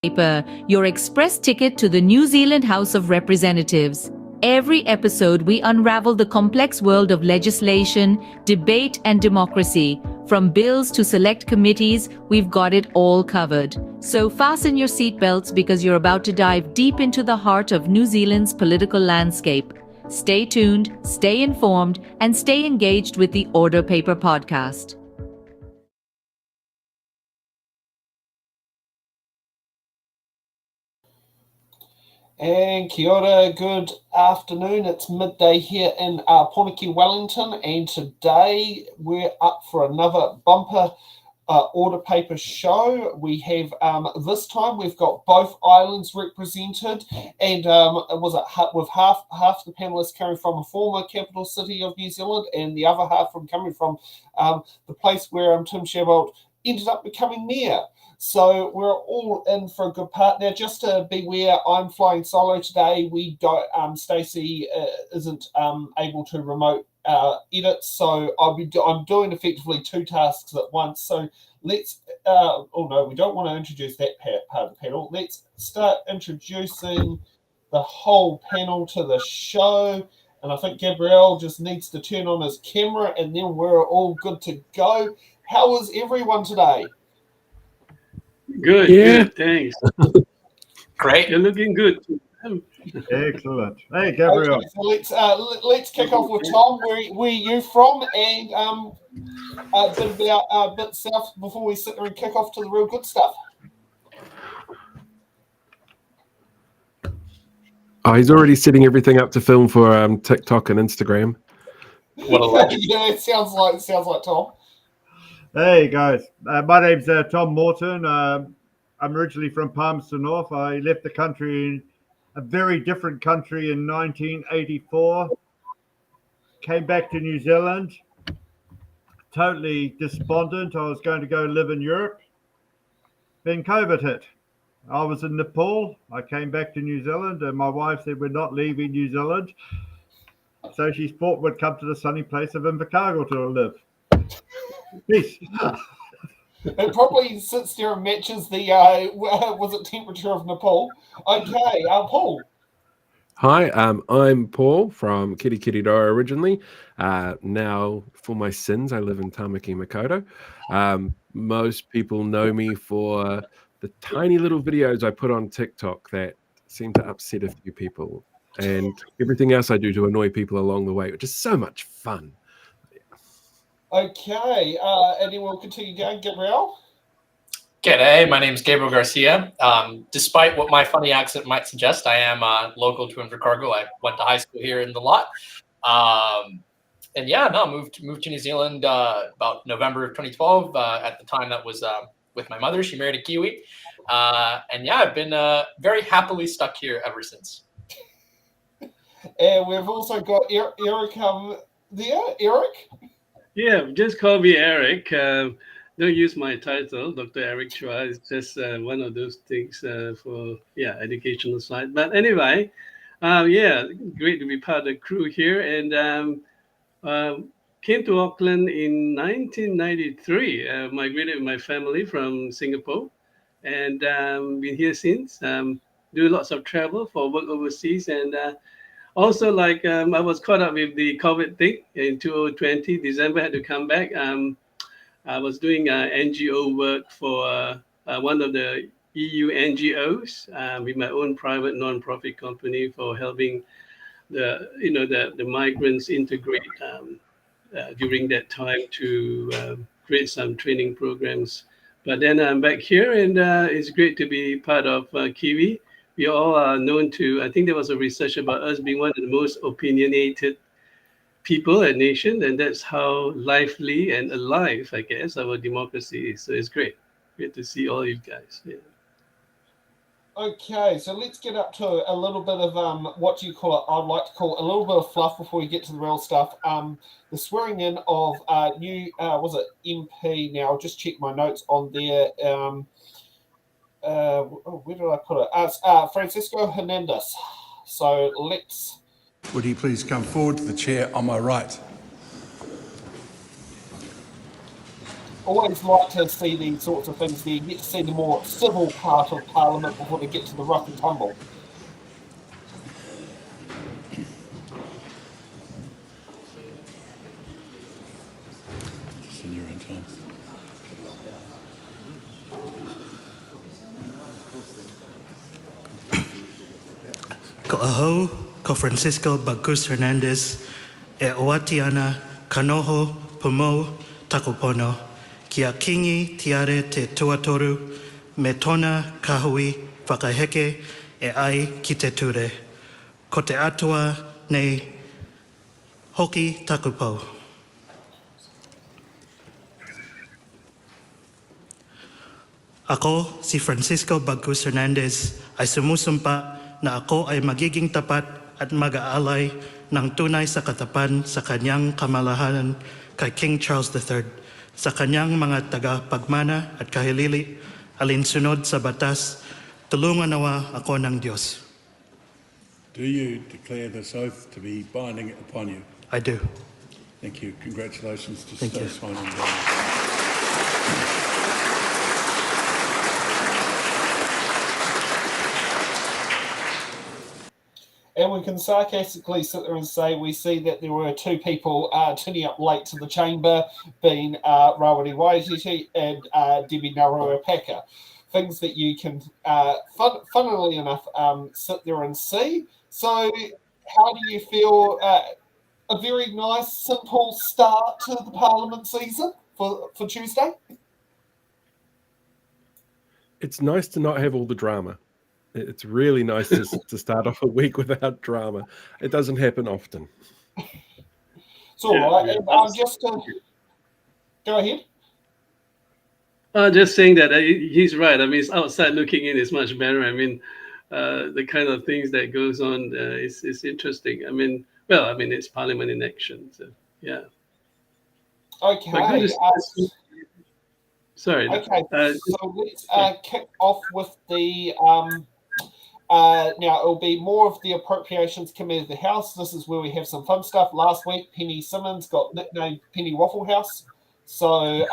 paper, your express ticket to the New Zealand House of Representatives. Every episode, we unravel the complex world of legislation, debate, and democracy. From bills to select committees, we've got it all covered. So fasten your seatbelts because you're about to dive deep into the heart of New Zealand's political landscape. Stay tuned, stay informed, and stay engaged with the Order Paper podcast. And kia ora, good afternoon. It's midday here in Poneke, Wellington, and today we're up for another bumper Order Paper show. We have this time we've got both islands represented, and with half the panelists coming from a former capital city of New Zealand, and the other half coming from the place where Tim Sherwold ended up becoming mayor. So we're all in for a good part. Now, just to be aware, I'm flying solo today. We don't. Stacey isn't able to remote edit, so I'm doing effectively two tasks at once. So let's. We don't want to introduce that part of the panel. Let's start introducing the whole panel to the show. And I think Gabriel just needs to turn on his camera, and then we're all good to go. How is everyone today? Good, yeah. Good, thanks. Great. You're looking good. Excellent. Hey, Gabriel. Okay, so let's kick off with Tom. Where are you from? And a bit south before we sit there and kick off to the real good stuff. Oh, he's already setting everything up to film for TikTok and Instagram. What a legend. Yeah, it sounds like Tom. Hey guys, my name's Tom Morton. I'm originally from Palmerston North. I left the country in a very different country in 1984. Came back to New Zealand, totally despondent. I was going to go live in Europe. Then COVID hit. I was in Nepal. I came back to New Zealand, and my wife said we're not leaving New Zealand. So she thought we'd come to the sunny place of Invercargill to live. Peace. It probably sits there and matches the temperature of Nepal. Okay, Paul. Hi, I'm Paul from Kirikiriroa originally. Now, for my sins, I live in Tamaki Makaurau. Most people know me for the tiny little videos I put on TikTok that seem to upset a few people, and everything else I do to annoy people along the way, which is so much fun. Okay, and then we'll continue going. Gabriel? G'day, my name is Gabriel Garcia. Despite what my funny accent might suggest, I am local to Invercargill. I went to high school here in the lot. Moved to New Zealand about November of 2012. At the time, that was with my mother. She married a Kiwi. I've been very happily stuck here ever since. And we've also got Eric there. Eric? Yeah, just call me Eric. Don't use my title, Dr. Eric Chua. It's just one of those things for educational side. But anyway, great to be part of the crew here. And came to Auckland in 1993. Migrated with my family from Singapore, and been here since. Do lots of travel for work overseas, and also, I was caught up with the COVID thing in 2020, December, had to come back. I was doing NGO work for one of the EU NGOs with my own private non-profit company for helping the migrants integrate during that time to create some training programs. But then I'm back here, and it's great to be part of Kiwi. We all are known to, I think there was a research about us being one of the most opinionated people and nation, and that's how lively and alive, I guess, our democracy is. So it's great. Great to see all you guys. Yeah. Okay, so let's get up to a little bit of what do you call it? I'd like to call a little bit of fluff before we get to the real stuff. The swearing in of new, MP now? I'll just check my notes on there. Where did I put it? Francisco Hernandez. So let's. Would he please come forward to the chair on my right? always like to see these sorts of things there. You get to see the more civil part of Parliament before they get to the rough and tumble. Ko ahau, ko Francisco Bagus Hernandez, e oati ana kanoho pumo takopono, kia kingi tiare te tuatoru, me tona kahui whakaheke e ai ki te ture. Ko te atua nei hoki takupau. Ako si Francisco Bagus Hernandez ay sumusumpa na ako ay magiging tapat at mag-aalay ng tunay sa katapan sa kanyang kamalahanan kay King Charles III, sa kanyang mga tagapagmana at kahilili, alinsunod sa batas, tulungan nawa ako ng Diyos. Do you declare this oath to be binding upon you? I do. Thank you. Congratulations to Thank you. Simon. And we can sarcastically sit there and say we see that there were two people turning up late to the chamber, being Rawiri Waititi and Debbie Naruapaka. Things that you can, funnily enough, sit there and see. So how do you feel? A very nice, simple start to the Parliament season for Tuesday? It's nice to not have all the drama. It's really nice to start off a week without drama. It doesn't happen often. It's all right. And just to go ahead. Just saying that he's right. I mean, outside looking in is much better. I mean, the kind of things that goes on is interesting. I mean, it's Parliament in action. So yeah. Okay. Sorry. Okay. So let's kick off with the. Now, it'll be more of the Appropriations Committee of the House. This is where we have some fun stuff. Last week, Penny Simmons got nicknamed Penny Waffle House. So,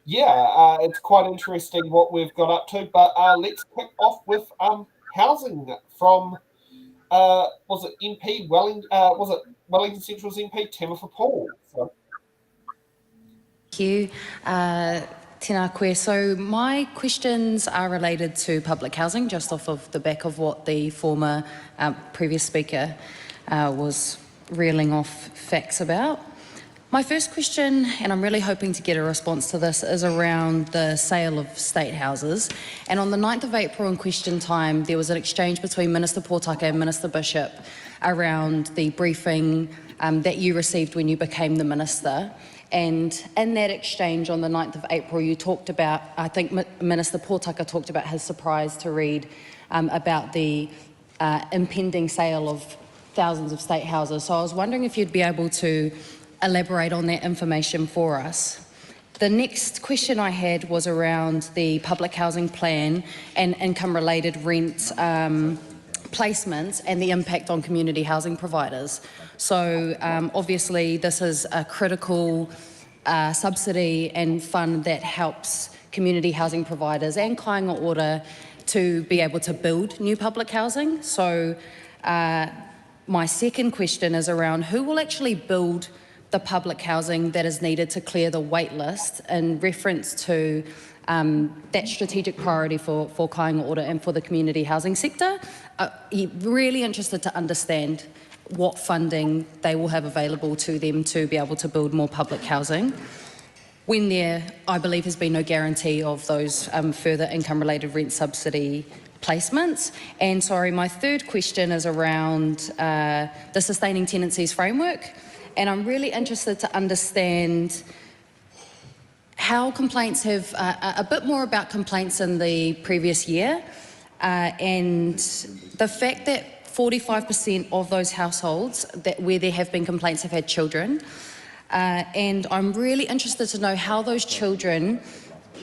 it's quite interesting what we've got up to. But let's kick off with housing from, was it MP Wellington Central's MP, Tamitha Paul? So. Thank you. Tēnā koe. So my questions are related to public housing, just off of the back of what the former previous speaker was reeling off facts about. My first question, and I'm really hoping to get a response to this, is around the sale of state houses. And on the 9th of April in question time, there was an exchange between Minister Pōtaka and Minister Bishop around the briefing that you received when you became the minister. And in that exchange on the 9th of April, you talked about, I think Minister Pōtaka talked about his surprise to read about the impending sale of thousands of state houses. So I was wondering if you'd be able to elaborate on that information for us. The next question I had was around the public housing plan and income-related rent placements and the impact on community housing providers. So obviously this is a critical subsidy and fund that helps community housing providers and kāinga ora to be able to build new public housing. So my second question is around who will actually build the public housing that is needed to clear the wait list in reference to that strategic priority for kāinga ora and for the community housing sector. Really interested to understand what funding they will have available to them to be able to build more public housing when there, I believe, has been no guarantee of those further income-related rent subsidy placements. And sorry, my third question is around the Sustaining Tenancies Framework. And I'm really interested to understand how complaints have, a bit more about complaints in the previous year, and the fact that 45% of those households where there have been complaints have had children. And I'm really interested to know how those children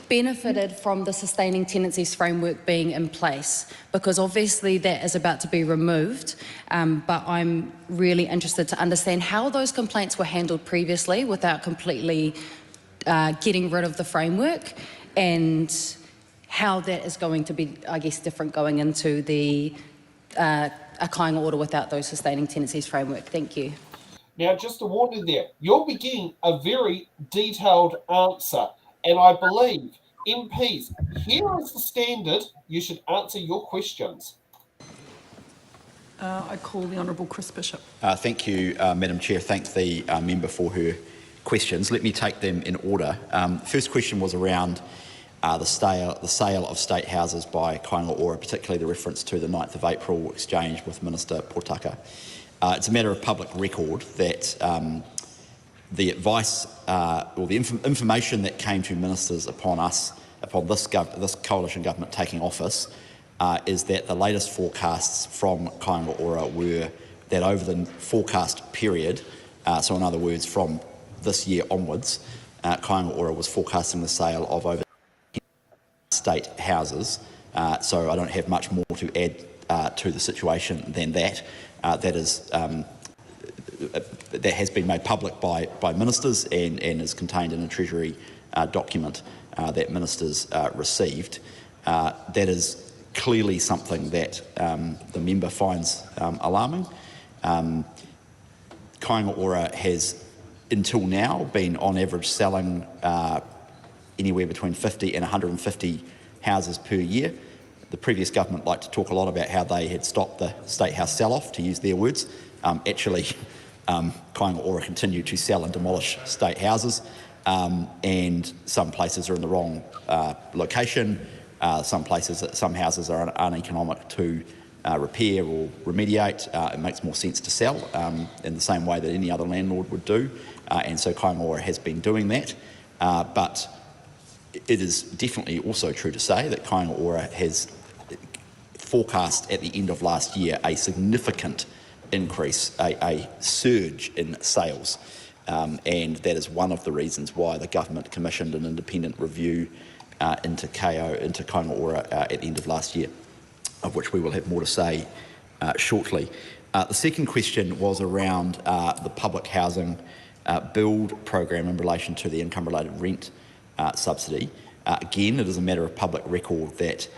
benefited from the Sustaining Tenancies Framework being in place, because obviously that is about to be removed, but I'm really interested to understand how those complaints were handled previously without completely getting rid of the framework, and how that is going to be, I guess, different going into the a kāinga order without those sustaining tenancies framework. Thank you. Now, just a warning there, you'll be getting a very detailed answer, and I believe MPs, here is the standard. You should answer your questions. I call the Honourable Chris Bishop. Thank you, Madam Chair. Thank the member for her questions. Let me take them in order. First question was around the sale of state houses by kāinga ora, particularly the reference to the 9th of April exchange with Minister Potaka. It's a matter of public record that the advice or the information that came to ministers upon this coalition government taking office is that the latest forecasts from kāinga ora were that over the forecast period, so in other words from this year onwards, kāinga ora was forecasting the sale of over state houses. So I don't have much more to add to the situation than that. That has been made public by ministers and is contained in a Treasury document that ministers received. That is clearly something that the member finds alarming. Kāinga ora has until now been on average selling anywhere between 50 and 150 houses per year. The previous government liked to talk a lot about how they had stopped the State House sell-off, to use their words. Actually, Kāinga ora continue to sell and demolish state houses, and some places are in the wrong location. Some houses are uneconomic to repair or remediate. It makes more sense to sell in the same way that any other landlord would do, and so Kāinga ora has been doing that. But it is definitely also true to say that Kāinga ora has forecast at the end of last year a significant increase, a surge in sales, and that is one of the reasons why the government commissioned an independent review into Kāinga ora at the end of last year, of which we will have more to say shortly. The second question was around the public housing build program in relation to the income-related rent subsidy. Again, it is a matter of public record that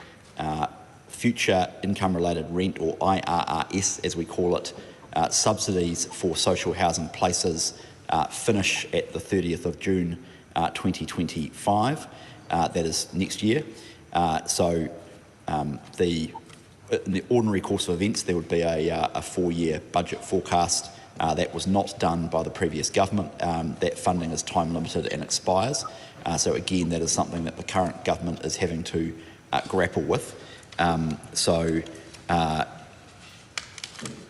future income-related rent, or IRRS as we call it, subsidies for social housing places finish at the 30th of June 2025. That is next year. So in the ordinary course of events, there would be a 4-year budget forecast. That was not done by the previous government. That funding is time limited and expires. So again, that is something that the current government is having to grapple with.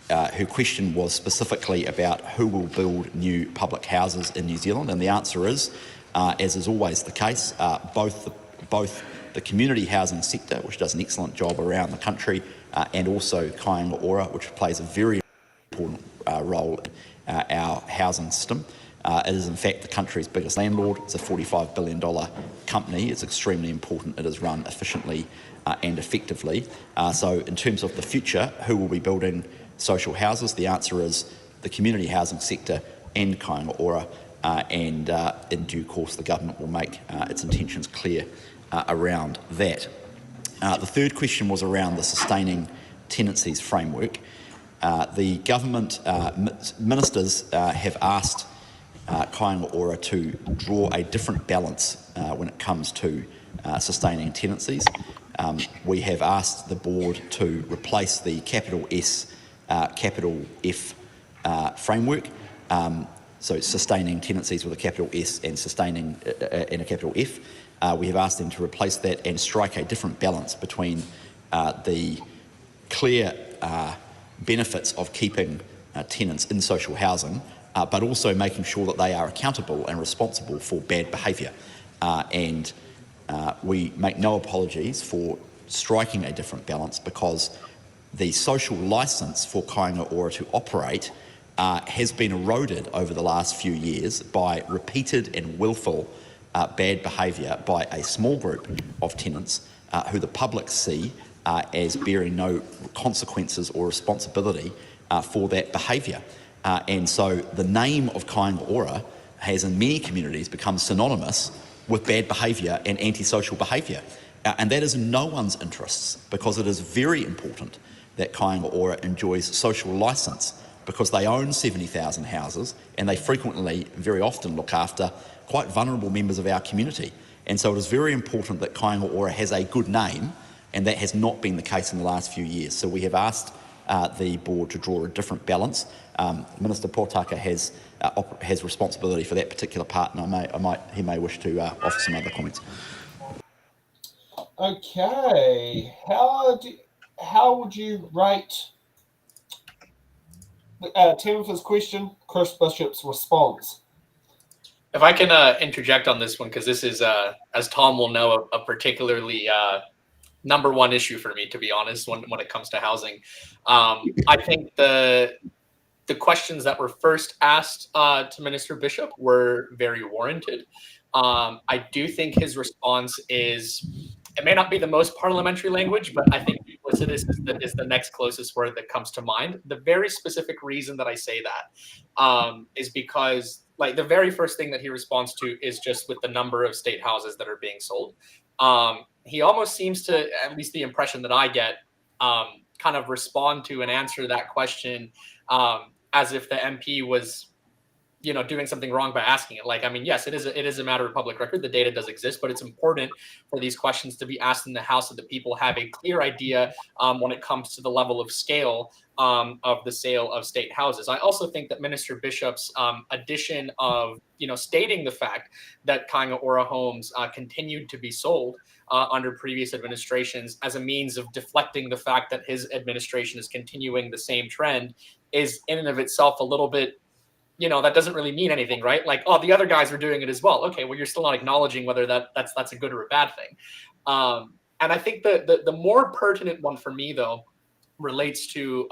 Her question was specifically about who will build new public houses in New Zealand, and the answer is, as is always the case, both the community housing sector, which does an excellent job around the country, and also Kāinga ora, which plays a very important role in our housing system. It is in fact the country's biggest landlord. It's a $45 billion company. It's extremely important it is run efficiently and effectively. So in terms of the future, who will be building social houses? The answer is the community housing sector and Kāinga ora, and in due course the government will make its intentions clear around that. The third question was around the sustaining tenancies framework. The government ministers have asked Kāinga ora to draw a different balance when it comes to sustaining tenancies. We have asked the board to replace the capital S, capital F framework, so sustaining tenancies with a capital S and sustaining in a capital F. We have asked them to replace that and strike a different balance between the clear benefits of keeping tenants in social housing, but also making sure that they are accountable and responsible for bad behaviour. And we make no apologies for striking a different balance, because the social licence for Kāinga ora to operate has been eroded over the last few years by repeated and willful bad behaviour by a small group of tenants who the public see as bearing no consequences or responsibility for that behaviour. And so the name of Kāinga ora has in many communities become synonymous with bad behaviour and antisocial behaviour. And that is in no one's interests, because it is very important that Kāinga Ora enjoys social licence, because they own 70,000 houses and they frequently, very often, look after quite vulnerable members of our community. And so it is very important that Kāinga Ora has a good name, and that has not been the case in the last few years. So we have asked the board to draw a different balance. Minister Potaka has responsibility for that particular part, and he may wish to offer some other comments. Okay, how would you rate Timothy's question, Chris Bishop's response? If I can interject on this one, because this is, as Tom will know, a particularly number one issue for me, to be honest, when it comes to housing. I think the questions that were first asked to Minister Bishop were very warranted. I do think his response is, it may not be the most parliamentary language, but I think duplicitous is the next closest word that comes to mind. The very specific reason that I say that is because, like, the very first thing that he responds to is just with the number of state houses that are being sold. He almost seems to, at least the impression that I get, kind of respond to and answer that question as if the MP was, doing something wrong by asking it. Like, I mean, yes, it is a matter of public record. The data does exist, but it's important for these questions to be asked in the House so that people have a clear idea when it comes to the level of scale of the sale of state houses. I also think that Minister Bishop's addition of, stating the fact that Kāinga Ora homes continued to be sold under previous administrations as a means of deflecting the fact that his administration is continuing the same trend is in and of itself a little bit, that doesn't really mean anything, right? Like, oh, the other guys are doing it as well. Okay, well, you're still not acknowledging whether that's a good or a bad thing. And I think the more pertinent one for me, though, relates to,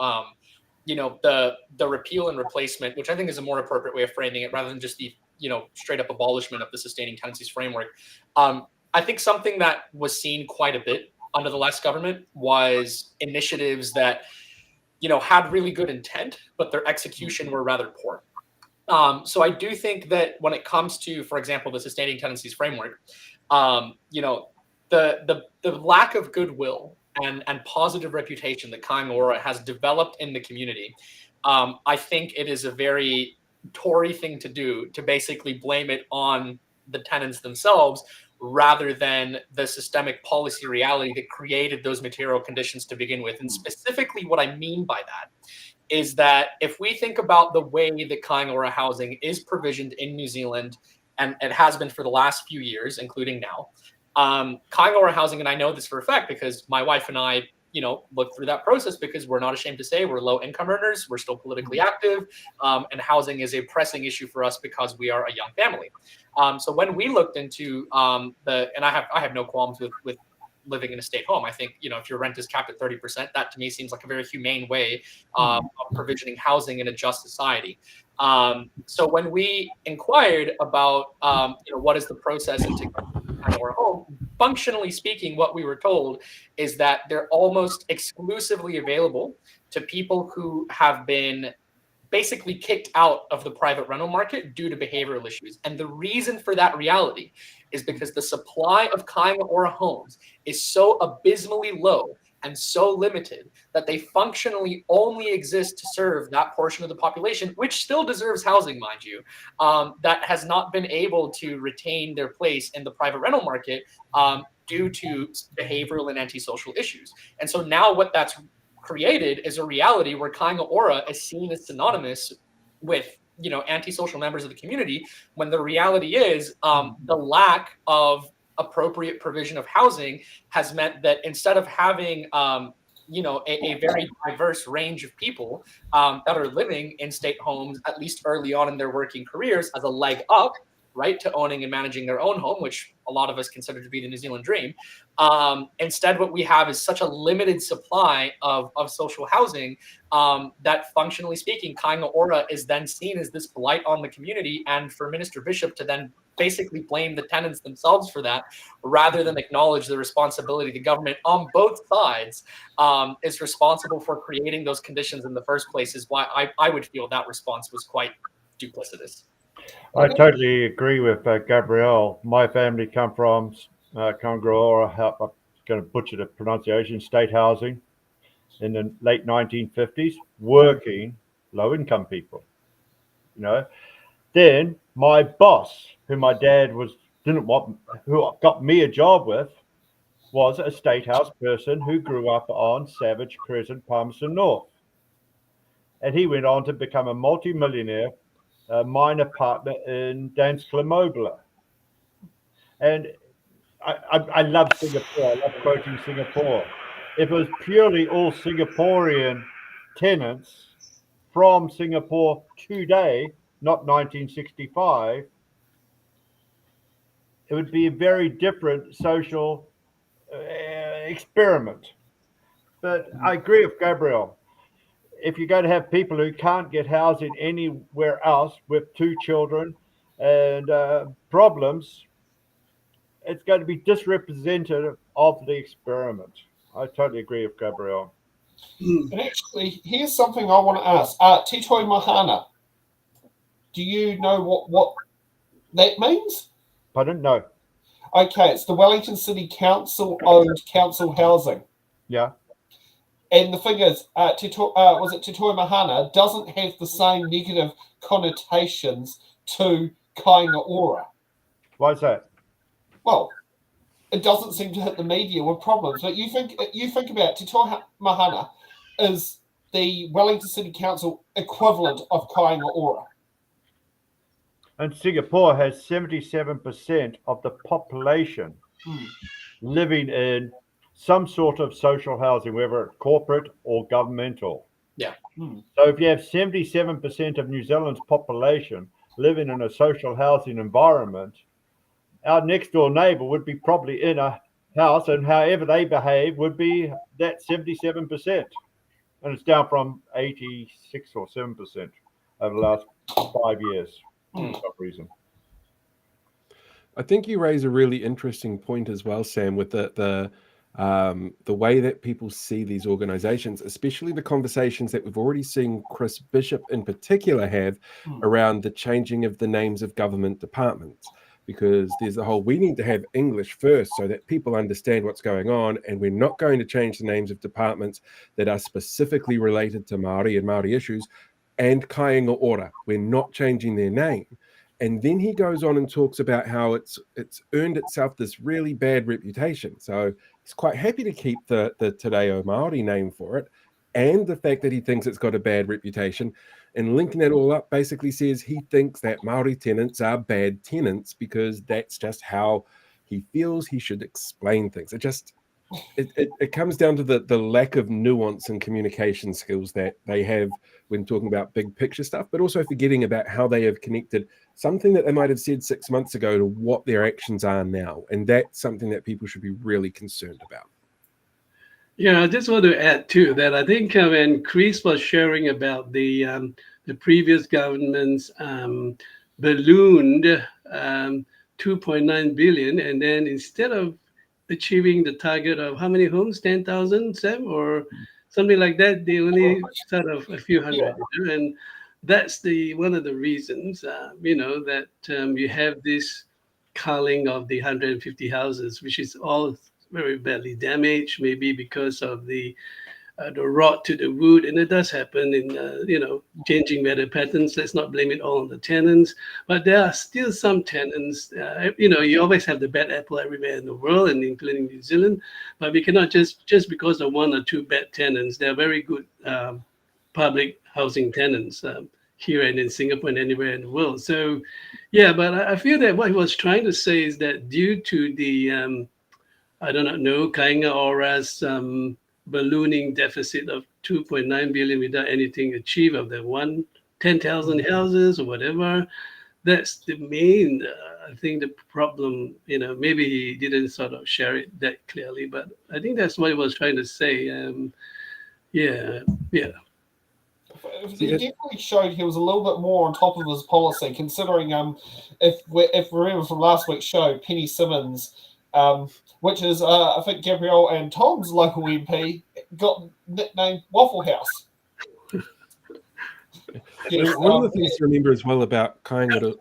the repeal and replacement, which I think is a more appropriate way of framing it rather than just the, straight up abolishment of the sustaining tenancies framework. I think something that was seen quite a bit under the last government was initiatives that, had really good intent, but their execution were rather poor. So I do think that when it comes to, for example, the sustaining tenancies framework, the lack of goodwill and positive reputation that Kāinga Ora has developed in the community, I think it is a very Tory thing to do, to basically blame it on the tenants themselves rather than the systemic policy reality that created those material conditions to begin with. And specifically what I mean by that is that if we think about the way that Kāinga Ora housing is provisioned in New Zealand, and it has been for the last few years, including now, Kāinga Ora housing, and I know this for a fact because my wife and I, look through that process because we're not ashamed to say we're low income earners, we're still politically active, and housing is a pressing issue for us because we are a young family. So when we looked into and I have no qualms with living in a state home. I think, if your rent is capped at 30%, that to me seems like a very humane way of provisioning housing in a just society. So when we inquired about, what is the process into our home, functionally speaking, what we were told is that they're almost exclusively available to people who have been basically kicked out of the private rental market due to behavioral issues. And the reason for that reality is because the supply of Kāinga Ora homes is so abysmally low and so limited that they functionally only exist to serve that portion of the population, which still deserves housing, mind you, that has not been able to retain their place in the private rental market due to behavioral and antisocial issues. And so now what that's created is a reality where Kāinga Ora is seen as synonymous with, antisocial members of the community, when the reality is the lack of appropriate provision of housing has meant that instead of having a very diverse range of people that are living in state homes, at least early on in their working careers, as a leg up, right, to owning and managing their own home, which a lot of us consider to be the New Zealand dream. Instead, what we have is such a limited supply of social housing that, functionally speaking, Kāinga Ora is then seen as this blight on the community, and for Minister Bishop to then basically blame the tenants themselves for that, rather than acknowledge the responsibility the government on both sides is responsible for creating those conditions in the first place, is why I would feel that response was quite duplicitous. I totally agree with Gabrielle. My family come from Kongaora, I'm going to butcher the pronunciation, state housing in the late 1950s, working low-income people. Then my boss, who my dad didn't want, who got me a job with, was a state house person who grew up on Savage Crescent, Palmerston North. And he went on to become a multi-millionaire minor partner in Danske Mobile. And I love Singapore. I love quoting Singapore. If it was purely all Singaporean tenants from Singapore today, not 1965, it would be a very different social experiment. But I agree with Gabriel. If you're going to have people who can't get housing anywhere else with 2 children and problems, it's going to be disrepresentative of the experiment. I totally agree with Gabriel. And actually, here's something I want to ask. Titoi Mahana, do you know what that means? Pardon? No. Okay, it's the Wellington City Council owned council housing. Yeah. And the thing is, Titoi Mahana doesn't have the same negative connotations to Kāinga Ora. Why is that? Well, it doesn't seem to hit the media with problems. But you think about Titoi Mahana is the Wellington City Council equivalent of Kāinga Ora. And Singapore has 77% of the population living in some sort of social housing, whether it's corporate or governmental. Yeah. So if you have 77% of New Zealand's population living in a social housing environment, our next door neighbour would be probably in a house, and however they behave would be that 77%. And it's down from 86 or 7% over the last 5 years for some reason. I think you raise a really interesting point as well, Sam, with the way that people see these organizations, especially the conversations that we've already seen Chris Bishop in particular have around the changing of the names of government departments. Because there's the whole, we need to have English first so that people understand what's going on, and we're not going to change the names of departments that are specifically related to Māori and Māori issues, and Kāinga Ora. We're not changing their name. And then he goes on and talks about how it's earned itself this really bad reputation. So he's quite happy to keep the Te Reo Māori name for it, and the fact that he thinks it's got a bad reputation. And linking that all up basically says he thinks that Māori tenants are bad tenants because that's just how he feels he should explain things. It comes down to the lack of nuance and communication skills that they have when talking about big picture stuff, but also forgetting about how they have connected something that they might have said 6 months ago to what their actions are now. And that's something that people should be really concerned about. Yeah, I just want to add too that I think when Chris was sharing about the previous government's ballooned 2.9 billion, and then instead of achieving the target of how many homes, 10,000, Sam, or something like that, they only start off a few hundred, and that's one of the reasons, that you have this culling of the 150 houses, which is all very badly damaged, maybe because of the rot to the wood, and it does happen in changing weather patterns. Let's not blame it all on the tenants, but there are still some tenants. You always have the bad apple everywhere in the world, and including New Zealand. But we cannot just because of 1 or 2 bad tenants. There are very good public housing tenants here and in Singapore and anywhere in the world. So, yeah, but I feel that what he was trying to say is that due to the I don't know, Kāinga Ora's ballooning deficit of 2.9 billion without anything achieved of the 10,000 houses or whatever. That's the main, I think, the problem. Maybe he didn't sort of share it that clearly, but I think that's what he was trying to say. Yeah. He definitely showed he was a little bit more on top of his policy, considering if we remember from last week's show, Penny Simmons, which is, I think, Gabrielle and Tom's local MP, got nicknamed Waffle House. Yes, One of the things to remember as well about kāinga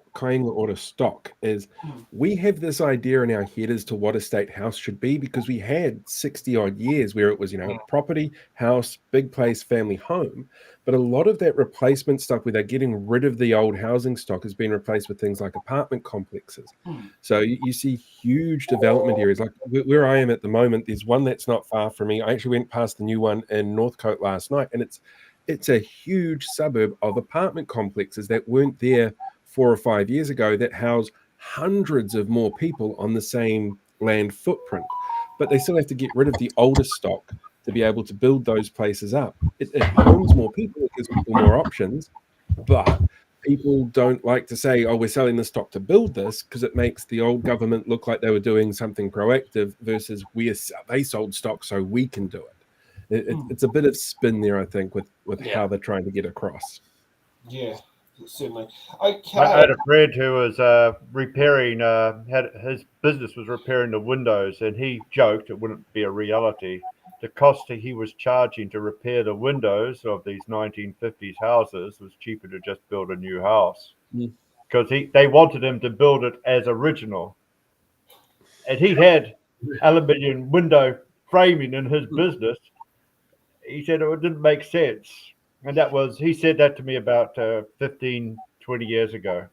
ora stock is we have this idea in our head as to what a state house should be because we had 60 odd years where it was, property, house, big place, family home. But a lot of that replacement stock where they're getting rid of the old housing stock has been replaced with things like apartment complexes. So you see huge development areas. Like where I am at the moment, there's one that's not far from me. I actually went past the new one in Northcote last night, and it's a huge suburb of apartment complexes that weren't there 4 or 5 years ago that house hundreds of more people on the same land footprint. But they still have to get rid of the older stock to be able to build those places up. It homes more people, it gives people more options, but people don't like to say, oh, we're selling the stock to build this, because it makes the old government look like they were doing something proactive versus they sold stock so we can do it. It's a bit of spin there, I think, with how they're trying to get across. Yeah, certainly. Okay. I had a friend who was repairing, his business was repairing the windows, and he joked it wouldn't be a reality. The cost he was charging to repair the windows of these 1950s houses was cheaper to just build a new house, because they wanted him to build it as original. And he had aluminium window framing in his business. He said it didn't make sense. And he said that to me about 15, 20 years ago.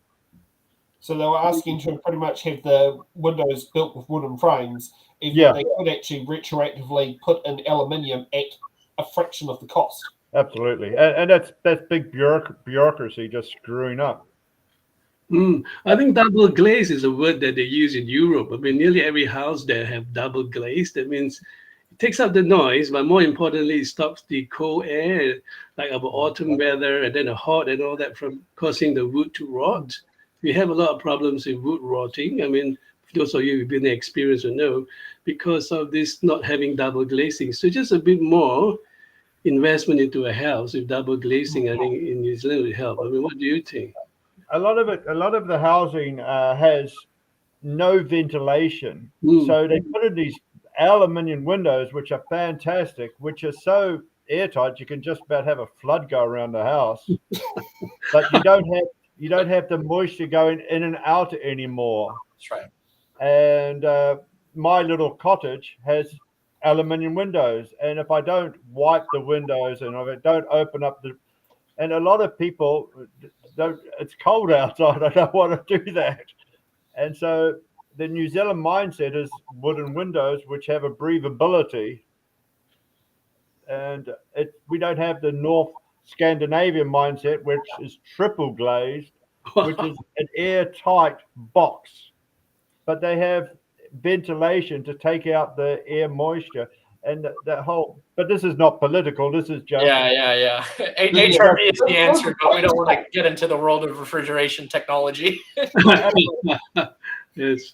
So they were asking to pretty much have the windows built with wooden frames, even though they could actually retroactively put in aluminium at a fraction of the cost. Absolutely. And that's big bureaucracy just screwing up. I think double glaze is a word that they use in Europe. I mean, nearly every house there have double glaze. That means it takes out the noise, but more importantly, it stops the cold air, like our autumn weather, and then the hot and all that from causing the wood to rot. We have a lot of problems with wood rotting. I mean, those of you who've been experienced will know, because of this not having double glazing. So just a bit more investment into a house with double glazing, I think in New Zealand would help. I mean, what do you think? A lot of the housing has no ventilation. So they put in these aluminium windows, which are fantastic, which are so airtight you can just about have a flood go around the house. But you don't have the moisture going in and out anymore. That's right. And my little cottage has aluminium windows, and if I don't wipe the windows and if I don't open up and a lot of people it's cold outside, I don't want to do that. And so the New Zealand mindset is wooden windows, which have a breathability, and we don't have the North Scandinavian mindset, which is triple glazed, which is an airtight box, but they have ventilation to take out the air moisture and that whole. But this is not political. This is just HRV is the answer, but we don't want to get into the world of refrigeration technology. Yes.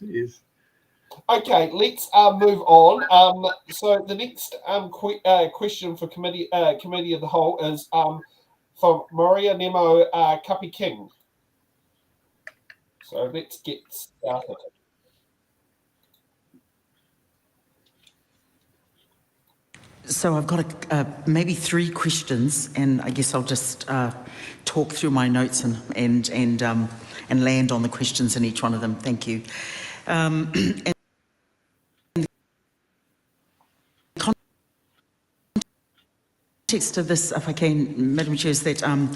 Okay, let's move on. So the next question for committee of the whole is from Maria Nemo Kapi King. So let's get started. So I've got maybe 3 questions, and I guess I'll just talk through my notes and land on the questions in each one of them. Thank you. And the context of this, if I can, Madam Chair, is that I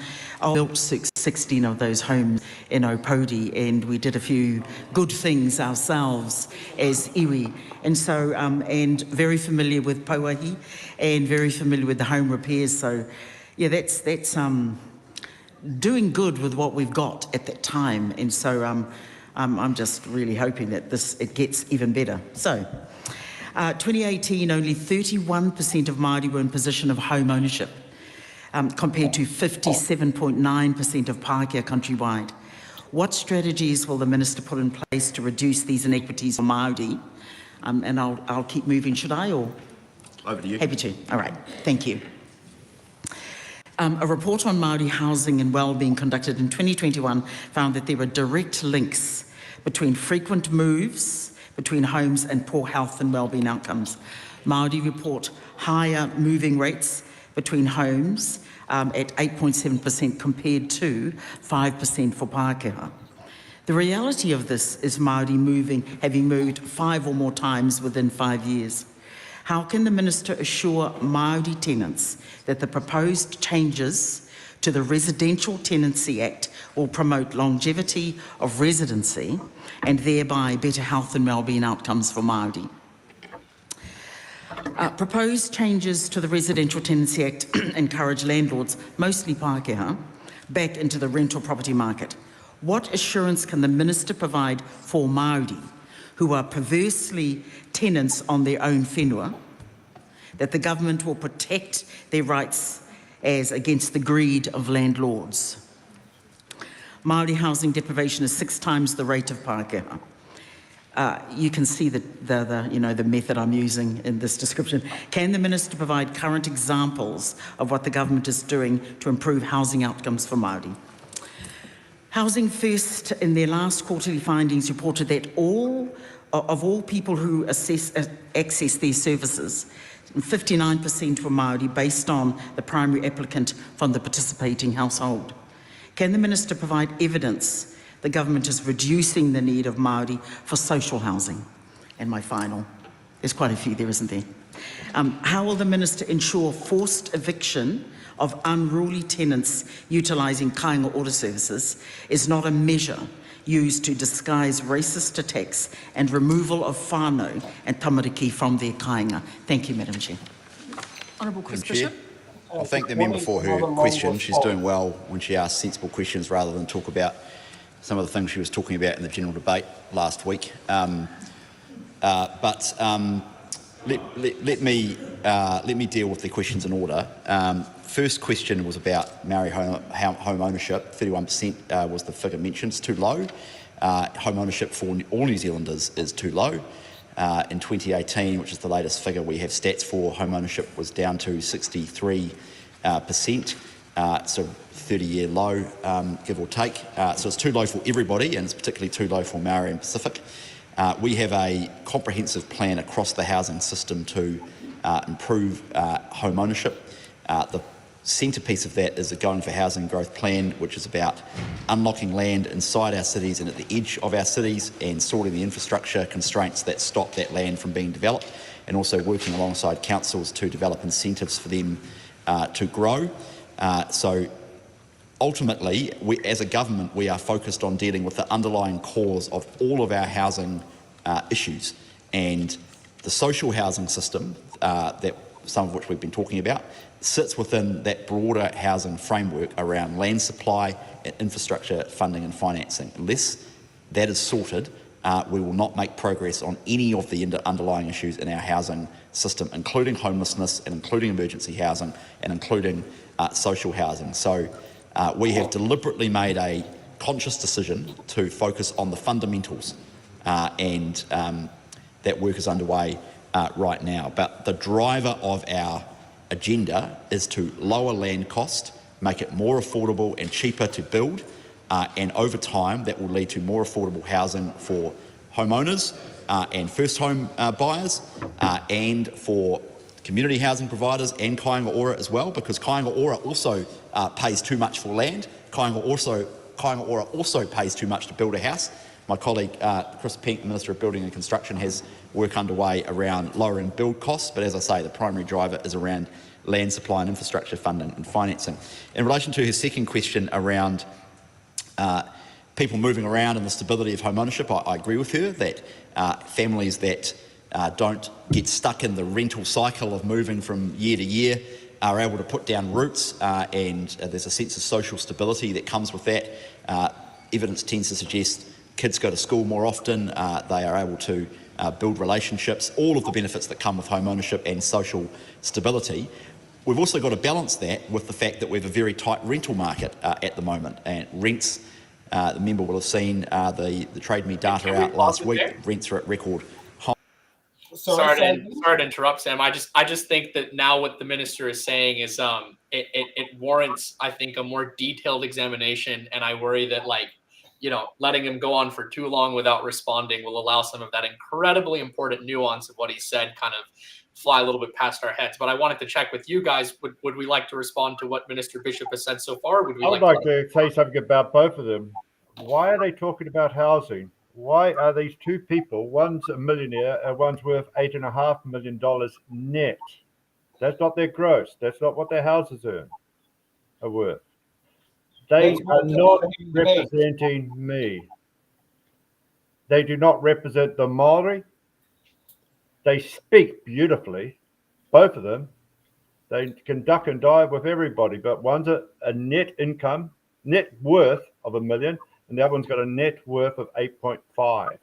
built 16 of those homes in Opodi, and we did a few good things ourselves as iwi. And so, and very familiar with Pauahi and very familiar with the home repairs. So, yeah, that's doing good with what we've got at that time. And so I'm just really hoping that it gets even better. So, 2018, only 31% of Māori were in position of home ownership, compared to 57.9% of Pākehā countrywide. What strategies will the Minister put in place to reduce these inequities for Māori? And I'll keep moving, should I? Or over to you. Happy to. All right, thank you. A report on Māori housing and wellbeing conducted in 2021 found that there were direct links between frequent moves between homes and poor health and wellbeing outcomes. Māori report higher moving rates between homes at 8.7% compared to 5% for Pākehā. The reality of this is Māori having moved 5 or more times within 5 years. How can the Minister assure Māori tenants that the proposed changes to the Residential Tenancy Act will promote longevity of residency and thereby better health and wellbeing outcomes for Māori? Proposed changes to the Residential Tenancy Act encourage landlords, mostly Pākehā, back into the rental property market. What assurance can the Minister provide for Māori who are perversely tenants on their own whenua that the government will protect their rights as against the greed of landlords? Māori housing deprivation is 6 times the rate of Pākehā. You can see the method I'm using in this description. Can the Minister provide current examples of what the government is doing to improve housing outcomes for Māori? Housing First, in their last quarterly findings, reported that all people who access their services, 59% were Māori based on the primary applicant from the participating household. Can the Minister provide evidence the government is reducing the need of Māori for social housing? And my final, there's quite a few there, isn't there? How will the Minister ensure forced eviction of unruly tenants utilising kāinga order services is not a measure used to disguise racist attacks and removal of whānau and tamariki from their kāinga? Thank you, Madam Chair. Honourable Chris Bishop. I thank the member for her question. She's doing well when she asks sensible questions rather than talk about some of the things she was talking about in the general debate last week. Let me deal with the questions in order. First question was about Maori home ownership. 31% was the figure mentioned. It's too low. Home ownership for all New Zealanders is too low. In 2018, which is the latest figure we have stats for, home ownership was down to 63%. So 30-year low, give or take. So it's too low for everybody, and it's particularly too low for Maori and Pacific. We have a comprehensive plan across the housing system to improve home ownership. The centrepiece of that is the Going for Housing Growth Plan, which is about unlocking land inside our cities and at the edge of our cities and sorting the infrastructure constraints that stop that land from being developed, and also working alongside councils to develop incentives for them to grow. So ultimately, as a government, we are focused on dealing with the underlying cause of all of our housing issues, and the social housing system, that some of which we've been talking about, sits within that broader housing framework around land supply and infrastructure funding and financing. Unless that is sorted, we will not make progress on any of the underlying issues in our housing system, including homelessness and including emergency housing and including social housing. So we have deliberately made a conscious decision to focus on the fundamentals, and that work is underway right now. But the driver of our agenda is to lower land cost, make it more affordable and cheaper to build, and over time that will lead to more affordable housing for homeowners and first home buyers, and for community housing providers and kāinga ora as well, because kāinga ora also pays too much for land. Kāinga ora also pays too much to build a house. My colleague Chris Pink, Minister of Building and Construction, has work underway around lowering build costs, but as I say, the primary driver is around land supply and infrastructure funding and financing. In relation to her second question around people moving around and the stability of home ownership, I agree with her that families that don't get stuck in the rental cycle of moving from year to year are able to put down roots, and there's a sense of social stability that comes with that. Evidence tends to suggest kids go to school more often, they are able to build relationships, all of the benefits that come with home ownership and social stability. We've also got to balance that with the fact that we have a very tight rental market at the moment, and rents, the member will have seen the Trade Me data out last week. Rents are at record high. Sorry to interrupt, Sam. I just think that now what the minister is saying is it warrants, I think, a more detailed examination, and I worry that letting him go on for too long without responding will allow some of that incredibly important nuance of what he said kind of fly a little bit past our heads. But I wanted to check with you guys. Would we like to respond to what Minister Bishop has said so far? I would like to say something about both of them. Why are they talking about housing? Why are these two people, one's a millionaire and one's worth $8.5 million net? That's not their gross. That's not what their houses are worth. They are not representing me. They do not represent the Maori. They speak beautifully, both of them. They can duck and dive with everybody, but one's a net income, net worth of $1 million, and the other one's got a net worth of 8.5.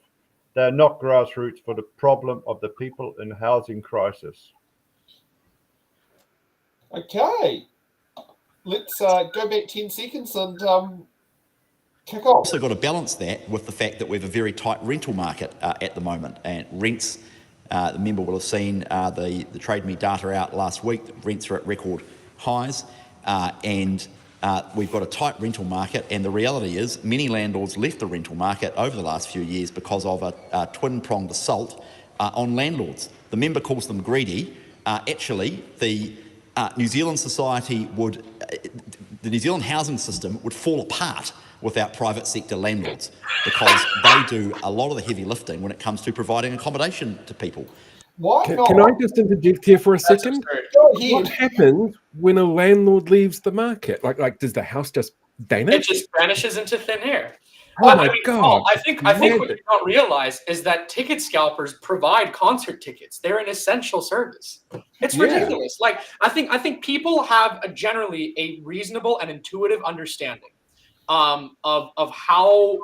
They're not grassroots for the problem of the people in housing crisis. Okay. Let's go back 10 seconds and kick off. Also got to balance that with the fact that we have a very tight rental market at the moment, and rents, the member will have seen the Trade Me data out last week. Rents are at record highs, and we've got a tight rental market, and the reality is many landlords left the rental market over the last few years because of a twin-pronged assault on landlords. The member calls them greedy. Actually, the New Zealand society the New Zealand housing system would fall apart without private sector landlords, because they do a lot of the heavy lifting when it comes to providing accommodation to people. Can I just interject here for a second? What happens when a landlord leaves the market? Like does the house just vanish? It just vanishes into thin air. Oh my God! Paul, I think what you don't realize is that ticket scalpers provide concert tickets. They're an essential service. It's ridiculous. Like I think people have generally a reasonable and intuitive understanding of how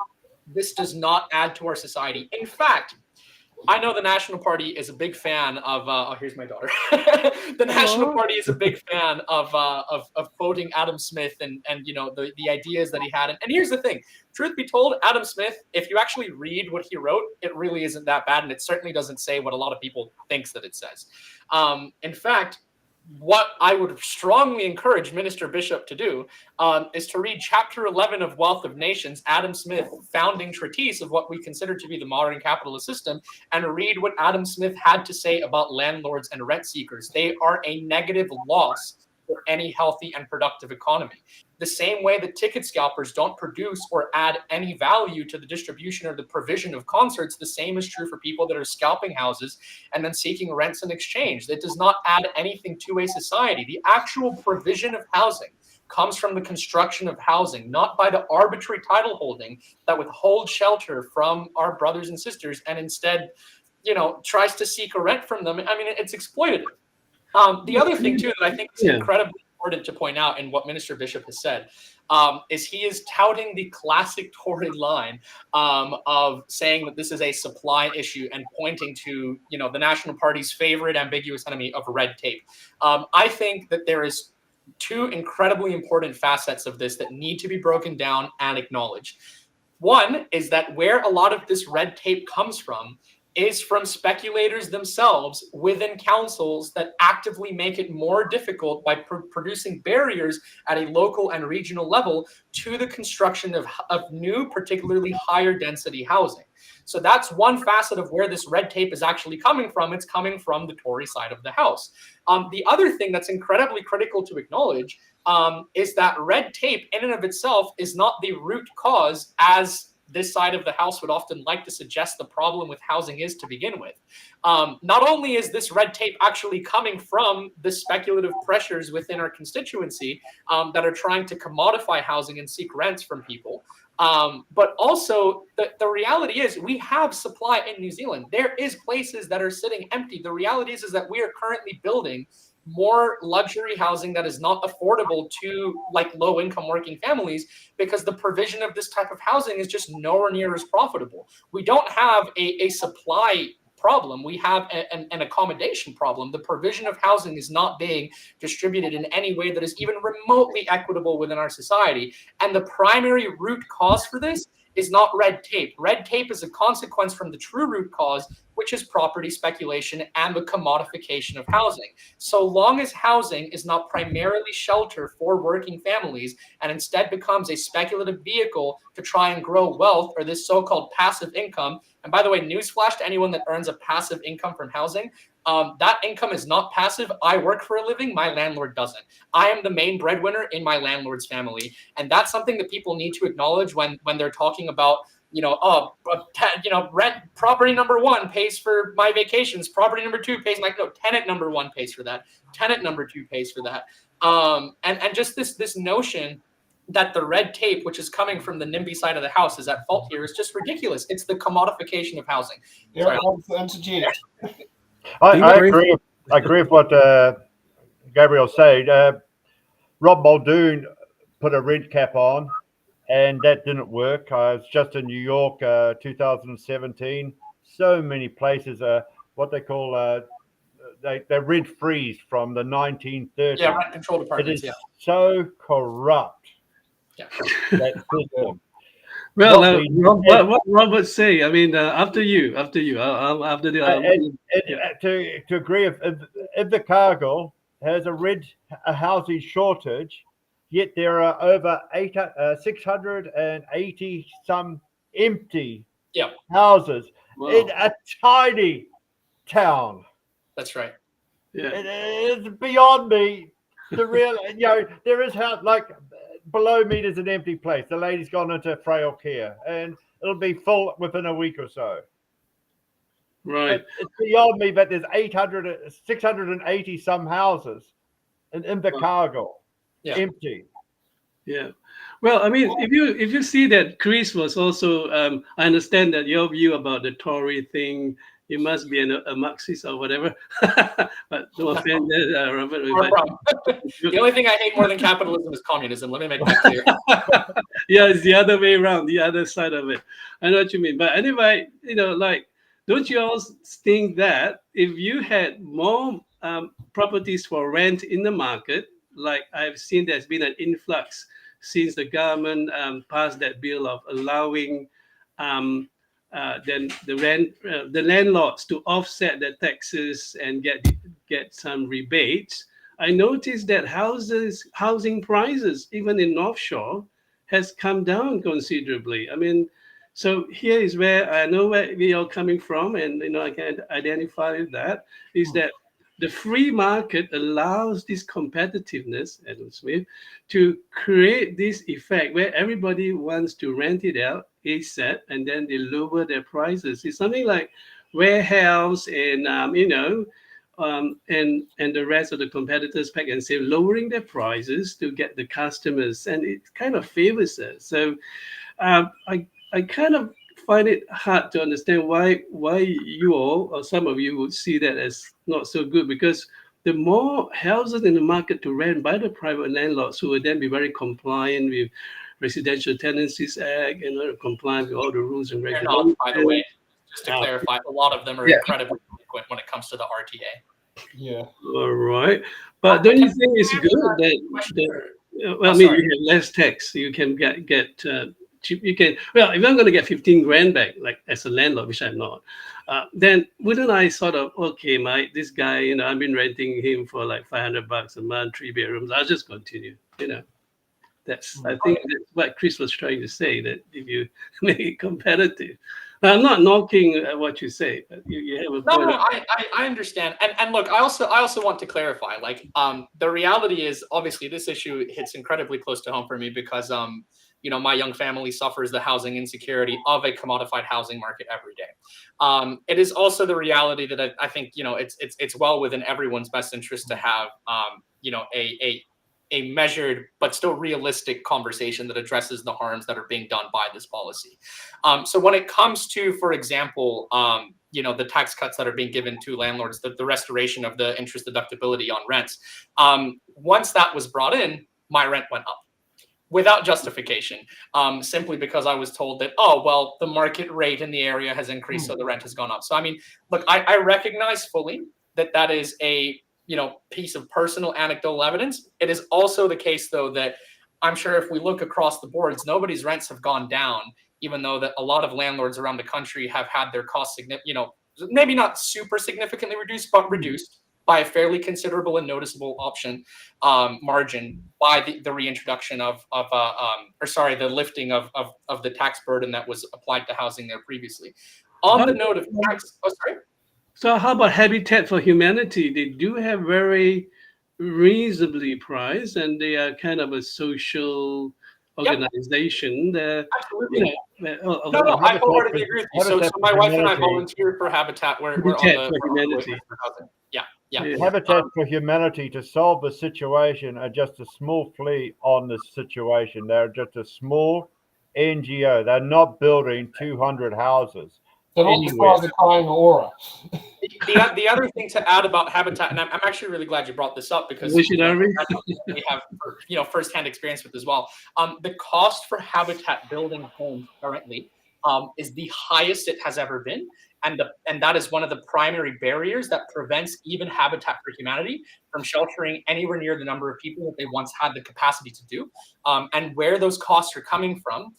this does not add to our society. In fact, I know the National Party is a big fan of. Here's my daughter. The National Party is a big fan of quoting Adam Smith and the ideas that he had. And here's the thing: truth be told, Adam Smith, if you actually read what he wrote, it really isn't that bad, and it certainly doesn't say what a lot of people thinks that it says. In fact, what I would strongly encourage Minister Bishop to do is to read Chapter 11 of Wealth of Nations, Adam Smith, founding treatise of what we consider to be the modern capitalist system, and read what Adam Smith had to say about landlords and rent seekers. They are a negative loss for any healthy and productive economy. The same way that ticket scalpers don't produce or add any value to the distribution or the provision of concerts, the same is true for people that are scalping houses and then seeking rents in exchange. That does not add anything to a society. The actual provision of housing comes from the construction of housing, not by the arbitrary title holding that withholds shelter from our brothers and sisters and instead, tries to seek a rent from them. I mean, it's exploitative. The other thing, too, that I think is incredibly important to point out in what Minister Bishop has said is he is touting the classic Tory line of saying that this is a supply issue and pointing to, the National Party's favorite ambiguous enemy of red tape. I think that there is two incredibly important facets of this that need to be broken down and acknowledged. One is that where a lot of this red tape comes from is from speculators themselves within councils that actively make it more difficult by producing barriers at a local and regional level to the construction of new, particularly higher density housing. So that's one facet of where this red tape is actually coming from. It's coming from the Tory side of the House. The other thing that's incredibly critical to acknowledge is that red tape in and of itself is not the root cause, as this side of the House would often like to suggest the problem with housing is to begin with. Not only is this red tape actually coming from the speculative pressures within our constituency that are trying to commodify housing and seek rents from people, but also the reality is we have supply in New Zealand. There is places that are sitting empty. The reality is that we are currently building more luxury housing that is not affordable to low-income working families because the provision of this type of housing is just nowhere near as profitable. We don't have a supply problem. We have an accommodation problem. The provision of housing is not being distributed in any way that is even remotely equitable within our society. And the primary root cause for this is not red tape. Red tape is a consequence from the true root cause, which which is property speculation and the commodification of housing. So long as housing is not primarily shelter for working families and instead becomes a speculative vehicle to try and grow wealth or this so-called passive income. And by the way, newsflash to anyone that earns a passive income from housing, that income is not passive. I work for a living. My landlord doesn't. I am the main breadwinner in my landlord's family. And that's something that people need to acknowledge when they're talking about, rent. Property number one pays for my vacations. Property number two pays tenant number one pays for that. Tenant number two pays for that. And just this notion that the red tape, which is coming from the NIMBY side of the house, is at fault here is just ridiculous. It's the commodification of housing. Yeah, I'll interject. I agree. I agree with what Gabriel said. Rob Muldoon put a rent cap on, and that didn't work. I was just in New York, 2017. So many places are what they call they rent freeze from the 1930s. Yeah, rent control departments. It is so corrupt. Yeah. That system. Well, what Robert say? I mean, after you. To agree, if the Cargill has a housing shortage, yet there are over 680 some empty houses in a tiny town. That's right. Yeah, it is beyond me. The real, there is below me there's an empty place. The lady's gone into frail care, and it'll be full within a week or so. Right. It's beyond me, but there's 680 some houses in the Cargill, empty. Yeah. Well, I mean, if you see that Chris was also, I understand that your view about the Tory thing, you must be a Marxist or whatever. But no offense, Robert. The only thing I hate more than capitalism is communism. Let me make that clear. Yeah, it's the other way around, the other side of it. I know what you mean. But anyway, don't you all think that if you had more properties for rent in the market, like I've seen there's been an influx since the government passed that bill of allowing then the landlords to offset their taxes and get some rebates. I noticed that housing prices, even in North Shore, has come down considerably. I mean, so here is where I know where we are coming from, and I can identify that is that the free market allows this competitiveness, Adam Smith, to create this effect where everybody wants to rent it out ASAP, and then they lower their prices. It's something like warehouse and and the rest of the competitors pack and say lowering their prices to get the customers, and it kind of favors us. So I kind of find it hard to understand why you all or some of you would see that as not so good, because the more houses in the market to rent by the private landlords who would then be very compliant with Residential Tenancies Act and compliant with all the rules and regulations. By the way, just to clarify, a lot of them are incredibly frequent when it comes to the RTA. Yeah. All right. But don't you think it's good that you have less tax, you can get cheap, you can, if I'm going to get 15 grand back, like as a landlord, which I'm not, then wouldn't I sort of, okay, mate, this guy, I've been renting him for like $500 a month, 3 bedrooms, I'll just continue, I think that's what Chris was trying to say, that if you make it competitive. Now, I'm not knocking what you say, but you have a point. No, I understand. And look, I also want to clarify, the reality is obviously this issue hits incredibly close to home for me because, my young family suffers the housing insecurity of a commodified housing market every day. It is also the reality that I think, it's well within everyone's best interest to have, a measured but still realistic conversation that addresses the harms that are being done by this policy. So when it comes to, for example, the tax cuts that are being given to landlords, the restoration of the interest deductibility on rents, once that was brought in, my rent went up without justification, simply because I was told that, the market rate in the area has increased, so the rent has gone up. So, I mean, look, I recognize fully that is a piece of personal anecdotal evidence. It is also the case, though, that I'm sure if we look across the boards, nobody's rents have gone down, even though that a lot of landlords around the country have had their costs, maybe not super significantly reduced, but reduced by a fairly considerable and noticeable margin by the reintroduction the lifting of the tax burden that was applied to housing there previously. On the note of tax, So how about Habitat for Humanity? They do have very reasonably priced, and they are kind of a social organization. Absolutely. No, I wholeheartedly agree with you. So my wife and I volunteered for Habitat. We're on the Humanity. Yeah. Habitat for Humanity, to solve the situation, are just a small fleet on this situation. They're just a small NGO. They're not building 200 houses. They're not the size of Kāinga. The other thing to add about Habitat, and I'm actually really glad you brought this up because we have firsthand experience with as well. The cost for Habitat building homes currently is the highest it has ever been. And that is one of the primary barriers that prevents even Habitat for Humanity from sheltering anywhere near the number of people that they once had the capacity to do. And where those costs are coming from,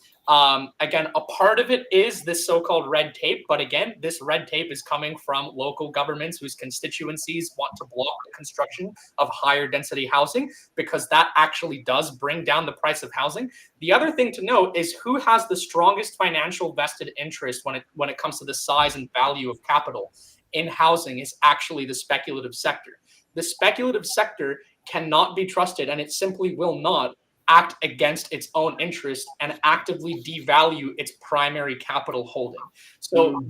again, a part of it is this so-called red tape. But again, this red tape is coming from local governments whose constituencies want to block the construction of higher density housing, because that actually does bring down the price of housing. The other thing to note is who has the strongest financial vested interest when it comes to the size and value of capital in housing is actually the speculative sector. The speculative sector cannot be trusted, and it simply will not act against its own interest and actively devalue its primary capital holding. So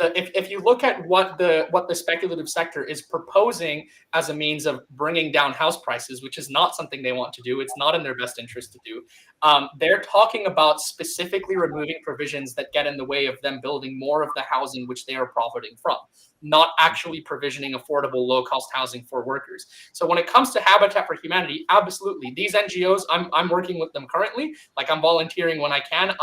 if you look at what the speculative sector is proposing as a means of bringing down house prices, which is not something they want to do, it's not in their best interest to do. They're talking about specifically removing provisions that get in the way of them building more of the housing which they are profiting from, not actually provisioning affordable low-cost housing for workers. So when it comes to Habitat for Humanity, absolutely, these NGOs, I'm working with them currently. Like, I'm volunteering when I can.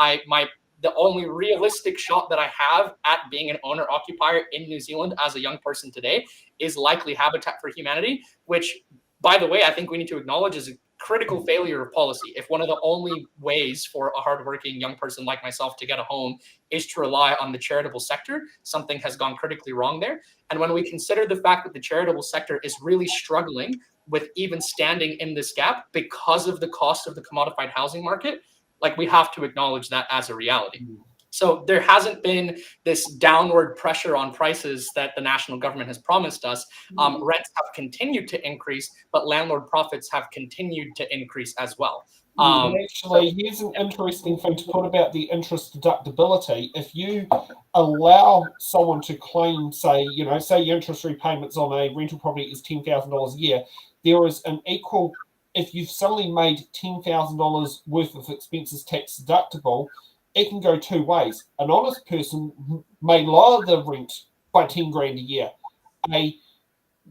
The only realistic shot that I have at being an owner-occupier in New Zealand as a young person today is likely Habitat for Humanity, which, by the way, I think we need to acknowledge is a critical failure of policy. If one of the only ways for a hardworking young person like myself to get a home is to rely on the charitable sector, something has gone critically wrong there. And when we consider the fact that the charitable sector is really struggling with even standing in this gap because of the cost of the commodified housing market, like, we have to acknowledge that as a reality. So there hasn't been this downward pressure on prices that the national government has promised us. Rents have continued to increase, but landlord profits have continued to increase as well. Actually, here's an interesting thing to put about the interest deductibility. If you allow someone to claim, say your interest repayments on a rental property is $10,000 a year, there is an equal. If you've suddenly made $10,000 worth of expenses tax deductible, it can go two ways. An honest person may lower the rent by 10 grand a year. A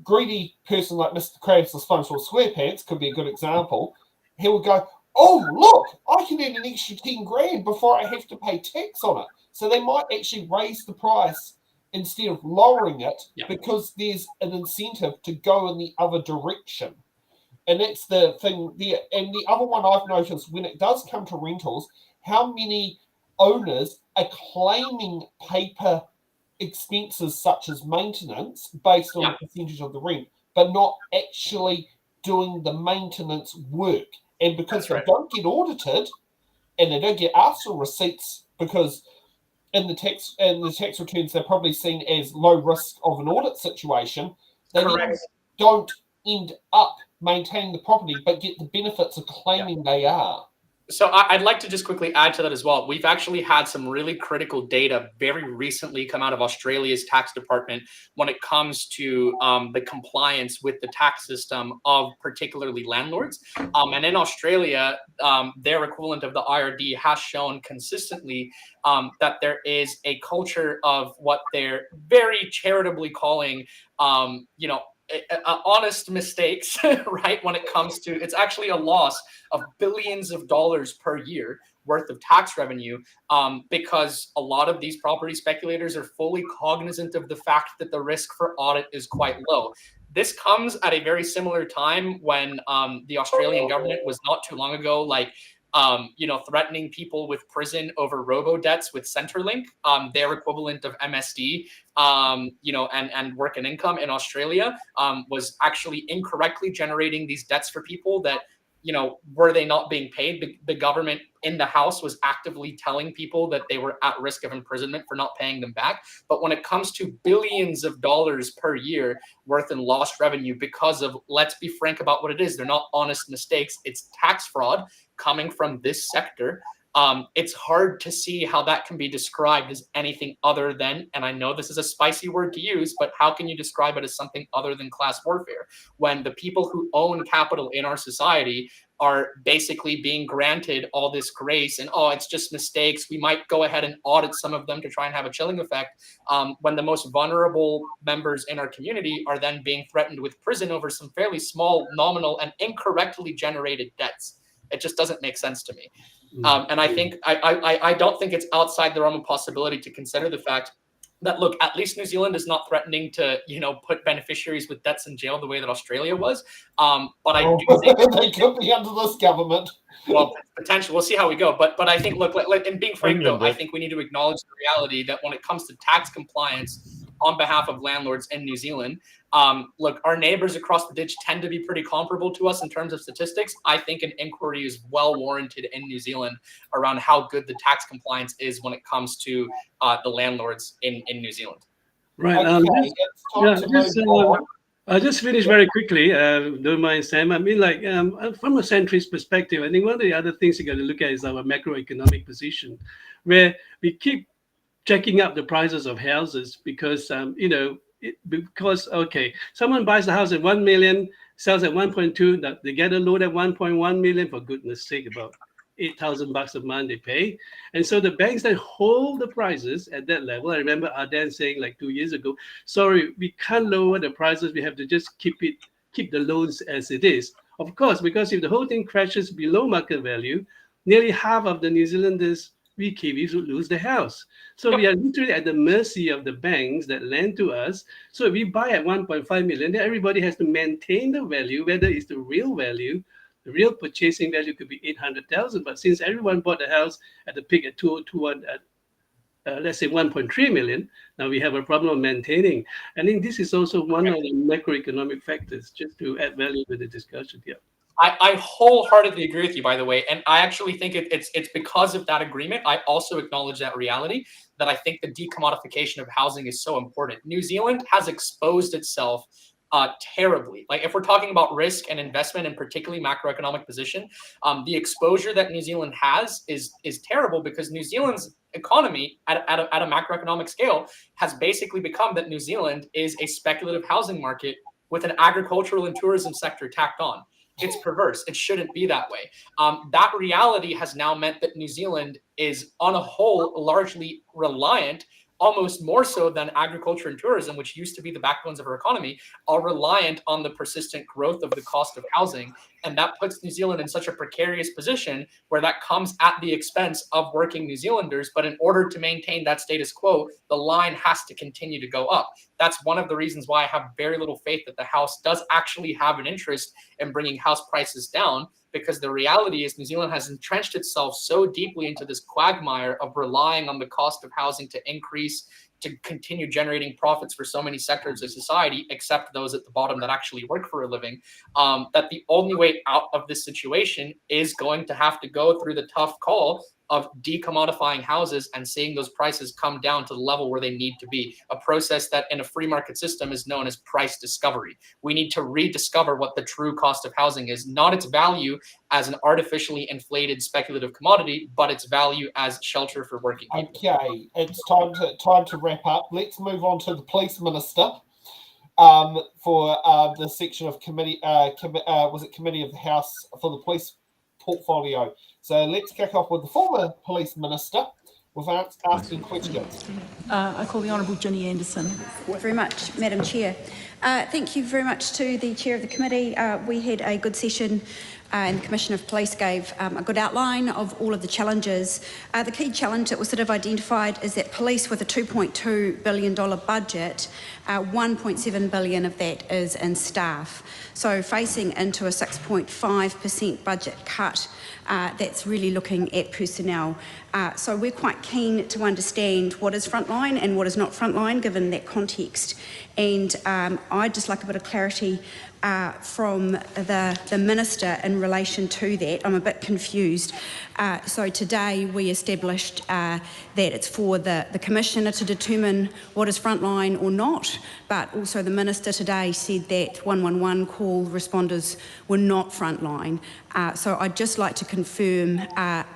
greedy person like Mr. Krabs, the Spongebob SquarePants, could be a good example. He would go, oh, look, I can earn an extra 10 grand before I have to pay tax on it. So they might actually raise the price instead of lowering it because there's an incentive to go in the other direction. And that's the thing there. And the other one I've noticed, when it does come to rentals, how many owners are claiming paper expenses such as maintenance based on a percentage of the rent, but not actually doing the maintenance work. And because they don't get audited and they don't get asked for receipts, because in the tax returns they're probably seen as low risk of an audit situation, they don't end up maintaining the property but get the benefits of claiming they are. So I'd like to just quickly add to that as well. We've actually had some really critical data very recently come out of Australia's tax department when it comes to the compliance with the tax system of particularly landlords. And in Australia, their equivalent of the IRD has shown consistently that there is a culture of what they're very charitably calling, honest mistakes, right? When it comes to, it's actually a loss of billions of dollars per year worth of tax revenue, because a lot of these property speculators are fully cognizant of the fact that the risk for audit is quite low. This comes at a very similar time when the Australian government was not too long ago, threatening people with prison over robo-debts with Centrelink, their equivalent of MSD, and work and income in Australia, was actually incorrectly generating these debts for people that, were they not being paid, the government in the House was actively telling people that they were at risk of imprisonment for not paying them back. But when it comes to billions of dollars per year worth in lost revenue because of, let's be frank about what it is, they're not honest mistakes, it's tax fraud coming from this sector. It's hard to see how that can be described as anything other than, and I know this is a spicy word to use, but how can you describe it as something other than class warfare when the people who own capital in our society are basically being granted all this grace and, it's just mistakes, we might go ahead and audit some of them to try and have a chilling effect, when the most vulnerable members in our community are then being threatened with prison over some fairly small, nominal, and incorrectly generated debts. It just doesn't make sense to me. And I think I don't think it's outside the realm of possibility to consider the fact that, look, at least New Zealand is not threatening to, put beneficiaries with debts in jail the way that Australia was. But I do think they could be under this government. Well, potentially, we'll see how we go. But I think, look, and being frank though, I think we need to acknowledge the reality that when it comes to tax compliance on behalf of landlords in New Zealand, look, our neighbors across the ditch tend to be pretty comparable to us in terms of statistics. I think an inquiry is well warranted in New Zealand around how good the tax compliance is when it comes to the landlords in New Zealand. Right. I'll just finish very quickly. Don't mind, Sam. I mean, from a centrist perspective, I think one of the other things you got to look at is our macroeconomic position, where we keep checking up the prices of houses because, someone buys a house at 1 million, sells at 1.2, they get a loan at 1.1 million, for goodness sake, about $8,000 a month they pay. And so the banks then hold the prices at that level. I remember Arden saying 2 years ago, sorry, we can't lower the prices. We have to just keep the loans as it is. Of course, because if the whole thing crashes below market value, nearly half of the New Zealanders, we Kiwis, would lose their house. So we are literally at the mercy of the banks that lend to us. So if we buy at 1.5 million, then everybody has to maintain the value, whether it's the real value. The real purchasing value could be 800,000, but since everyone bought the house at the peak at 2021 at let's say 1.3 million, now we have a problem of maintaining. I think this is also one of the macroeconomic factors, just to add value to the discussion here. I wholeheartedly agree with you, by the way, and I actually think it's because of that agreement. I also acknowledge that reality, that I think the decommodification of housing is so important. New Zealand has exposed itself terribly. If we're talking about risk and investment and particularly macroeconomic position, the exposure that New Zealand has is terrible, because New Zealand's economy at a macroeconomic scale has basically become that New Zealand is a speculative housing market with an agricultural and tourism sector tacked on. It's perverse. It shouldn't be that way. That reality has now meant that New Zealand is, on a whole, largely reliant, almost more so than agriculture and tourism, which used to be the backbones of our economy, are reliant on the persistent growth of the cost of housing. And that puts New Zealand in such a precarious position where that comes at the expense of working New Zealanders. But in order to maintain that status quo, the line has to continue to go up. That's one of the reasons why I have very little faith that the House does actually have an interest in bringing house prices down, because the reality is New Zealand has entrenched itself so deeply into this quagmire of relying on the cost of housing to increase, to continue generating profits for so many sectors of society, except those at the bottom that actually work for a living, that the only way out of this situation is going to have to go through the tough call of decommodifying houses and seeing those prices come down to the level where they need to be, a process that in a free market system is known as price discovery. We need to rediscover what the true cost of housing is, not its value as an artificially inflated speculative commodity, but its value as shelter for working people. Okay, it's time to wrap up. Let's move on to the Police Minister for the section of Committee of the House for the Police Portfolio. So let's kick off with the former Police Minister without asking questions. I call the Honourable Ginny Anderson. Thank you very much, Madam Chair. Thank you very much to the Chair of the Committee. We had a good session and the Commissioner of Police gave a good outline of all of the challenges. The key challenge that was sort of identified is that police with a $2.2 billion budget, 1.7 billion of that is in staff. So facing into a 6.5% budget cut, that's really looking at personnel. So we're quite keen to understand what is frontline and what is not frontline given that context. And I'd just like a bit of clarity from the Minister in relation to that. I'm a bit confused. So today we established that it's for the Commissioner to determine what is frontline or not, but also the Minister today said that 111 call responders were not frontline. So I'd just like to confirm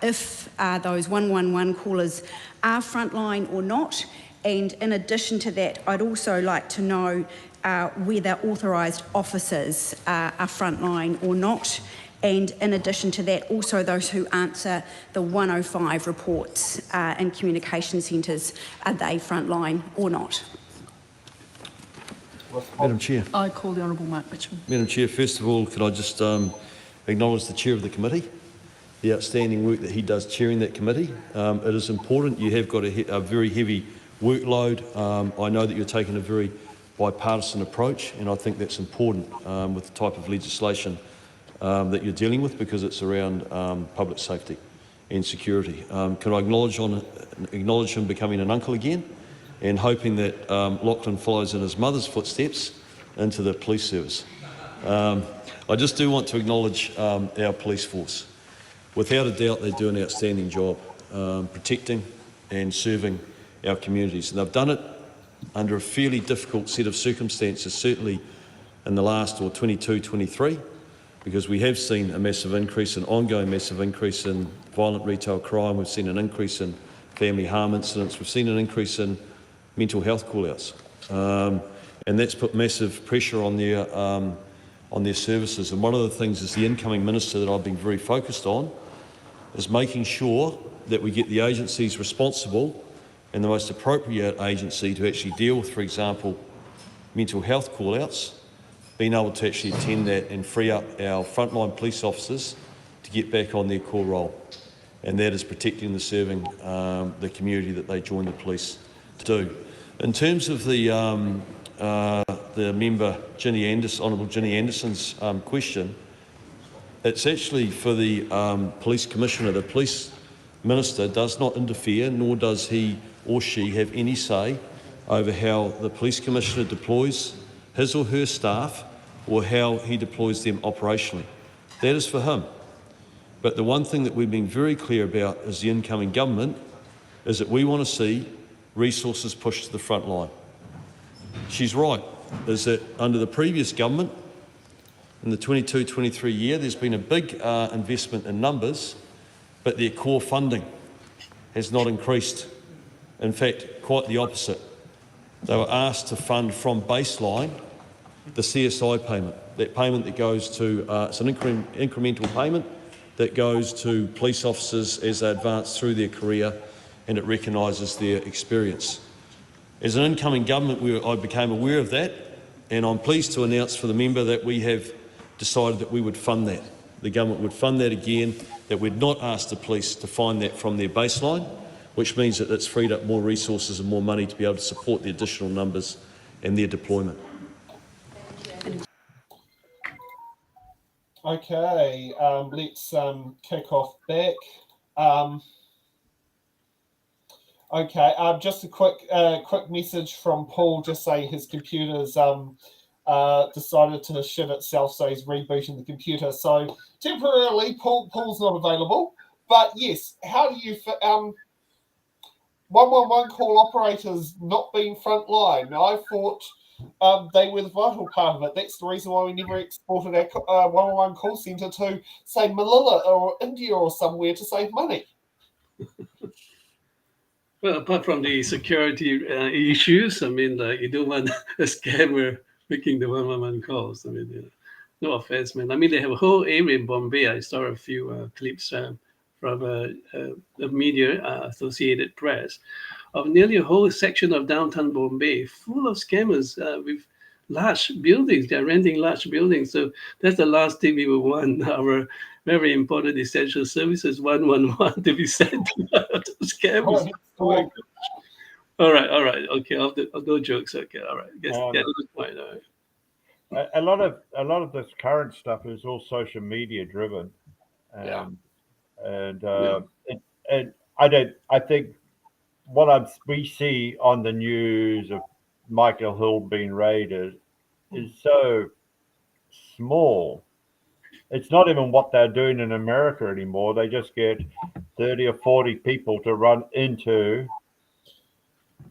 if those 111 callers are frontline or not. And in addition to that, I'd also like to know whether authorised officers are frontline or not. And in addition to that, also those who answer the 105 reports in communication centres, are they frontline or not? Madam Chair. I call the Honourable Mark Mitchell. Madam Chair, first of all, could I just acknowledge the Chair of the committee, the outstanding work that he does chairing that committee. It is important. You have got a very heavy workload. I know that you're taking a very bipartisan approach, and I think that's important with the type of legislation that you're dealing with, because it's around public safety and security. Can I acknowledge him becoming an uncle again, and hoping that Lachlan follows in his mother's footsteps into the police service. I just do want to acknowledge our police force. Without a doubt, they do an outstanding job protecting and serving our communities, and they've done it under a fairly difficult set of circumstances, certainly in the last 22-23, because we have seen a massive increase, an ongoing massive increase in violent retail crime. We've seen an increase in family harm incidents. We've seen an increase in mental health call-outs, and that's put massive pressure on their services. And one of the things as the incoming minister that I've been very focused on is making sure that we get the agencies responsible and the most appropriate agency to actually deal with, for example, mental health call-outs, being able to actually attend that and free up our frontline police officers to get back on their core role. And that is protecting and serving the community that they join the police to do. In terms of the member Honourable Ginny Anderson's question, it's actually for the police commissioner. The police minister does not interfere, nor does he or she have any say over how the police commissioner deploys his or her staff or how he deploys them operationally. That is for him. But the one thing that we've been very clear about as the incoming government is that we want to see resources pushed to the front line. She's right, is that under the previous government, in the 22-23 year, there's been a big investment in numbers, but their core funding has not increased. In fact, quite the opposite. They were asked to fund from baseline the CSI payment, that payment that goes to, it's an incremental payment that goes to police officers as they advance through their career, and it recognises their experience. As an incoming government, I became aware of that, and I'm pleased to announce for the member that we have decided that we would fund that. The government would fund that again, that we'd not ask the police to find that from their baseline, which means that it's freed up more resources and more money to be able to support the additional numbers and their deployment. Okay, let's kick off back. Okay, just a quick message from Paul, just saying his computer's decided to shit itself, so he's rebooting the computer. So temporarily, Paul's not available. But yes, how do you 111 call operators not being frontline? I thought they were the vital part of it. That's the reason why we never exported our 111 call centre to, say, Manila or India or somewhere to save money. Well, apart from the security issues, I mean, you don't want a scammer making the 111 calls. I mean, no offense, man. I mean, they have a whole area in Bombay. I saw a few clips from the media, Associated Press, of nearly a whole section of downtown Bombay full of scammers with large buildings. They're renting large buildings. So that's the last thing we will want our very important essential services 111 to be sent to scammers. Oh my gosh. All right. Okay, I'll no jokes. Okay, all right. Guess that's the point. All right. A lot of this current stuff is all social media driven, and I think what we see on the news of Michael Hill being raided is so small. It's not even what they're doing in America anymore. They just get 30 or 40 people to run into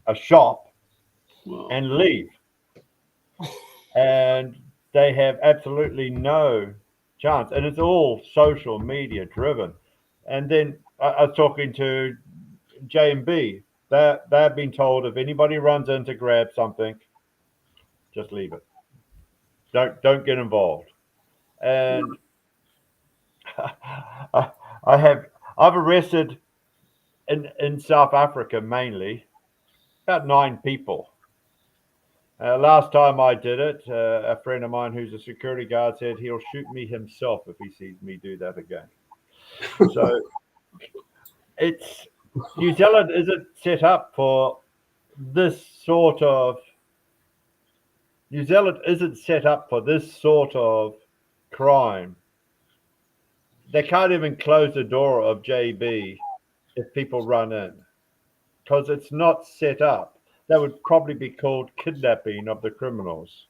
a shop and leave. And they have absolutely no chance. And it's all social media driven. And then I was talking to J&B. They've been told if anybody runs in to grab something, just leave it. Don't get involved. And I've arrested in South Africa mainly about 9 people. Last time I did it, a friend of mine who's a security guard said he'll shoot me himself if he sees me do that again. So New Zealand isn't set up for this sort of. New Zealand isn't set up for this sort of crime. They can't even close the door of JB if people run in, because it's not set up. That would probably be called kidnapping of the criminals.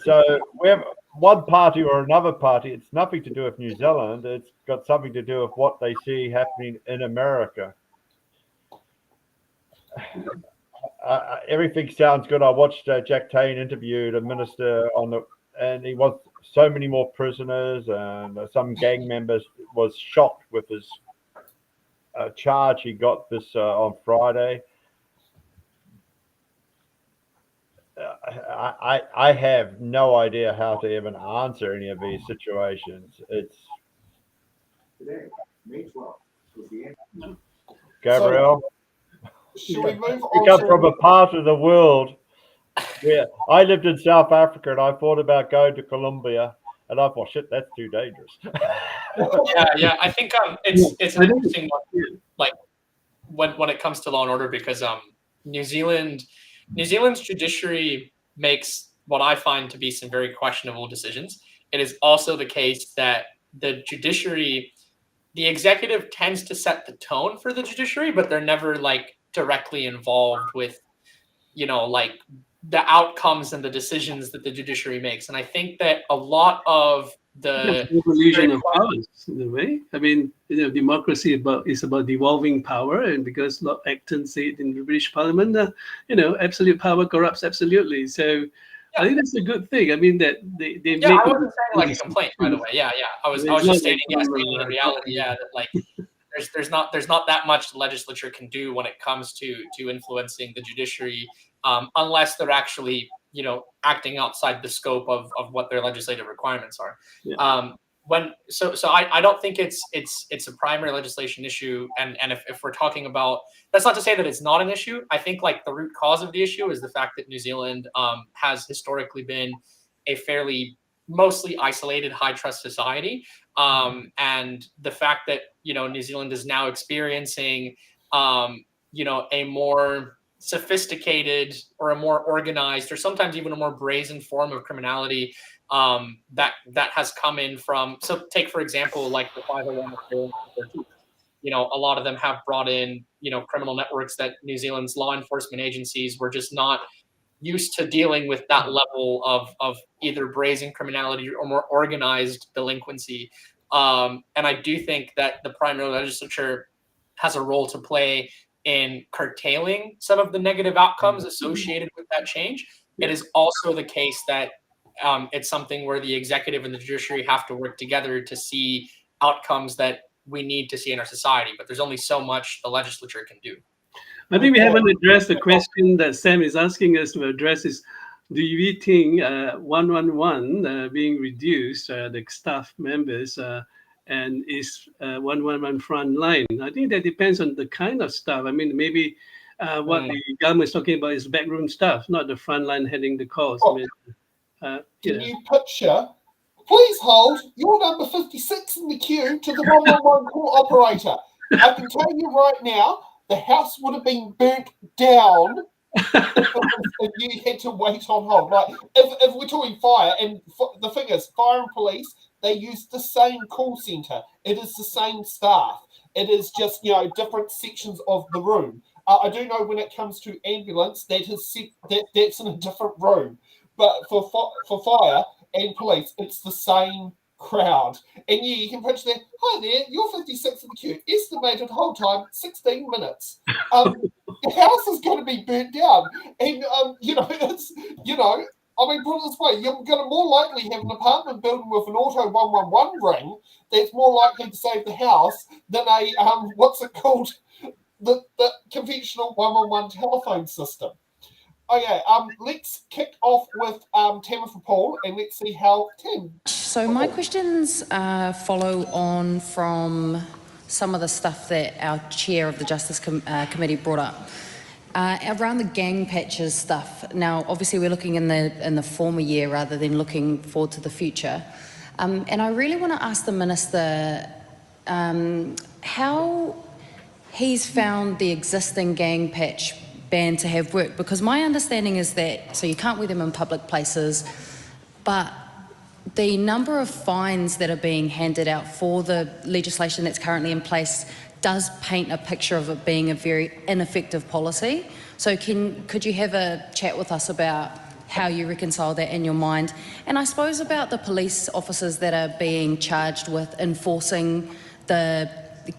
So we have one party or another party. It's nothing to do with New Zealand. It's got something to do with what they see happening in America. Everything sounds good. I watched Jack Tane interviewed a minister and he wants so many more prisoners, and some gang members was shocked with his charge he got this on Friday. I have no idea how to even answer any of these situations. It's Gabriel. Should we move I come from a part of the world where I lived in South Africa, and I thought about going to Colombia, and I thought, shit, that's too dangerous. Yeah. I think it's an interesting one, like when it comes to law and order, because New Zealand's judiciary makes what I find to be some very questionable decisions. It is also the case that the judiciary, the executive tends to set the tone for the judiciary, but they're never like directly involved with, like the outcomes and the decisions that the judiciary makes. And I think that a lot of the illusion of powers in a way. I mean, democracy is about devolving power, and because Lord Acton said in the British Parliament, absolute power corrupts absolutely. So I think that's a good thing. I mean that they make. I wasn't saying like a complaint, by the way. Yeah. I was just stating the reality. Yeah, that like there's not that much the legislature can do when it comes to influencing the judiciary, unless they're actually acting outside the scope of what their legislative requirements are. Yeah. I don't think it's a primary legislation issue, and if we're talking about, that's not to say that it's not an issue. I think like the root cause of the issue is the fact that New Zealand has historically been a fairly mostly isolated high trust society, and the fact that New Zealand is now experiencing a more sophisticated or a more organized or sometimes even a more brazen form of criminality that has come in from, so take for example like the 501. A lot of them have brought in criminal networks that New Zealand's law enforcement agencies were just not used to dealing with, that level of either brazen criminality or more organized delinquency. And I do think that the primary legislature has a role to play in curtailing some of the negative outcomes associated with that change. It is also the case that it's something where the executive and the judiciary have to work together to see outcomes that we need to see in our society. But there's only so much the legislature can do. I think we haven't addressed the question that Sam is asking us to address is, do you think 111 being reduced, the staff members, and is 111 front line? I think that depends on the kind of stuff. I mean, maybe What the government is talking about is backroom staff, not the front line heading the calls. Oh, can you picture? Please hold. You're number 56 in the queue to the 111 call operator. I can tell you right now, the house would have been burnt down if you had to wait on hold. Like if we're talking fire, and the thing is, fire and police, they use the same call centre. It is the same staff. It is just, different sections of the room. I do know when it comes to ambulance, that's in a different room. But for fire and police, it's the same crowd. And you can picture that. Hi there, you're 56 in the queue. Estimated hold time 16 minutes. The house is going to be burnt down, and put it this way: you're going to more likely have an apartment building with an auto 111 ring that's more likely to save the house than a the conventional 111 telephone system. Okay, let's kick off with Tamara for Paul, and let's see how Tim. So my questions follow on from some of the stuff that our chair of the Justice Committee brought up around the gang patches stuff. Now, obviously, we're looking in the former year rather than looking forward to the future, and I really want to ask the Minister how he's found the existing gang patch ban to have worked, because my understanding is that, so you can't wear them in public places, but the number of fines that are being handed out for the legislation that's currently in place does paint a picture of it being a very ineffective policy. So could you have a chat with us about how you reconcile that in your mind? And I suppose about the police officers that are being charged with enforcing the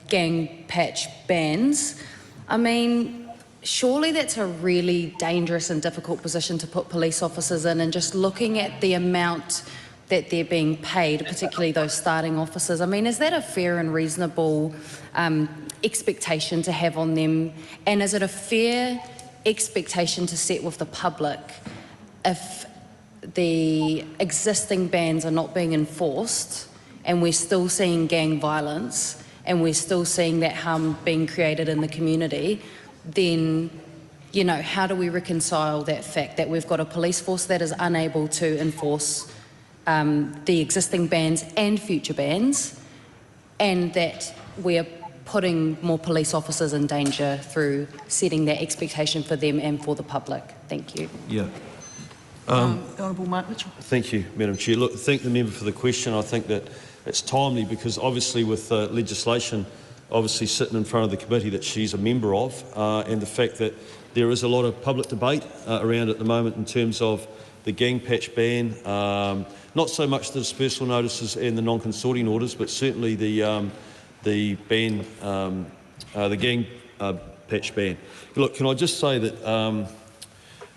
gang patch bans. I mean, surely that's a really dangerous and difficult position to put police officers in, and just looking at the amount that they're being paid, particularly those starting officers. I mean, is that a fair and reasonable expectation to have on them? And is it a fair expectation to set with the public if the existing bans are not being enforced and we're still seeing gang violence and we're still seeing that harm being created in the community? Then, how do we reconcile that fact that we've got a police force that is unable to enforce the existing bans and future bans, and that we're putting more police officers in danger through setting that expectation for them and for the public? Thank you. Yeah. Honourable Mark Mitchell. Thank you, Madam Chair. Look, thank the member for the question. I think that it's timely because obviously with legislation obviously sitting in front of the committee that she's a member of, and the fact that there is a lot of public debate around at the moment in terms of the gang patch ban, not so much the dispersal notices and the non-consorting orders, but certainly the ban, the gang patch ban. Look, can I just say that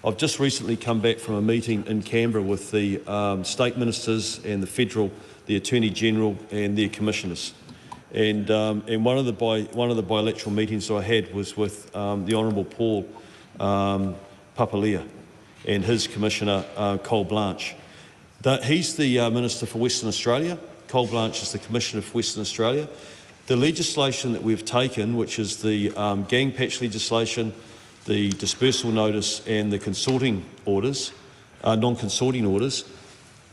I've just recently come back from a meeting in Canberra with the state ministers and the federal, the Attorney General and their commissioners. And one of the bilateral meetings I had was with the Honourable Paul Papalea and his Commissioner Cole Blanche. He's the Minister for Western Australia. Cole Blanche is the Commissioner for Western Australia. The legislation that we've taken, which is the gang patch legislation, the dispersal notice and the consorting orders, non-consorting orders,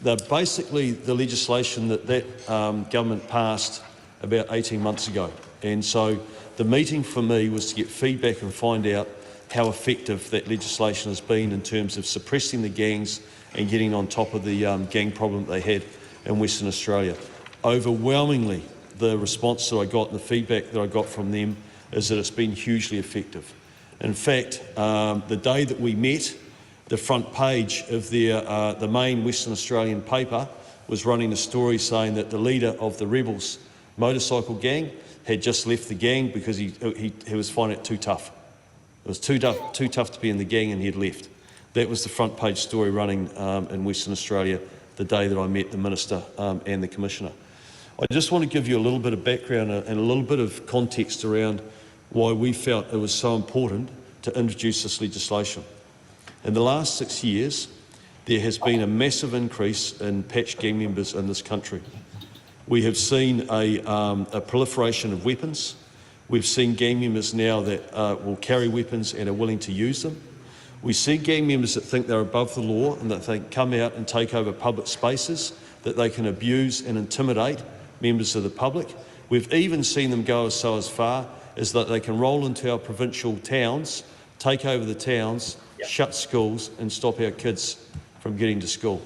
they're basically the legislation that government passed about 18 months ago. And so the meeting for me was to get feedback and find out how effective that legislation has been in terms of suppressing the gangs and getting on top of the gang problem they had in Western Australia. Overwhelmingly, the response that I got and the feedback that I got from them is that it's been hugely effective. In fact, the day that we met, the front page of the main Western Australian paper was running a story saying that the leader of the Rebels motorcycle gang had just left the gang because he was finding it too tough. It was too tough to be in the gang, and he had left. That was the front page story running in Western Australia the day that I met the Minister and the Commissioner. I just want to give you a little bit of background and a little bit of context around why we felt it was so important to introduce this legislation. In the last 6 years, there has been a massive increase in patch gang members in this country. We have seen a proliferation of weapons. We've seen gang members now that will carry weapons and are willing to use them. We see gang members that think they're above the law and that they can come out and take over public spaces, that they can abuse and intimidate members of the public. We've even seen them go as far as that they can roll into our provincial towns, take over the towns, shut schools and stop our kids from getting to school.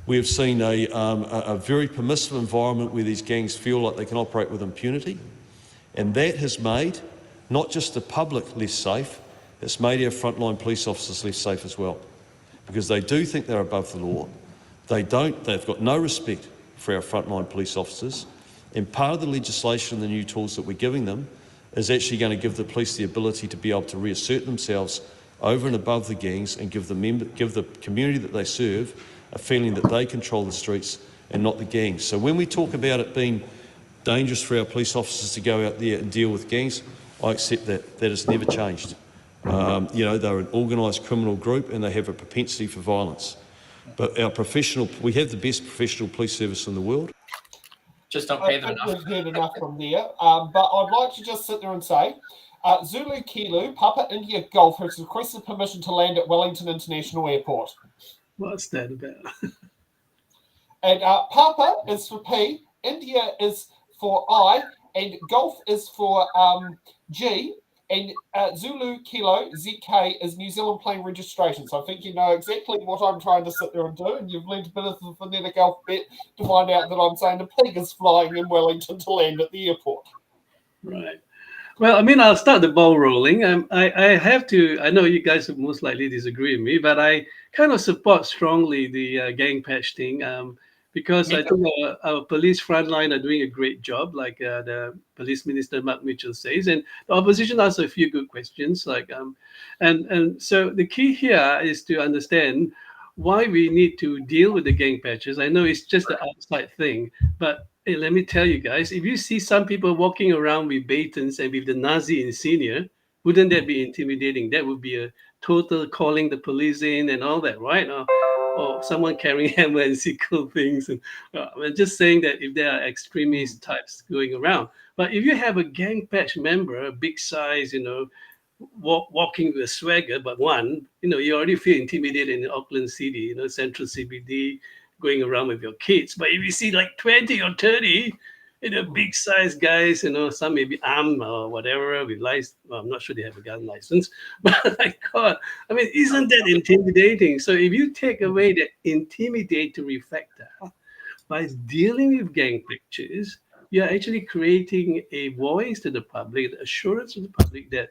We have seen a very permissive environment where these gangs feel like they can operate with impunity, and that has made not just the public less safe, it's made our frontline police officers less safe as well, because they do think they're above the law. They've got no respect for our frontline police officers, and part of the legislation and the new tools that we're giving them is actually going to give the police the ability to be able to reassert themselves over and above the gangs and give the community that they serve a feeling that they control the streets and not the gangs. So when we talk about it being dangerous for our police officers to go out there and deal with gangs, I accept that. That has never changed. You know, they're an organised criminal group and they have a propensity for violence. But we have the best professional police service in the world. Just don't pay them enough. We've heard enough from there. But I'd like to just sit there and say, Zulu Kilo, Papa India Golf has requested permission to land at Wellington International Airport. What's that about? And Papa is for P, India is for I, and Golf is for G, and Zulu Kilo, ZK, is New Zealand plane registration. So I think you know exactly what I'm trying to sit there and do, and you've learned a bit of the phonetic alphabet to find out that I'm saying a pig is flying in Wellington to land at the airport. Right. Well, I mean, I'll start the ball rolling. I have to, I know you guys will most likely disagree with me, but I kind of support strongly the gang patch thing because I think our police frontline are doing a great job, like the police minister, Mark Mitchell, says. And the opposition asks a few good questions. And so the key here is to understand why we need to deal with the gang patches. I know it's just an outside thing, but hey, let me tell you guys, if you see some people walking around with batons and with the Nazi insignia, wouldn't that be intimidating? That would be a total calling the police in and all that, right? Or someone carrying hammer and sickle things. And I'm just saying that if there are extremist types going around. But if you have a gang patch member, a big size, you know, walking with a swagger, but one, you know, you already feel intimidated in Auckland City, you know, Central CBD, going around with your kids. But if you see like 20 or 30, you know, big size guys, you know, some may be armed or whatever with license. Well, I'm not sure they have a gun license, but like God, I mean, isn't that intimidating? So if you take away the intimidatory factor by dealing with gang pictures, you're actually creating a voice to the public, the assurance to the public that,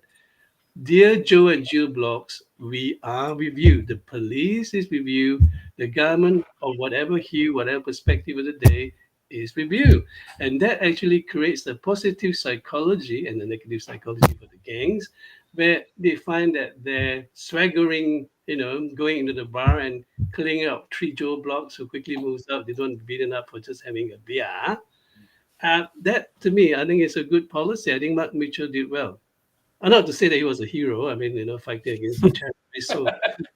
dear Joe and Jill Blocks, we are with you. The police is with you. The government, or whatever hue, whatever perspective of the day, is with you. And that actually creates the positive psychology and the negative psychology for the gangs, where they find that they're swaggering, you know, going into the bar and cleaning up 3 Joe Blocks who quickly moves out. They don't beat it up for just having a beer. That, to me, I think is a good policy. I think Mark Mitchell did well. Not to say that he was a hero. I mean, you know, fighting against the terrorists.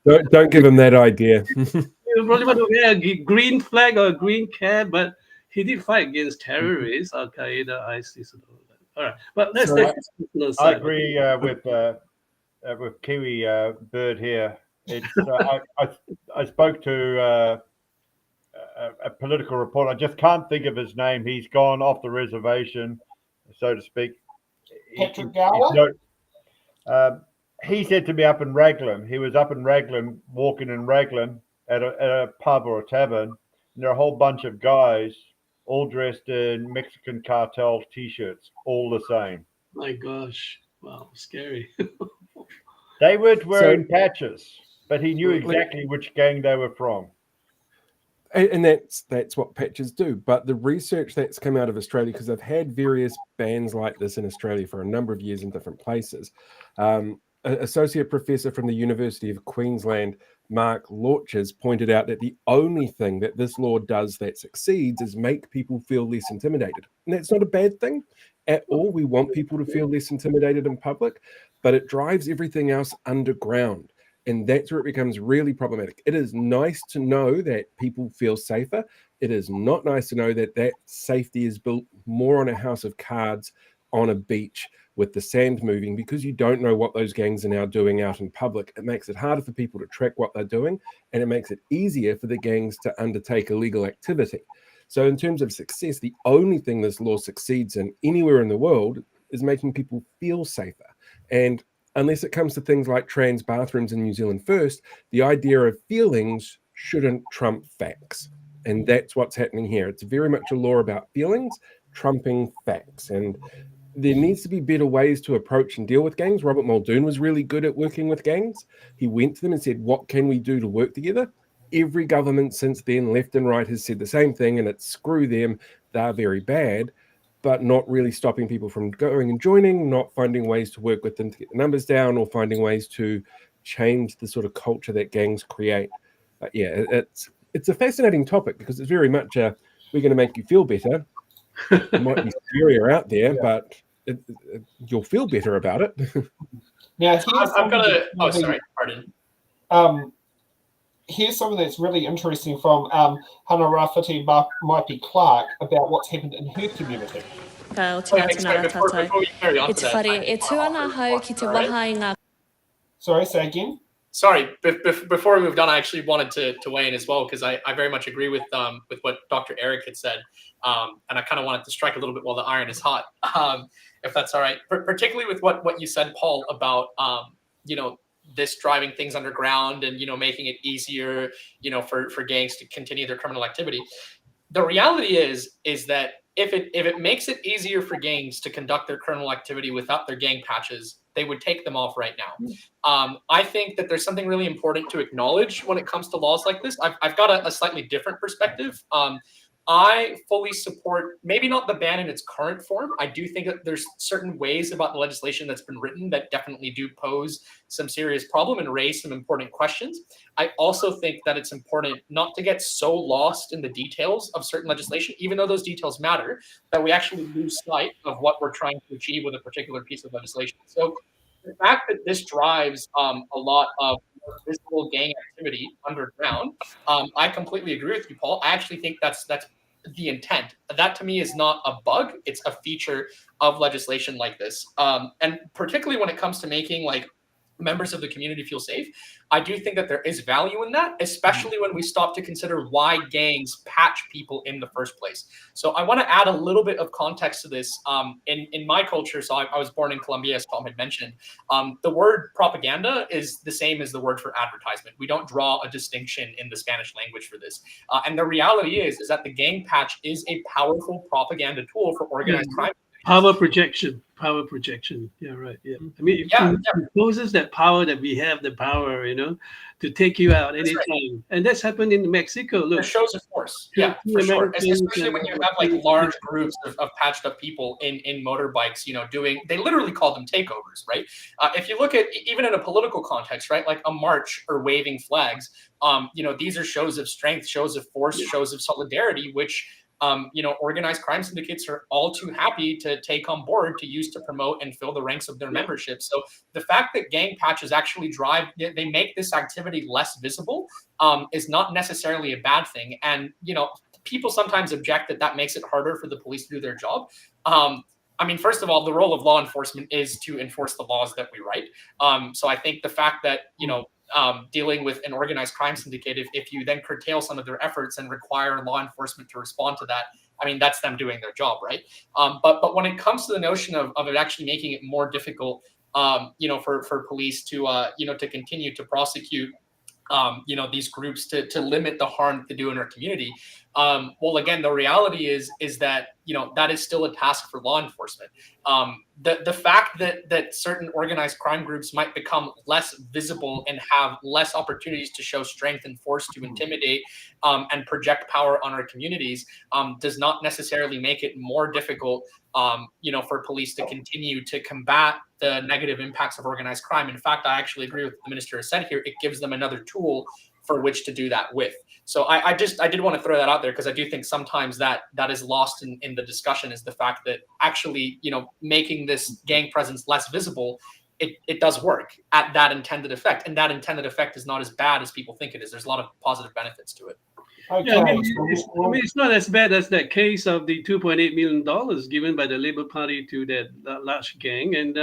So don't give him that idea. You probably want to wear a green flag or a green cap, but he did fight against terrorists, Al Qaeda, ISIS, and all that. All right, but let's take this personal side. I agree with Kiwi Bird here. It's I spoke to a political reporter. I just can't think of his name. He's gone off the reservation, so to speak. Patrick Gower? He said to me up in Raglan, he was up in Raglan, walking in Raglan at a pub or a tavern, and there are a whole bunch of guys all dressed in Mexican cartel T-shirts, all the same. My gosh. Wow, scary. They were wearing patches, but he knew exactly which gang they were from. And that's what patches do. But the research that's come out of Australia, because they've had various bans like this in Australia for a number of years in different places. Associate Professor from the University of Queensland, Mark Lorches, pointed out that the only thing that this law does that succeeds is make people feel less intimidated. And that's not a bad thing at all. We want people to feel less intimidated in public, but it drives everything else underground. And that's where it becomes really problematic. It is nice to know that people feel safer. It is not nice to know that that safety is built more on a house of cards on a beach with the sand moving, because you don't know what those gangs are now doing out in public. It makes it harder for people to track what they're doing, and it makes it easier for the gangs to undertake illegal activity. So in terms of success, the only thing this law succeeds in anywhere in the world is making people feel safer. And unless it comes to things like trans bathrooms in New Zealand first, the idea of feelings shouldn't trump facts. And that's what's happening here. It's very much a law about feelings trumping facts. And there needs to be better ways to approach and deal with gangs. Robert Muldoon was really good at working with gangs. He went to them and said, what can we do to work together? Every government since then, left and right, has said the same thing, and it's screw them, they're very bad, but not really stopping people from going and joining, not finding ways to work with them to get the numbers down, or finding ways to change the sort of culture that gangs create. It's a fascinating topic, because it's very much we're going to make you feel better. It might be scarier out there, but you'll feel better about it. Now, here's something that's really interesting from Hana Rafiti Maipi Clark about what's happened in her community. Sorry, say again? Sorry, before we moved on, I actually wanted to weigh in as well, because I very much agree with what Dr. Eric had said, and I kind of wanted to strike a little bit while the iron is hot, if that's all right. Particularly with what you said, Paul, about this driving things underground and making it easier for gangs to continue their criminal activity. The reality is that if it makes it easier for gangs to conduct their criminal activity without their gang patches, they would take them off right now. I think that there's something really important to acknowledge when it comes to laws like this. I've got a slightly different perspective. I fully support, maybe not the ban in its current form. I do think that there's certain ways about the legislation that's been written that definitely do pose some serious problem and raise some important questions. I also think that it's important not to get so lost in the details of certain legislation, even though those details matter, that we actually lose sight of what we're trying to achieve with a particular piece of legislation. So the fact that this drives a lot of visible gang activity underground, I completely agree with you, Paul. I actually think that's the intent. That to me is not a bug, it's a feature of legislation like this. And particularly when it comes to making members of the community feel safe, I do think that there is value in that, especially when we stop to consider why gangs patch people in the first place. So I want to add a little bit of context to this. In my culture, so I was born in Colombia, as Tom had mentioned, the word propaganda is the same as the word for advertisement. We don't draw a distinction in the Spanish language for this. And the reality is that the gang patch is a powerful propaganda tool for organized crime. Power projection. Yeah, right. Yeah. I mean, it imposes that power that we have the power, to take you out anytime. Right. And that's happened in Mexico. Look, it shows of force. Yeah, for sure. Especially when you have large groups of patched up people in motorbikes, they literally call them takeovers, right? If you look at even in a political context, right, like a march or waving flags, these are shows of strength, shows of force, shows of solidarity, which organized crime syndicates are all too happy to take on board to use to promote and fill the ranks of their membership. So the fact that gang patches actually they make this activity less visible is not necessarily a bad thing. And, people sometimes object that makes it harder for the police to do their job. I mean, first of all, the role of law enforcement is to enforce the laws that we write. So I think the fact that, dealing with an organized crime syndicate, if you then curtail some of their efforts and require law enforcement to respond to that, I mean, that's them doing their job, right? But when it comes to the notion of it actually making it more difficult, for police to continue to prosecute, these groups to limit the harm that they do in our community. Well, again, the reality is that, that is still a task for law enforcement. The fact that certain organized crime groups might become less visible and have less opportunities to show strength and force to intimidate and project power on our communities does not necessarily make it more difficult, for police to continue to combat the negative impacts of organized crime. In fact, I actually agree with what the minister has said here. It gives them another tool for which to do that with. So I did want to throw that out there, because I do think sometimes that is lost in the discussion, is the fact that actually, making this gang presence less visible, it does work at that intended effect. And that intended effect is not as bad as people think it is. There's a lot of positive benefits to it. Okay. Yeah, I mean, it's not as bad as that case of the $2.8 million given by the Labour Party to that large gang. And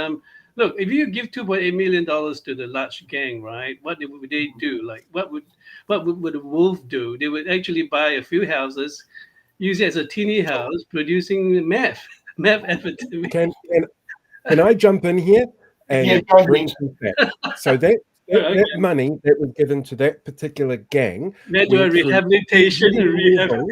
look, if you give $2.8 million to the large gang, right, what would they do? Like, what would a wolf do? They would actually buy a few houses, use it as a teeny house, producing meth amphetamine. Can I jump in here and go bring some facts? So that money that was given to that particular gang They do a rehabilitation and rehab.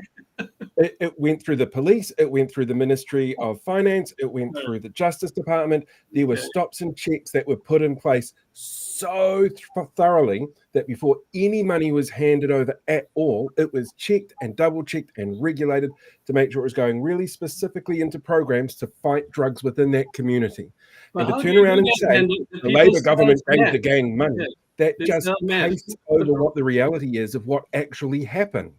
It went through the police, it went through the Ministry of Finance, it went through the Justice Department. There were stops and checks that were put in place so thoroughly that before any money was handed over at all, it was checked and double checked and regulated to make sure it was going really specifically into programs to fight drugs within that community. Well, and to turn around and say the Labour government gave the gang money, that just pastes over what the reality is of what actually happened.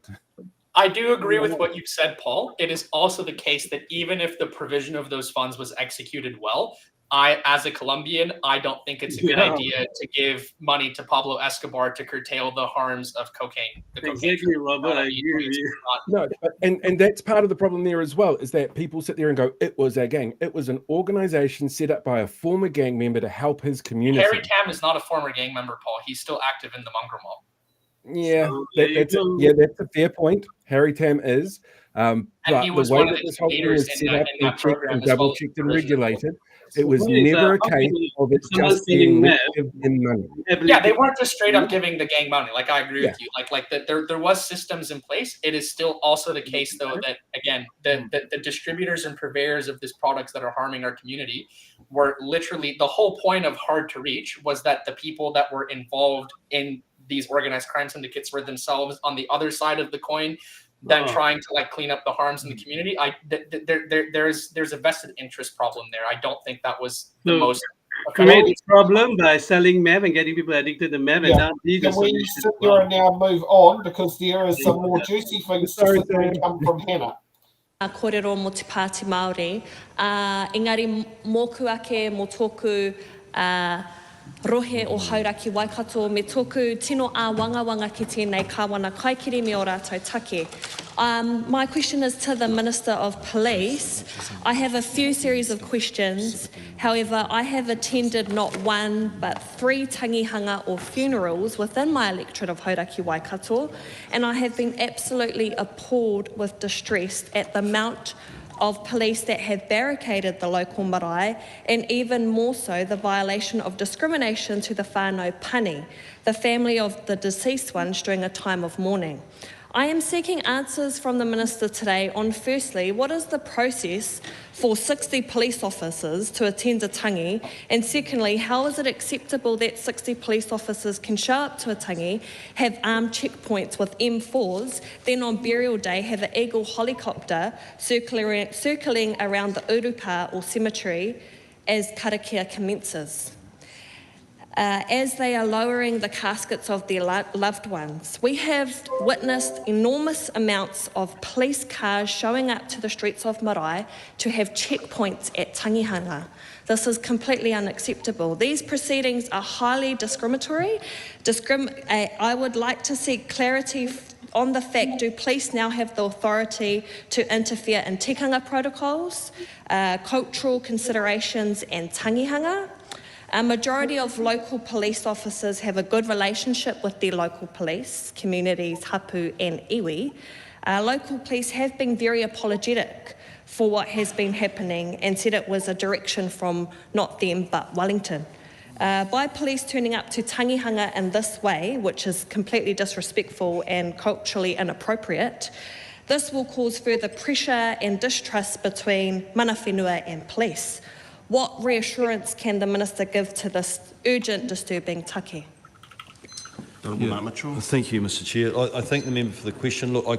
I do agree with what you've said, Paul. It is also the case that even if the provision of those funds was executed well, as a Colombian, I don't think it's a good idea to give money to Pablo Escobar to curtail the harms of cocaine. Exactly, Robert. I agree with you. No, and that's part of the problem there as well, is that people sit there and go, it was a gang. It was an organization set up by a former gang member to help his community. Harry Tam is not a former gang member, Paul. He's still active in the mongrel mob. Yeah, that's a fair point. Harry Tam is. But he was the way one of that the this whole thing leaders is in set up that and checked program and as well double as checked and original. regulated, it was never a case of it just being given money. Yeah, they weren't just straight up giving the gang money. Like, I agree with you. Like that there was systems in place. It is still also the case, though, that again, the distributors and purveyors of these products that are harming our community were literally, the whole point of Hard to Reach was that the people that were involved in these organized crime syndicates were themselves on the other side of the coin, than trying to like clean up the harms in the community. There's a vested interest problem there. I don't think that was the most create a problem by selling meth and getting people addicted to meth. And now can we sit there and now move on, because there is some more juicy things to come from Hannah. Kōrero mo te Pāti Māori. Engari mōku ake mō tōku rohe o hauraki Waikato me tōku tino a wanga ki tēnei kāwana kaikiri me o rātou take. My question is to the Minister of Police. I have a few series of questions. However, I have attended not one but 3 tangihanga or funerals within my electorate of Hauraki Waikato, and I have been absolutely appalled with distress at the amount of police that have barricaded the local marae, and even more so the violation of discrimination to the whānau pani, the family of the deceased ones, during a time of mourning. I am seeking answers from the Minister today on, firstly, what is the process for 60 police officers to attend a tangi, and secondly, how is it acceptable that 60 police officers can show up to a tangi, have armed checkpoints with M4s, then on burial day have an Eagle helicopter circling around the urupa or cemetery as karakia commences? As they are lowering the caskets of their loved ones. We have witnessed enormous amounts of police cars showing up to the streets of Marae to have checkpoints at tangihanga. This is completely unacceptable. These proceedings are highly discriminatory. I would like to seek clarity on the fact, do police now have the authority to interfere in tikanga protocols, cultural considerations and tangihanga? A majority of local police officers have a good relationship with their local police, communities, hapu and iwi. Local police have been very apologetic for what has been happening and said it was a direction from not them but Wellington. By police turning up to tangihanga in this way, which is completely disrespectful and culturally inappropriate, this will cause further pressure and distrust between mana whenua and police. What reassurance can the Minister give to this urgent, disturbing take? Thank you, Mr. Chair. I thank the member for the question. Look, I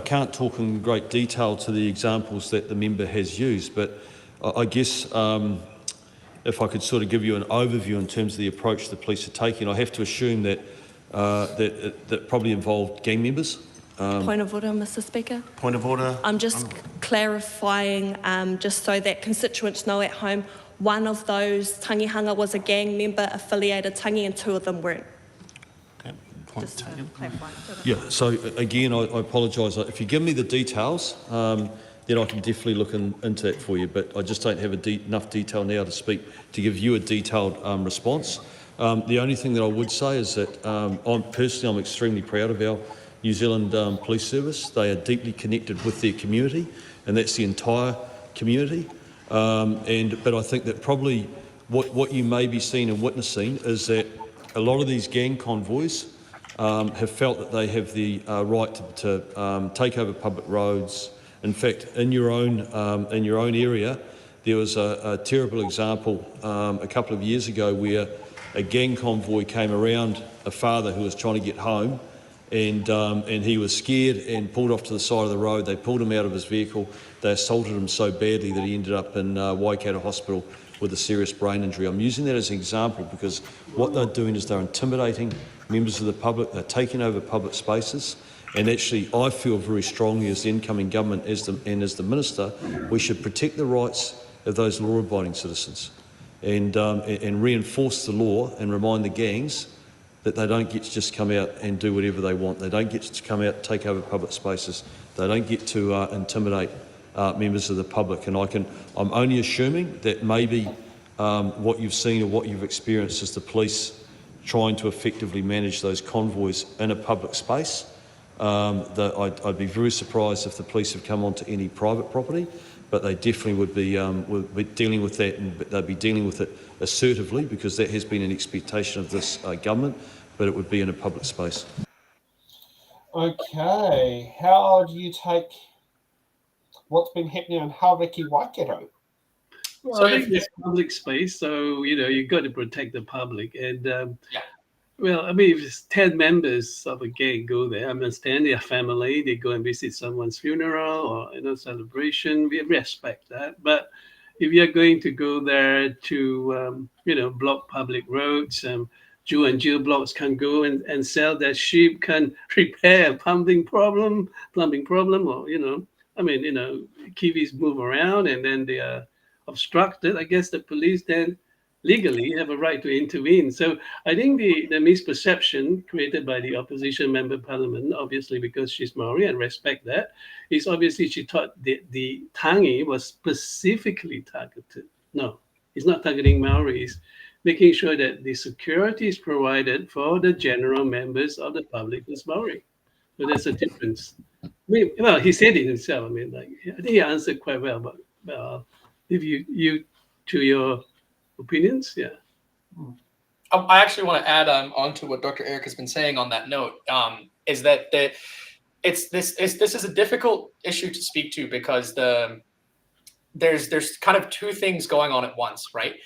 can't talk in great detail to the examples that the member has used, but I guess if I could sort of give you an overview in terms of the approach the police are taking, I have to assume that that probably involved gang members. Point of order, Mr. Speaker. Point of order. I'm just clarifying, just so that constituents know at home, one of those tangihanga was a gang member affiliated tangi and 2 of them weren't. Okay. Point taken. Yeah, so again, I apologise. If you give me the details, then I can definitely look into that for you, but I just don't have enough detail now to give you a detailed response. The only thing that I would say is that I'm extremely proud of our New Zealand Police Service. They are deeply connected with their community, and that's the entire community. But I think that probably what you may be seeing and witnessing is that a lot of these gang convoys have felt that they have the right to take over public roads. In fact, in your own area, there was a terrible example a couple of years ago where a gang convoy came around a father who was trying to get home, and he was scared and pulled off to the side of the road. They pulled him out of his vehicle. They assaulted him so badly that he ended up in Waikato Hospital with a serious brain injury. I'm using that as an example because what they're doing is they're intimidating members of the public. They're taking over public spaces. And actually, I feel very strongly as the incoming government and as the minister, we should protect the rights of those law-abiding citizens and reinforce the law and remind the gangs that they don't get to just come out and do whatever they want. They don't get to come out and take over public spaces. They don't get to intimidate members of the public. And I'm only assuming that maybe what you've seen or what you've experienced is the police trying to effectively manage those convoys in a public space. I'd be very surprised if the police have come onto any private property, but they definitely would be dealing with that, and they'd be dealing with it assertively because that has been an expectation of this government, but it would be in a public space. Okay, how do you take what's been happening in Hauraki Waikato? Well, so I think it's public space, so you've got to protect the public. And well, I mean, if it's 10 members of a gang go there, I understand their family, they go and visit someone's funeral or celebration. We respect that. But if you're going to go there to block public roads, Jew and Jill blocks can go and sell their sheep, can repair a plumbing problem, or Kiwis move around and then they are obstructed. I guess the police then legally have a right to intervene. So I think the misperception created by the opposition member of parliament, obviously because she's Maori and respect that, is obviously she thought the tangi was specifically targeted. No, it's not targeting Maoris, making sure that the security is provided for the general members of the public as Maori. So there's a difference. Well, he said it himself. I think he answered quite well, but if you to your opinions, I actually want to add on to what Dr. Eric has been saying on that note, is that this is a difficult issue to speak to because there's kind of two things going on at once, right?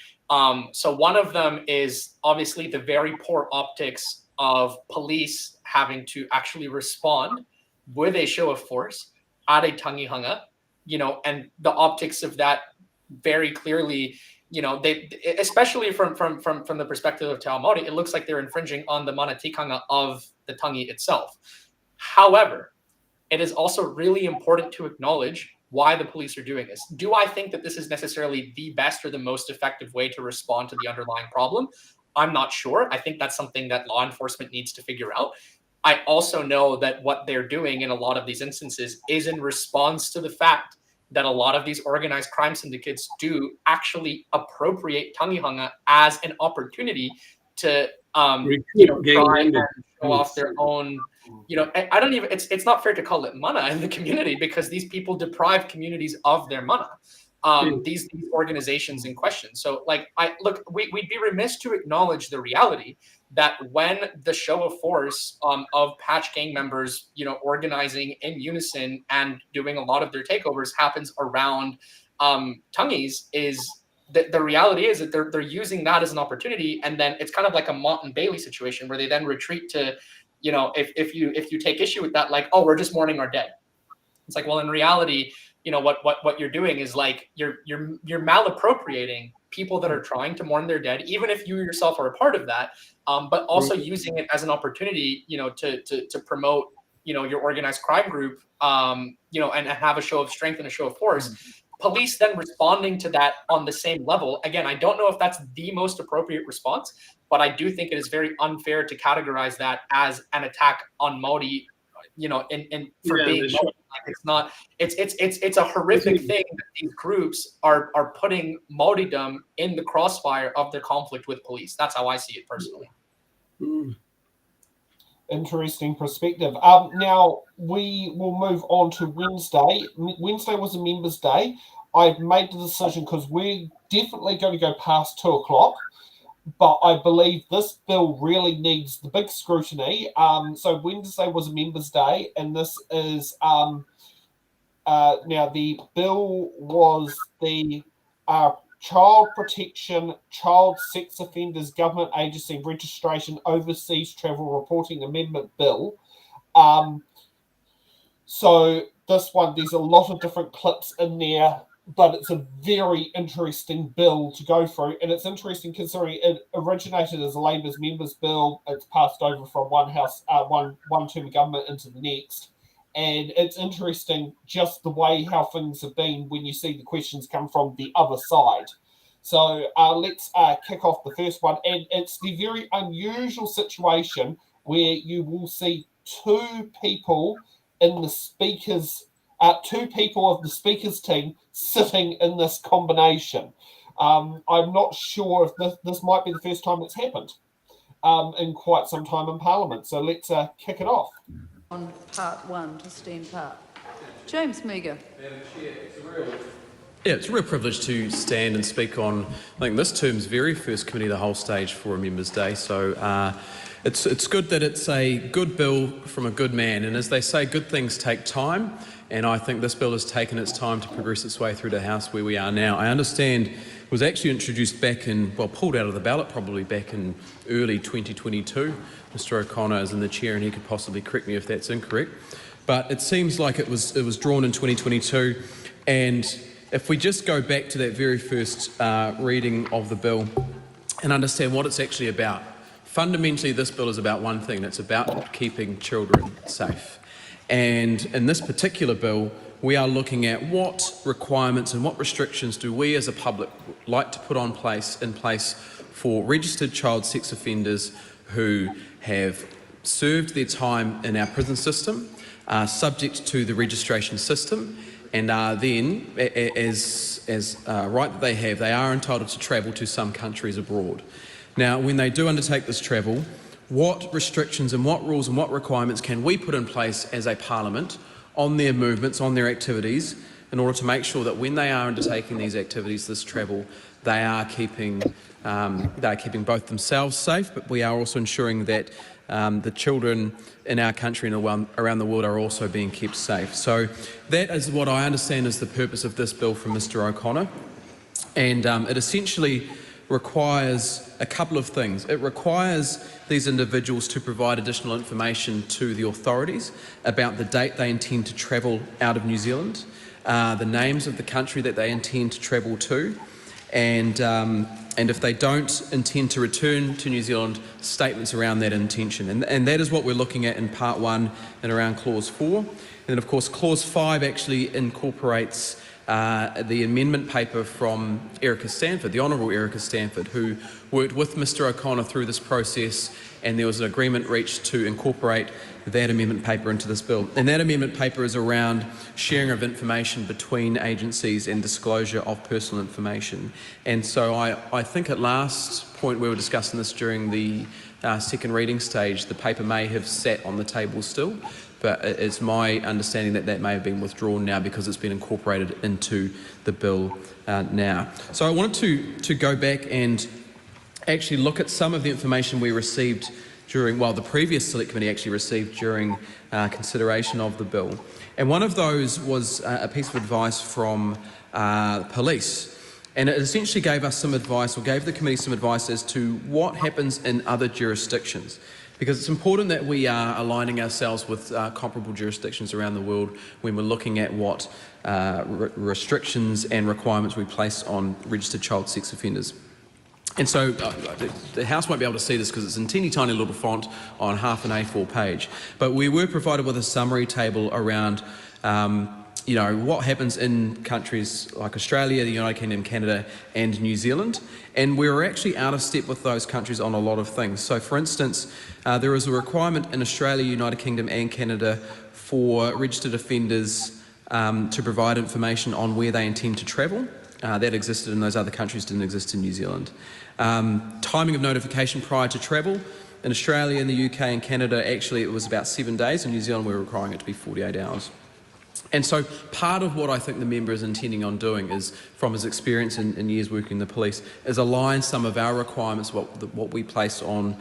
So one of them is obviously the very poor optics of police having to actually respond with a show of force at a tangihanga, and the optics of that very clearly, they, especially from the perspective of Te Ao Māori, it looks like they're infringing on the mana tikanga of the tangi itself. However, it is also really important to acknowledge why the police are doing this. Do I think that this is necessarily the best or the most effective way to respond to the underlying problem? I'm not sure. I think that's something that law enforcement needs to figure out. I also know that what they're doing in a lot of these instances is in response to the fact that a lot of these organized crime syndicates do actually appropriate tangihanga as an opportunity to try and show off their own, I don't even, it's not fair to call it mana in the community because these people deprive communities of their mana. These organizations in question. So we'd be remiss to acknowledge the reality that when the show of force of patch gang members, organizing in unison and doing a lot of their takeovers happens around tangis, is that the reality is that they're using that as an opportunity, and then it's kind of like a Mott and Bailey situation where they then retreat to, if you take issue with that, like, oh, we're just mourning our dead. It's like, well, in reality, what you're doing is like you're malappropriating people that are trying to mourn their dead, even if you yourself are a part of that, but also using it as an opportunity, to promote, your organized crime group, and have a show of strength and a show of force. police then responding to that on the same level, again, I don't know if that's the most appropriate response, but I do think it is very unfair to categorize that as an attack on Māori, you know, for being Māori. Like, it's not. It's a horrific thing that these groups are putting Māoridom in the crossfire of the conflict with police. That's how I see it personally. Interesting perspective. Now we will move on to Wednesday. Wednesday was a members' day. I've made the decision because we're definitely going to go past 2 o'clock, but I believe this bill really needs the big scrutiny. So Wednesday was a members' day, and this is now the bill was the Child Protection, Child Sex Offenders Government Agency Registration Overseas Travel Reporting Amendment Bill. So this one, there's a lot of different clips in there, but it's a very interesting bill to go through. And it's interesting considering it originated as a Labour's members bill. It's passed over from one term of government into the next. And it's interesting just the way how things have been when you see the questions come from the other side. So let's kick off the first one. And it's the very unusual situation where you will see two people in the speakers, two people of the speakers team sitting in this combination. I'm not sure if this might be the first time it's happened in quite some time in Parliament. So let's kick it off. On part one, Justine Park. James Meagher. It's a real privilege to stand and speak on, I think, this term's very first committee of the whole stage for a members' day. So it's good that it's a good bill from a good man. And as they say, good things take time. And I think this bill has taken its time to progress its way through the House where we are now. I understand it was actually introduced back in, well, pulled out of the ballot probably back in early 2022. Mr O'Connor is in the chair and he could possibly correct me if that's incorrect. But it seems like it was drawn in 2022. And if we just go back to that very first reading of the bill and understand what it's actually about, fundamentally this bill is about one thing. It's about keeping children safe. And in this particular bill, we are looking at what requirements and what restrictions do we as a public like to put in place for registered child sex offenders who have served their time in our prison system, subject to the registration system, and are then, as right that they are entitled to travel to some countries abroad. Now, when they do undertake this travel, what restrictions and what rules and what requirements can we put in place as a parliament on their movements, on their activities, in order to make sure that when they are undertaking these activities, this travel, they are keeping both themselves safe, but we are also ensuring that the children in our country and around the world are also being kept safe. So that is what I understand is the purpose of this bill from Mr O'Connor. And it essentially requires a couple of things. It requires these individuals to provide additional information to the authorities about the date they intend to travel out of New Zealand, the names of the country that they intend to travel to, and if they don't intend to return to New Zealand, statements around that intention. And that is what we're looking at in part one and around clause 4. And then of course clause 5 actually incorporates the amendment paper from Erica Stanford, the Honourable Erica Stanford, who worked with Mr O'Connor through this process, and there was an agreement reached to incorporate that amendment paper into this bill. And that amendment paper is around sharing of information between agencies and disclosure of personal information. And so I think at last point we were discussing this during the second reading stage, the paper may have sat on the table still, but it's my understanding that that may have been withdrawn now because it's been incorporated into the bill now. So I wanted to go back and actually look at some of the information we received during, well, the previous Select Committee actually received during consideration of the bill. And one of those was a piece of advice from police. And it essentially gave us some advice, or gave the committee some advice as to what happens in other jurisdictions. Because it's important that we are aligning ourselves with comparable jurisdictions around the world when we're looking at what restrictions and requirements we place on registered child sex offenders. And so the House won't be able to see this because it's in teeny tiny little font on half an A4 page. But we were provided with a summary table around you know, what happens in countries like Australia, the United Kingdom, Canada and New Zealand. And we're actually out of step with those countries on a lot of things. So for instance, there is a requirement in Australia, United Kingdom and Canada for registered offenders to provide information on where they intend to travel. That existed in those other countries, didn't exist in New Zealand. Timing of notification prior to travel. In Australia, in the UK and Canada, actually it was about 7 days. In New Zealand, we're requiring it to be 48 hours. And so part of what I think the member is intending on doing is, from his experience in years working in the police, is align some of our requirements, what we place on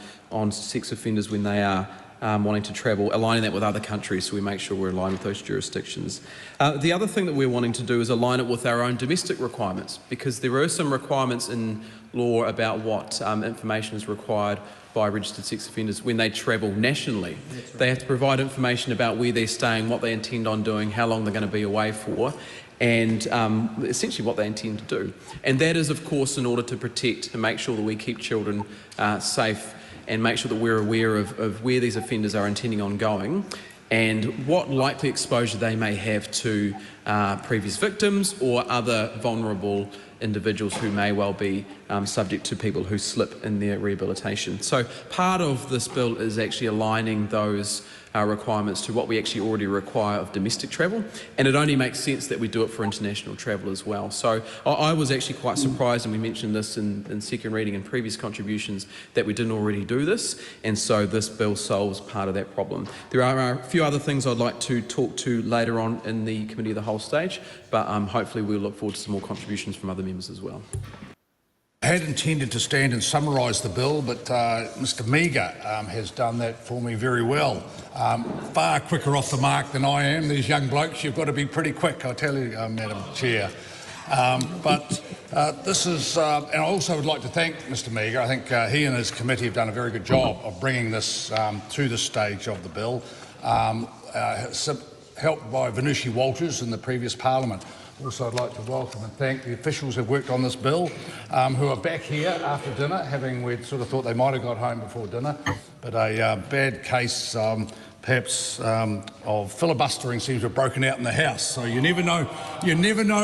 sex offenders when they are wanting to travel, aligning that with other countries so we make sure we're aligned with those jurisdictions. The other thing that we're wanting to do is align it with our own domestic requirements, because there are some requirements in law about what information is required by registered sex offenders when they travel nationally. Right. They have to provide information about where they're staying, what they intend on doing, how long they're going to be away for, and essentially what they intend to do. And that is, of course, in order to protect and make sure that we keep children safe and make sure that we're aware of where these offenders are intending on going and what likely exposure they may have to previous victims or other vulnerable individuals who may well be subject to people who slip in their rehabilitation. So part of this bill is actually aligning those requirements to what we actually already require of domestic travel, and it only makes sense that we do it for international travel as well. So I was actually quite surprised, and we mentioned this in second reading and previous contributions, that we didn't already do this, and so this bill solves part of that problem. There are a few other things I'd like to talk to later on in the Committee of the Whole stage, but hopefully we'll look forward to some more contributions from other members as well. I had intended to stand and summarise the bill, but Mr Meagher has done that for me very well. Far quicker off the mark than I am. These young blokes, you've got to be pretty quick, I tell you, Madam Chair. This is, and I also would like to thank Mr Meagher. I think he and his committee have done a very good job of bringing this to this stage of the bill, helped by Venushi Walters in the previous Parliament. Also, I'd like to welcome and thank the officials who have worked on this bill, who are back here after dinner, having we'd sort of thought they might have got home before dinner, but a bad case, perhaps, of filibustering seems to have broken out in the House. So you never know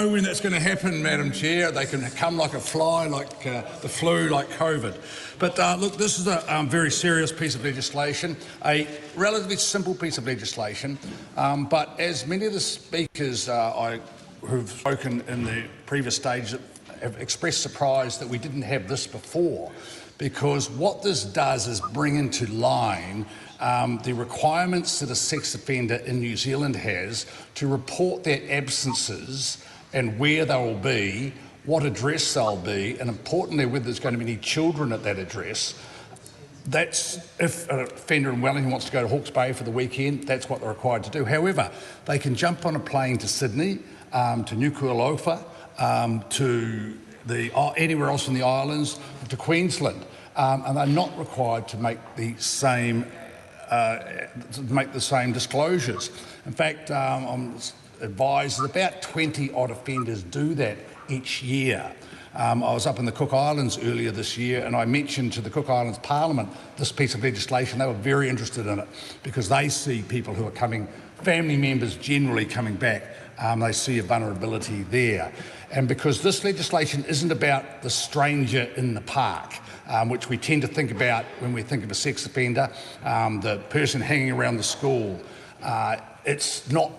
when that's going to happen, Madam Chair. They can come like a fly, like the flu, like COVID. But look, this is a very serious piece of legislation, a relatively simple piece of legislation, but as many of the speakers who've spoken in the previous stage have expressed surprise that we didn't have this before, because what this does is bring into line the requirements that a sex offender in New Zealand has to report their absences and where they will be, what address they'll be, and importantly whether there's going to be any children at that address. That's if an offender in Wellington wants to go to Hawke's Bay for the weekend, that's what they're required to do. However, they can jump on a plane to Sydney, to Nuku'alofa, to anywhere else in the islands, to Queensland, and they're not required to make the same disclosures. In fact, I'm advised that about 20 odd offenders do that each year. I was up in the Cook Islands earlier this year, and I mentioned to the Cook Islands Parliament this piece of legislation. They were very interested in it because they see people who are coming, family members generally coming back. They see a vulnerability there. And because this legislation isn't about the stranger in the park, which we tend to think about when we think of a sex offender, the person hanging around the school, that's not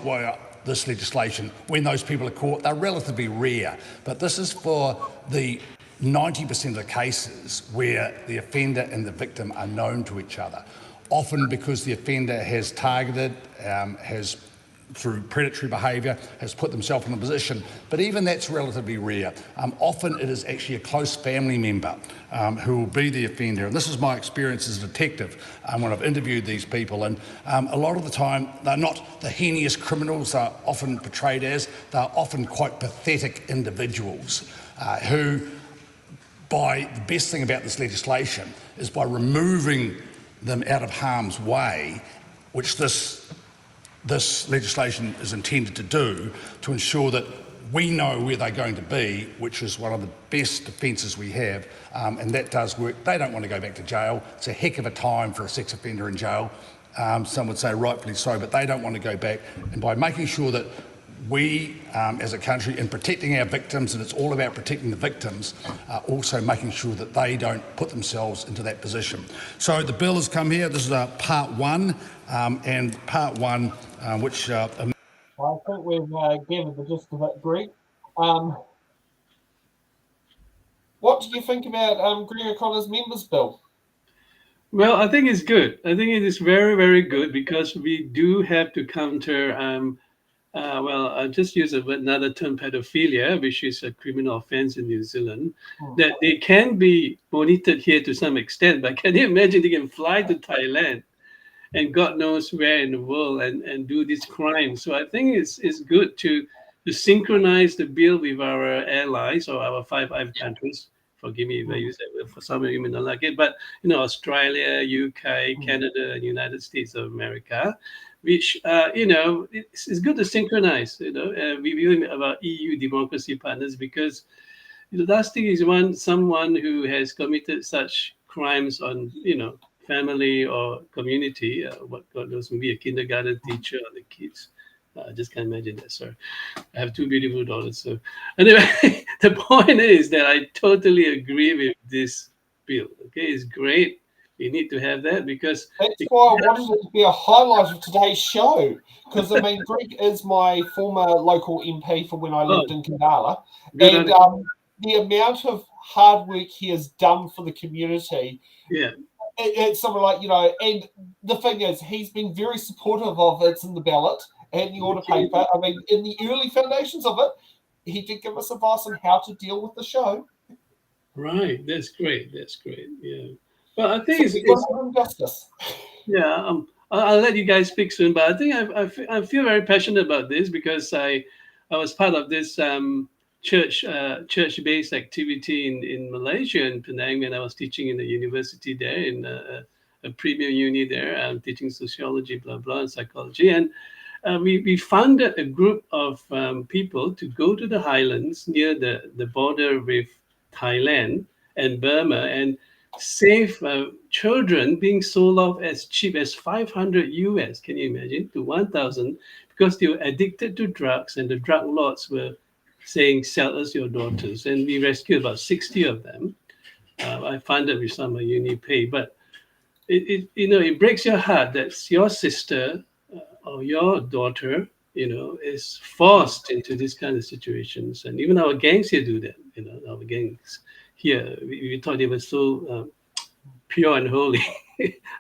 why this legislation, when those people are caught, they're relatively rare. But this is for the 90% of the cases where the offender and the victim are known to each other, often because the offender has targeted, through predatory behaviour, has put themselves in a position. But even that's relatively rare. Often it is actually a close family member who will be the offender. And this is my experience as a detective when I've interviewed these people. And a lot of the time, they're not the heinous criminals they're often portrayed as. They're often quite pathetic individuals who, the best thing about this legislation is by removing them out of harm's way, which this legislation is intended to do, to ensure that we know where they're going to be, which is one of the best defences we have, and that does work. They don't want to go back to jail. It's a heck of a time for a sex offender in jail. some would say rightfully so, but they don't want to go back. And by making sure that we, as a country, in protecting our victims, and it's all about protecting the victims, also making sure that they don't put themselves into that position. So the bill has come here. This is part one, and part one, which... I think we've gathered the gist of it, Greg. What do you think about Greg O'Connor's members' bill? Well, I think it's good. I think it is very, very good because we do have to counter, I'll just use another term, pedophilia, which is a criminal offense in New Zealand, that they can be monitored here to some extent, but can you imagine they can fly to Thailand and God knows where in the world and do this crime? So I think it's good to synchronize the bill with our allies or our five countries. Forgive me if I use that word. For some of you may not like it, but Australia, UK, Canada, and United States of America, which it's good to synchronize. We about EU democracy partners because the last thing is someone who has committed such crimes on family or community. What God knows, maybe a kindergarten teacher or the kids. I just can't imagine that, sir. I have two beautiful daughters. So anyway, the point is that I totally agree with this bill. Okay, it's great. We need to have that because that's why I wanted it to be a highlight of today's show. Because I mean, Greg is my former local MP for when I lived in Kandala, and the amount of hard work he has done for the community. Yeah. It's something like, and the thing is, he's been very supportive of it's in the ballot and the order paper. I mean, in the early foundations of it, he did give us advice on how to deal with the show. Right, that's great. That's great. Yeah, well, I think it's justice. Yeah, I'll let you guys speak soon, but I think I feel very passionate about this because I was part of this church-based activity in Malaysia, in Penang, when I was teaching in the university there, in a premier uni there. I'm teaching sociology, blah, blah, and psychology. And we founded a group of people to go to the highlands near the border with Thailand and Burma and save children being sold off as cheap as $500 US, can you imagine, to 1,000, because they were addicted to drugs and the drug lords were saying, sell us your daughters. And we rescued about 60 of them. I funded with some of uni pay, but it breaks your heart that your sister or your daughter, is forced into this kind of situations. And even our gangs here do that, our gangs here, we thought they were so pure and holy.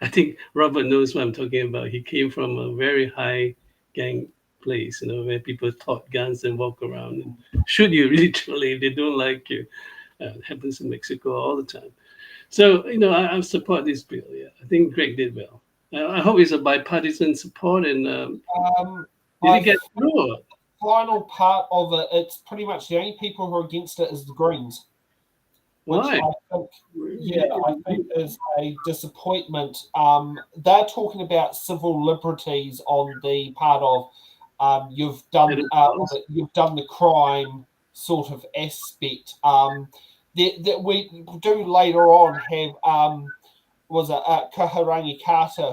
I think Robert knows what I'm talking about. He came from a very high gang place, where people tote guns and walk around and shoot you literally if they don't like you. It happens in Mexico all the time. So, I support this bill. Yeah, I think Greg did well. I hope it's a bipartisan support and did it get through? Final part of it, it's pretty much the only people who are against it is the Greens. Why? I think is a disappointment. They're talking about civil liberties on the part of you've done the crime sort of aspect. That we do later on have was a Kaharangi Carter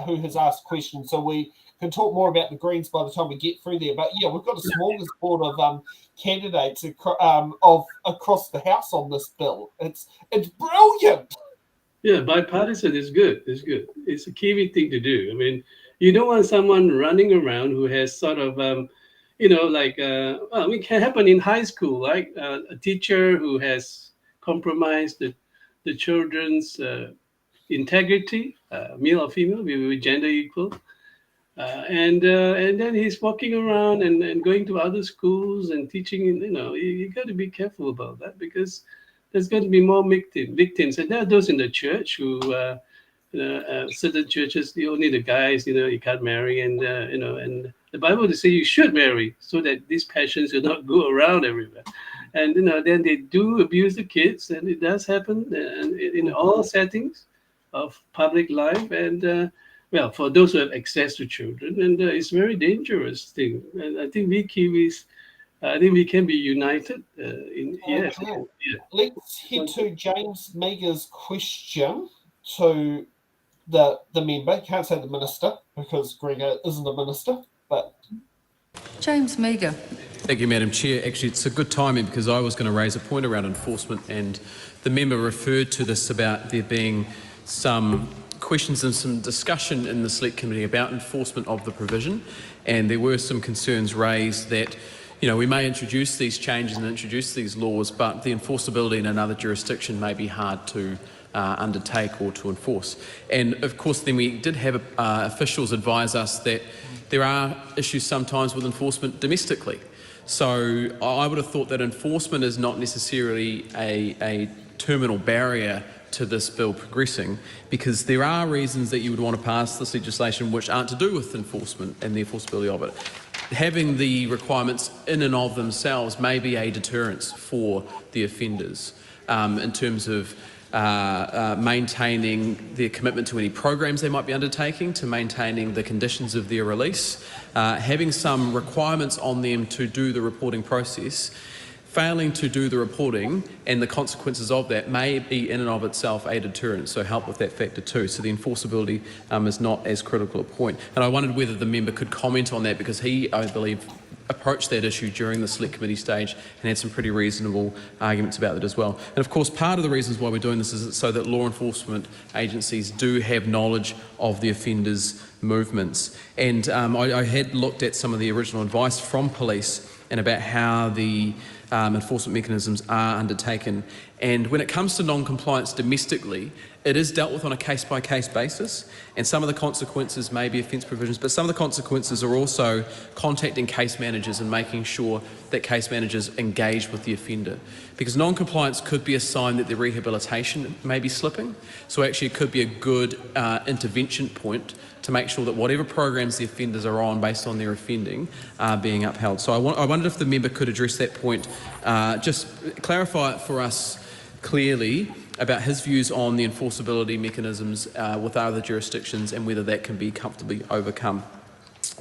who has asked questions, so we can talk more about the Greens by the time we get through there. But yeah, we've got a smorgasbord of candidates of across the house on this bill. It's brilliant. Yeah, bipartisan is good. It's good. It's a Kiwi thing to do. I mean, you don't want someone running around who has sort of it can happen in high school, like a teacher who has compromised the children's integrity, male or female, we were gender equal. And then he's walking around and going to other schools and teaching. You got to be careful about that because there's going to be more victims. And there are those in the church who, certain churches, only the guys, you can't marry. And, and the Bible will say you should marry so that these passions will not go around everywhere. And, then they do abuse the kids, and it does happen in all settings of public life. And, for those who have access to children, and it's a very dangerous thing. And I think we Kiwis, we can be united. Yes. Let's head to James Meagher's question to the member, can't say the minister because Gregor isn't a minister, but James Meagher. Thank you, Madam Chair. Actually, it's a good timing because I was going to raise a point around enforcement, and the member referred to this about there being some questions and some discussion in the Select Committee about enforcement of the provision, and there were some concerns raised that, you know, we may introduce these changes and introduce these laws, but the enforceability in another jurisdiction may be hard to undertake or to enforce. And of course, then we did have officials advise us that there are issues sometimes with enforcement domestically. So I would have thought that enforcement is not necessarily a terminal barrier to this bill progressing, because there are reasons that you would want to pass this legislation which aren't to do with enforcement and the enforceability of it. Having the requirements in and of themselves may be a deterrence for the offenders in terms of maintaining their commitment to any programs they might be undertaking, to maintaining the conditions of their release, having some requirements on them to do the reporting process. Failing to do the reporting and the consequences of that may be in and of itself a deterrent, so help with that factor too. So the enforceability is not as critical a point. And I wondered whether the member could comment on that, because he, I believe, approached that issue during the Select Committee stage and had some pretty reasonable arguments about that as well. And of course, part of the reasons why we're doing this is so that law enforcement agencies do have knowledge of the offenders' movements. And I had looked at some of the original advice from police and about how the enforcement mechanisms are undertaken. And when it comes to non-compliance domestically, it is dealt with on a case-by-case basis, and some of the consequences may be offence provisions, but some of the consequences are also contacting case managers and making sure that case managers engage with the offender. Because non-compliance could be a sign that their rehabilitation may be slipping, so actually it could be a good intervention point to make sure that whatever programs the offenders are on based on their offending are being upheld. So I wondered if the member could address that point, just clarify it for us clearly about his views on the enforceability mechanisms with other jurisdictions and whether that can be comfortably overcome.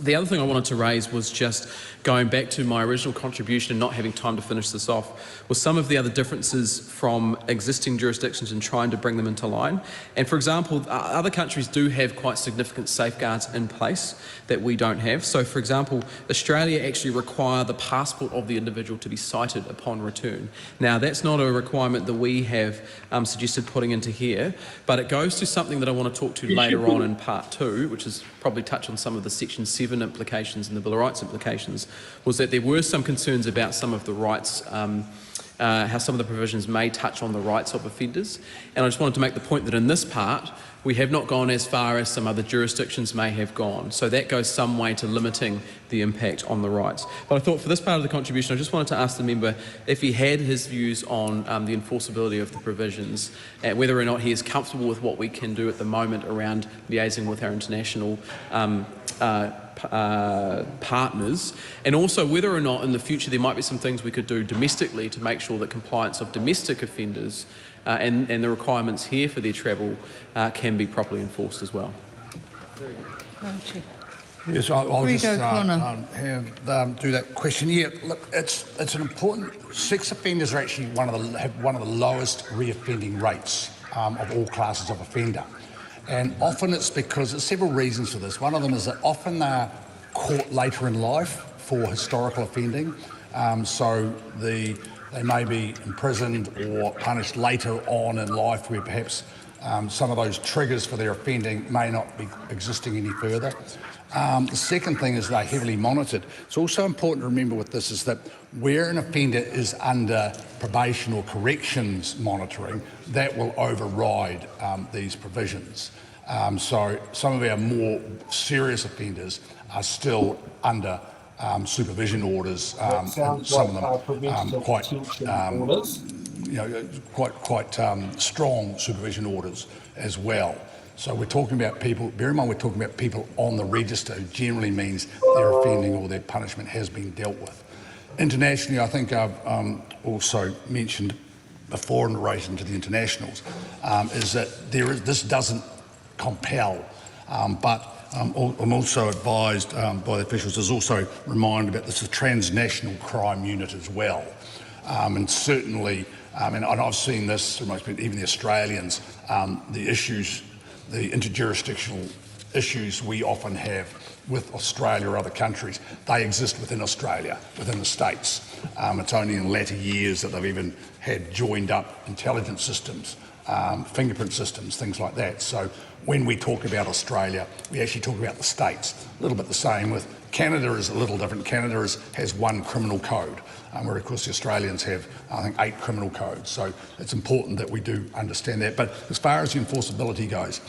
The other thing I wanted to raise was just going back to my original contribution and not having time to finish this off, was some of the other differences from existing jurisdictions and trying to bring them into line. And for example, other countries do have quite significant safeguards in place that we don't have. So for example, Australia actually require the passport of the individual to be cited upon return. Now that's not a requirement that we have suggested putting into here, but it goes to something that I want to talk to later on in part 2, which is probably touch on some of the Section 7 implications and the Bill of Rights implications, was that there were some concerns about some of the rights, how some of the provisions may touch on the rights of offenders. And I just wanted to make the point that in this part, we have not gone as far as some other jurisdictions may have gone. So that goes some way to limiting the impact on the rights. But I thought for this part of the contribution, I just wanted to ask the member if he had his views on the enforceability of the provisions, whether or not he is comfortable with what we can do at the moment around liaising with our international partners, and also whether or not in the future there might be some things we could do domestically to make sure that compliance of domestic offenders and the requirements here for their travel can be properly enforced as well. Yes, I'll just do that question. Yeah, look, it's an important. Sex offenders are actually have one of the lowest reoffending rates of all classes of offender, and often it's because there's several reasons for this. One of them is that often they're caught later in life for historical offending, so they may be imprisoned or punished later on in life, where perhaps some of those triggers for their offending may not be existing any further. The second thing is they're heavily monitored. It's also important to remember with this is that where an offender is under probation or corrections monitoring, that will override these provisions. So some of our more serious offenders are still under supervision orders, and some of them quite strong supervision orders as well. So we're talking about people, bear in mind we're talking about people on the register, who generally means their offending or their punishment has been dealt with. Internationally, I think I've also mentioned before in relation to the internationals, is that this doesn't compel, but I'm also advised by the officials, there's also reminded about this is a transnational crime unit as well. And certainly, and I've seen this, even the Australians, the issues the interjurisdictional issues we often have with Australia or other countries. They exist within Australia, within the states. It's only in latter years that they've even had joined up intelligence systems, fingerprint systems, things like that. So when we talk about Australia, we actually talk about the states. A little bit the same with Canada is a little different. Canada has one criminal code, where of course the Australians have, I think, 8 criminal codes. So it's important that we do understand that. But as far as the enforceability goes,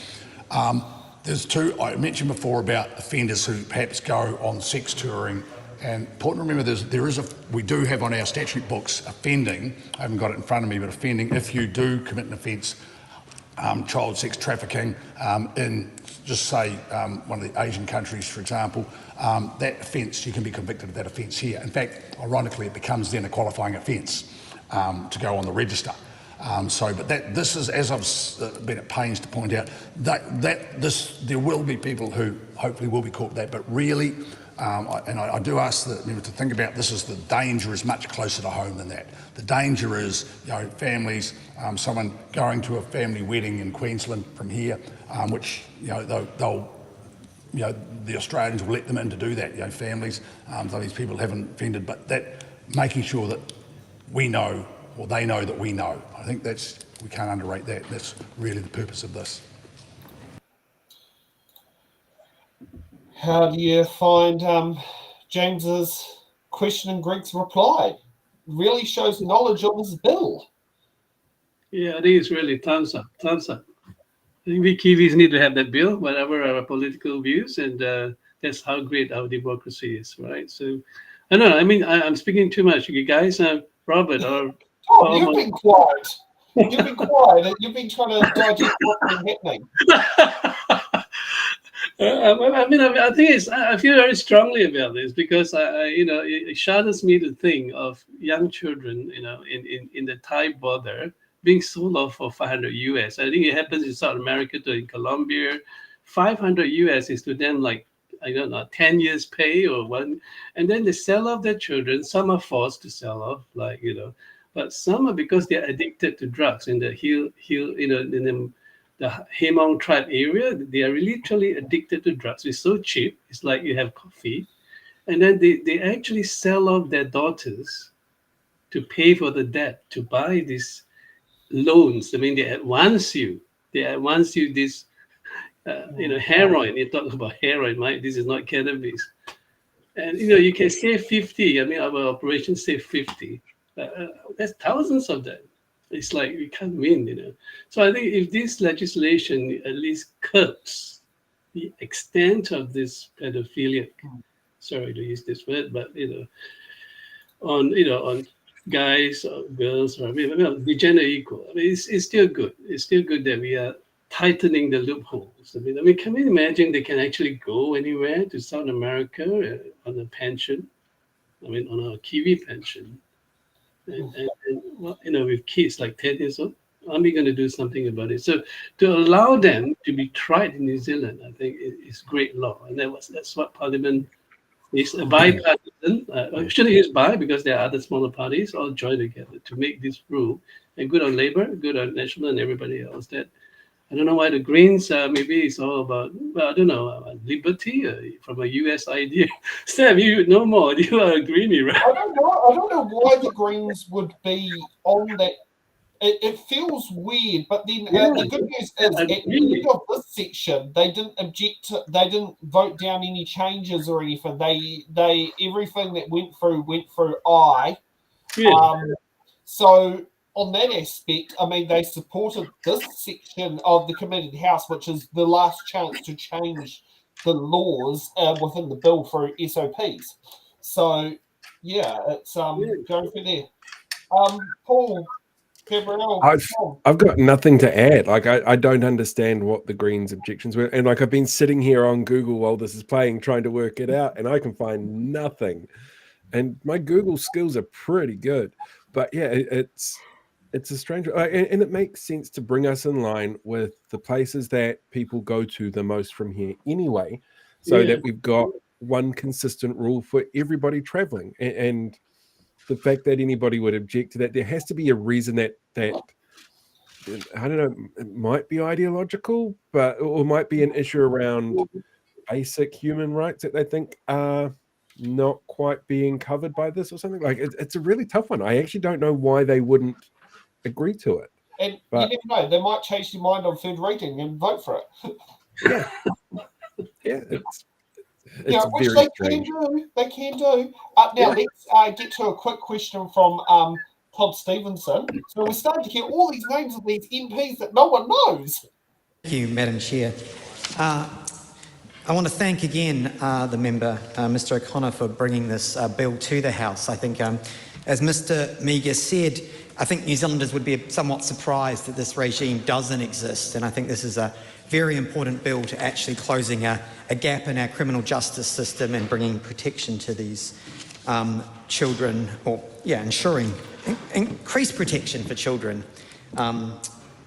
there's 2, I mentioned before about offenders who perhaps go on sex touring, and important to remember we do have on our statute books offending, I haven't got it in front of me, but offending, if you do commit an offence, child sex trafficking in, just say, one of the Asian countries, for example, that offence, you can be convicted of that offence here. In fact, ironically, it becomes then a qualifying offence to go on the register. But this is, as I've been at pains to point out, there will be people who hopefully will be caught with that, but really, I do ask the member to think about this, as the danger is much closer to home than that. The danger is, families, someone going to a family wedding in Queensland from here, which, they'll the Australians will let them in to do that, families, though these people haven't offended, but that making sure that we know, or they know that we know. I think we can't underrate that. That's really the purpose of this. How do you find James's question and Greg's reply? Really shows knowledge of his bill. Yeah, I think it's really thumbs up. I think we Kiwis need to have that bill, whatever our political views, and that's how great our democracy is, right? So, I don't know. I mean, I'm speaking too much. You guys, Robert, or you've been quiet. You've been quiet. You've been trying to digest what's been happening. I think I feel very strongly about this because it shatters me to think of young children, in the Thai border being sold off for $500 US. I think it happens in South America too, in Colombia. $500 US is to them like, I don't know, 10 years pay or one, and then they sell off their children. Some are forced to sell off, but some are because they're addicted to drugs in the in the Hmong tribe area. They are literally addicted to drugs. It's so cheap. It's like you have coffee, and then they actually sell off their daughters to pay for the debt, to buy these loans. I mean, they advance you this. Heroin. You talk about heroin, right? This is not cannabis. And, you can save 50. I mean, our operation saved 50. There's thousands of them. It's like we can't win, So I think if this legislation at least curbs the extent of this pedophilia, sorry to use this word, but, on guys or girls, or the gender equal. I mean, it's still good. It's still good that we are tightening the loopholes. I mean, can we imagine they can actually go anywhere to South America on a pension? I mean, on a Kiwi pension, and with kids like 10 years old, aren't we going to do something about it? So to allow them to be tried in New Zealand, I think is great law, and that's what Parliament is, a bipartisan. I shouldn't use bi because there are other smaller parties all join together to make this rule, and good on Labour, good on National, and everybody else. That I don't know why the Greens, maybe it's all about, I don't know, liberty from a US idea. Sam, you know more. You are a Greenie, right? I don't know why the Greens would be on that. It feels weird, but then the good news is at the end of this section, they didn't vote down any changes or anything. They everything that went through aye. Yeah. So on that aspect, I mean, they supported this section of the committed house, which is the last chance to change the laws within the bill for SOPs. So, yeah, it's going through there. Paul, Gabrielle, I've got nothing to add. Like, I don't understand what the Greens' objections were. And, I've been sitting here on Google while this is playing, trying to work it out, and I can find nothing. And my Google skills are pretty good. But, yeah, it's a strange, and it makes sense to bring us in line with the places that people go to the most from here anyway, so that we've got one consistent rule for everybody traveling. And the fact that anybody would object to that, there has to be a reason that I don't know, it might be ideological, or might be an issue around basic human rights that they think are not quite being covered by this or something. Like it's a really tough one. I actually don't know why they wouldn't agree to it. And you never know, they might change their mind on third reading and vote for it. Yeah. Yeah, it's which very they strange. They can do. Now let's get to a quick question from Todd Stevenson. So we're starting to get all these names of these MPs that no one knows. Thank you, Madam Chair. I want to thank again the member, Mr O'Connor, for bringing this bill to the House. I think, as Mr Meagher said, I think New Zealanders would be somewhat surprised that this regime doesn't exist, and I think this is a very important bill to actually closing a gap in our criminal justice system and bringing protection to these children, or ensuring increased protection for children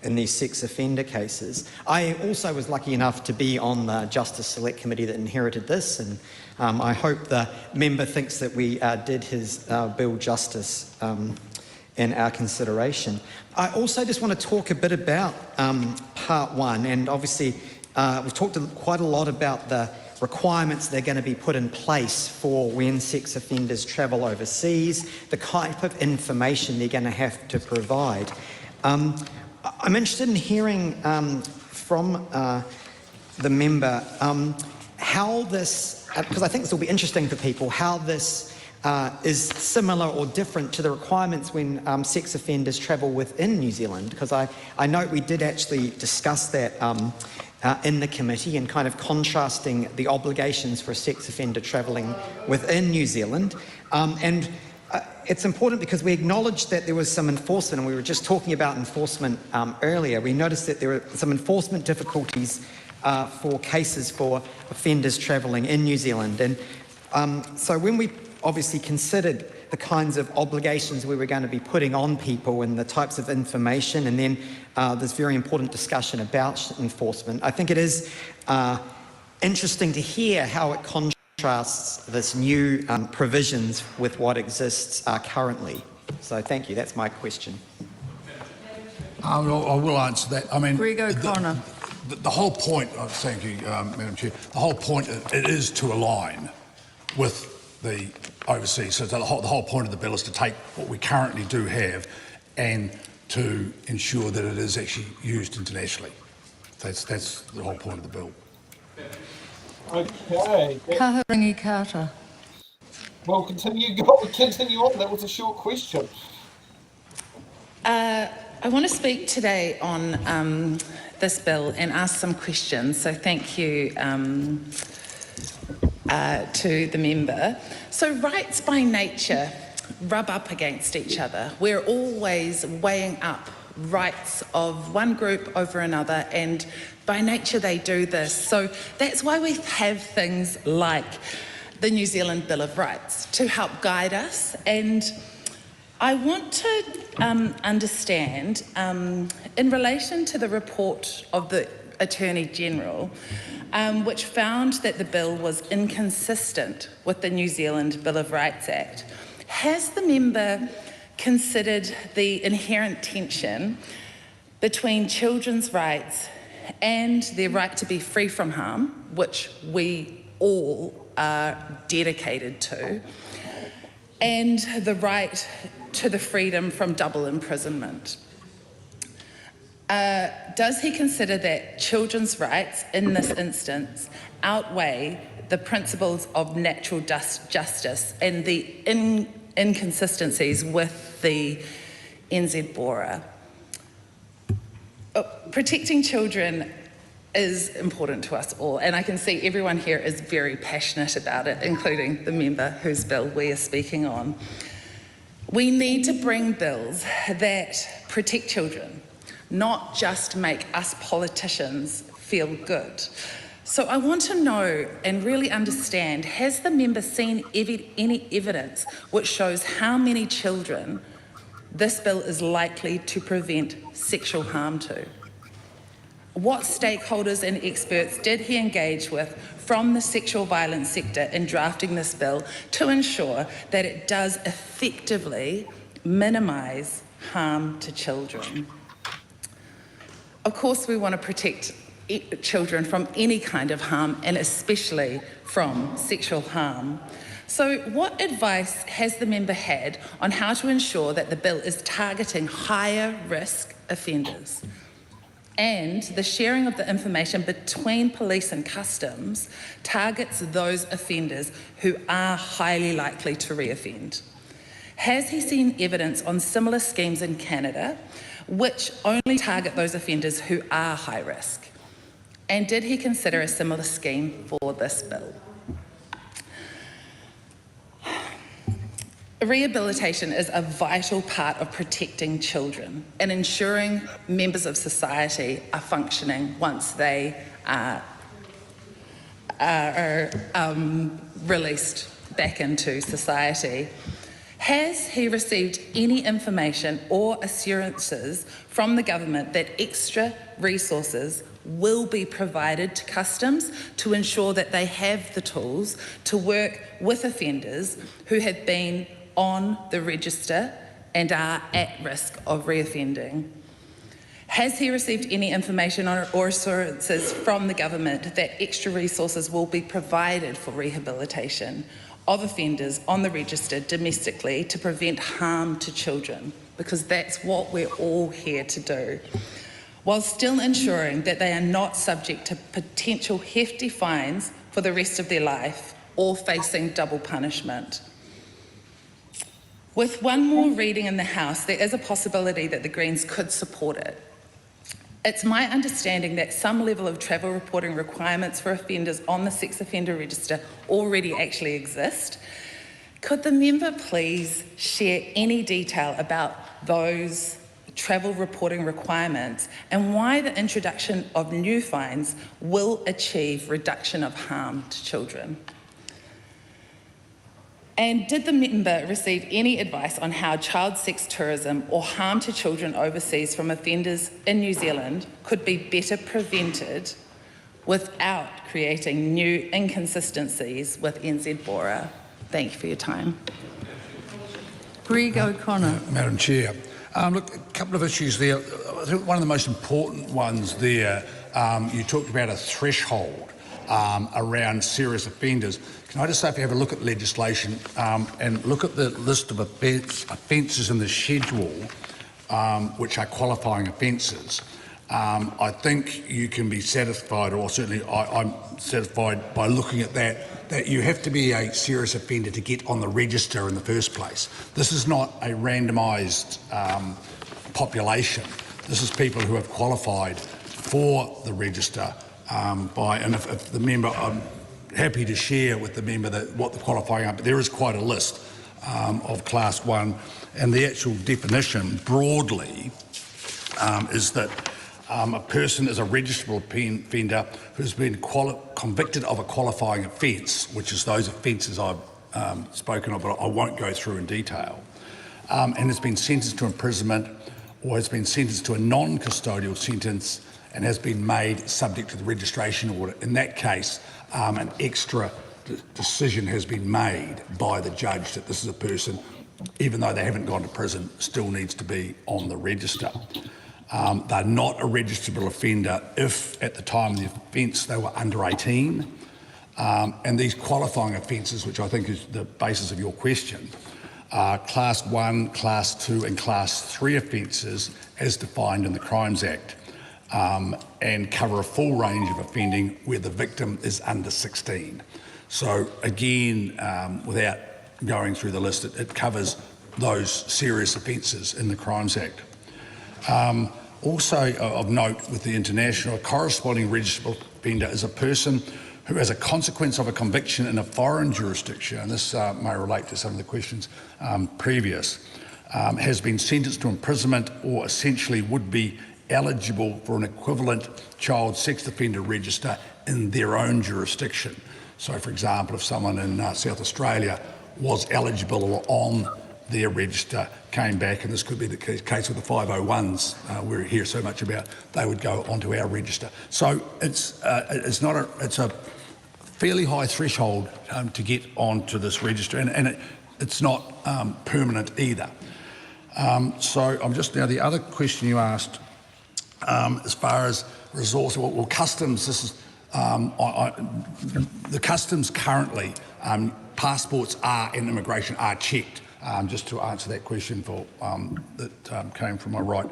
in these sex offender cases. I also was lucky enough to be on the Justice Select Committee that inherited this, and I hope the member thinks that we did his bill justice in our consideration. I also just want to talk a bit about part one, and obviously we've talked quite a lot about the requirements that are going to be put in place for when sex offenders travel overseas, the type of information they're going to have to provide. I'm interested in hearing from the member how this, because I think this will be interesting for people, how this is similar or different to the requirements when sex offenders travel within New Zealand, because I know we did actually discuss that in the committee, and kind of contrasting the obligations for a sex offender travelling within New Zealand. It's important because we acknowledged that there was some enforcement, and we were just talking about enforcement earlier. We noticed that there were some enforcement difficulties for cases for offenders travelling in New Zealand. And so when we obviously considered the kinds of obligations we were going to be putting on people and the types of information, and then this very important discussion about enforcement, I think it is interesting to hear how it contrasts this new provisions with what exists currently. So thank you, that's my question. I will answer that. I mean, Greg O'Connor. The whole point, thank you, Madam Chair, the whole point, it is to align with the overseas. So the whole point of the bill is to take what we currently do have and to ensure that it is actually used internationally. That's the whole point of the bill. Okay. Kaharangi Carter. Well, continue on. That was a short question. I want to speak today on this bill and ask some questions. So thank you to the member. So rights by nature rub up against each other. We're always weighing up rights of one group over another, and by nature they do this. So that's why we have things like the New Zealand Bill of Rights to help guide us. And I want to understand, in relation to the report of the Attorney General, which found that the bill was inconsistent with the New Zealand Bill of Rights Act, has the member considered the inherent tension between children's rights and their right to be free from harm, which we all are dedicated to, and the right to the freedom from double imprisonment? Does he consider that children's rights in this instance outweigh the principles of natural justice and the inconsistencies with the NZ Bora? Protecting children is important to us all, and I can see everyone here is very passionate about it, including the member whose bill we are speaking on. We need to bring bills that protect children, not just make us politicians feel good. So I want to know and really understand, has the member seen any evidence which shows how many children this bill is likely to prevent sexual harm to? What stakeholders and experts did he engage with from the sexual violence sector in drafting this bill to ensure that it does effectively minimise harm to children? Of course, we want to protect children from any kind of harm, and especially from sexual harm. So what advice has the member had on how to ensure that the bill is targeting higher risk offenders? And the sharing of the information between police and customs targets those offenders who are highly likely to reoffend. Has he seen evidence on similar schemes in Canada which only target those offenders who are high risk? And did he consider a similar scheme for this bill? Rehabilitation is a vital part of protecting children and ensuring members of society are functioning once they are released back into society. Has he received any information or assurances from the government that extra resources will be provided to customs to ensure that they have the tools to work with offenders who have been on the register and are at risk of reoffending? Has he received any information or assurances from the government that extra resources will be provided for rehabilitation of offenders on the register domestically to prevent harm to children? Because that's what we're all here to do, while still ensuring that they are not subject to potential hefty fines for the rest of their life or facing double punishment. With one more reading in the House, there is a possibility that the Greens could support it. It's my understanding that some level of travel reporting requirements for offenders on the sex offender register already actually exist. Could the member please share any detail about those travel reporting requirements and why the introduction of new fines will achieve reduction of harm to children? And did the member receive any advice on how child sex tourism or harm to children overseas from offenders in New Zealand could be better prevented without creating new inconsistencies with NZ Bora? Thank you for your time. Greg O'Connor. Madam Chair. Look, a couple of issues there. I think one of the most important ones there, you talked about a threshold around serious offenders. Can I just say, if you have a look at legislation and look at the list of offences in the schedule, which are qualifying offences, I think you can be satisfied, or certainly I'm satisfied by looking at that you have to be a serious offender to get on the register in the first place. This is not a randomised population. This is people who have qualified for the register and if the member, I'm happy to share with the member what the qualifying are, but there is quite a list of Class 1, and the actual definition broadly is that a person is a registrable offender who's been convicted of a qualifying offence, which is those offences I've spoken of, but I won't go through in detail, and has been sentenced to imprisonment or has been sentenced to a non-custodial sentence and has been made subject to the registration order. In that case, an extra decision has been made by the judge that this is a person, even though they haven't gone to prison, still needs to be on the register. They're not a registrable offender if at the time of the offence they were under 18. And these qualifying offences, which I think is the basis of your question, are Class 1, Class 2 and Class 3 offences as defined in the Crimes Act, and cover a full range of offending where the victim is under 16. So again, without going through the list, it covers those serious offences in the Crimes Act. Also of note with the international, a corresponding registrable offender is a person who, as a consequence of a conviction in a foreign jurisdiction, and this may relate to some of the questions previous, has been sentenced to imprisonment or essentially would be eligible for an equivalent child sex offender register in their own jurisdiction. So, for example, if someone in South Australia was eligible or on their register, came back, and this could be the case with the 501s we hear so much about, they would go onto our register. So it's a fairly high threshold to get onto this register, and it's not permanent either. So I'm just now, the other question you asked As far as resource, well, customs, this is, the customs currently, passports and immigration are checked. Just to answer that question that came from my right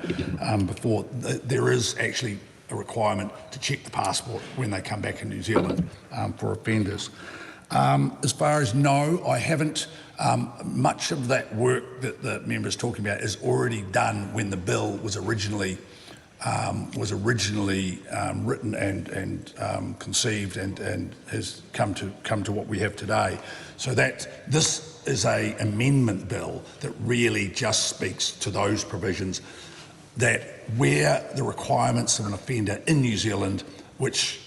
before, there is actually a requirement to check the passport when they come back in New Zealand for offenders. As far as no, I haven't. Much of that work that the member's talking about is already done when the bill was originally written and conceived and has come to what we have today. So that this is a amendment bill that really just speaks to those provisions that where the requirements of an offender in New Zealand, which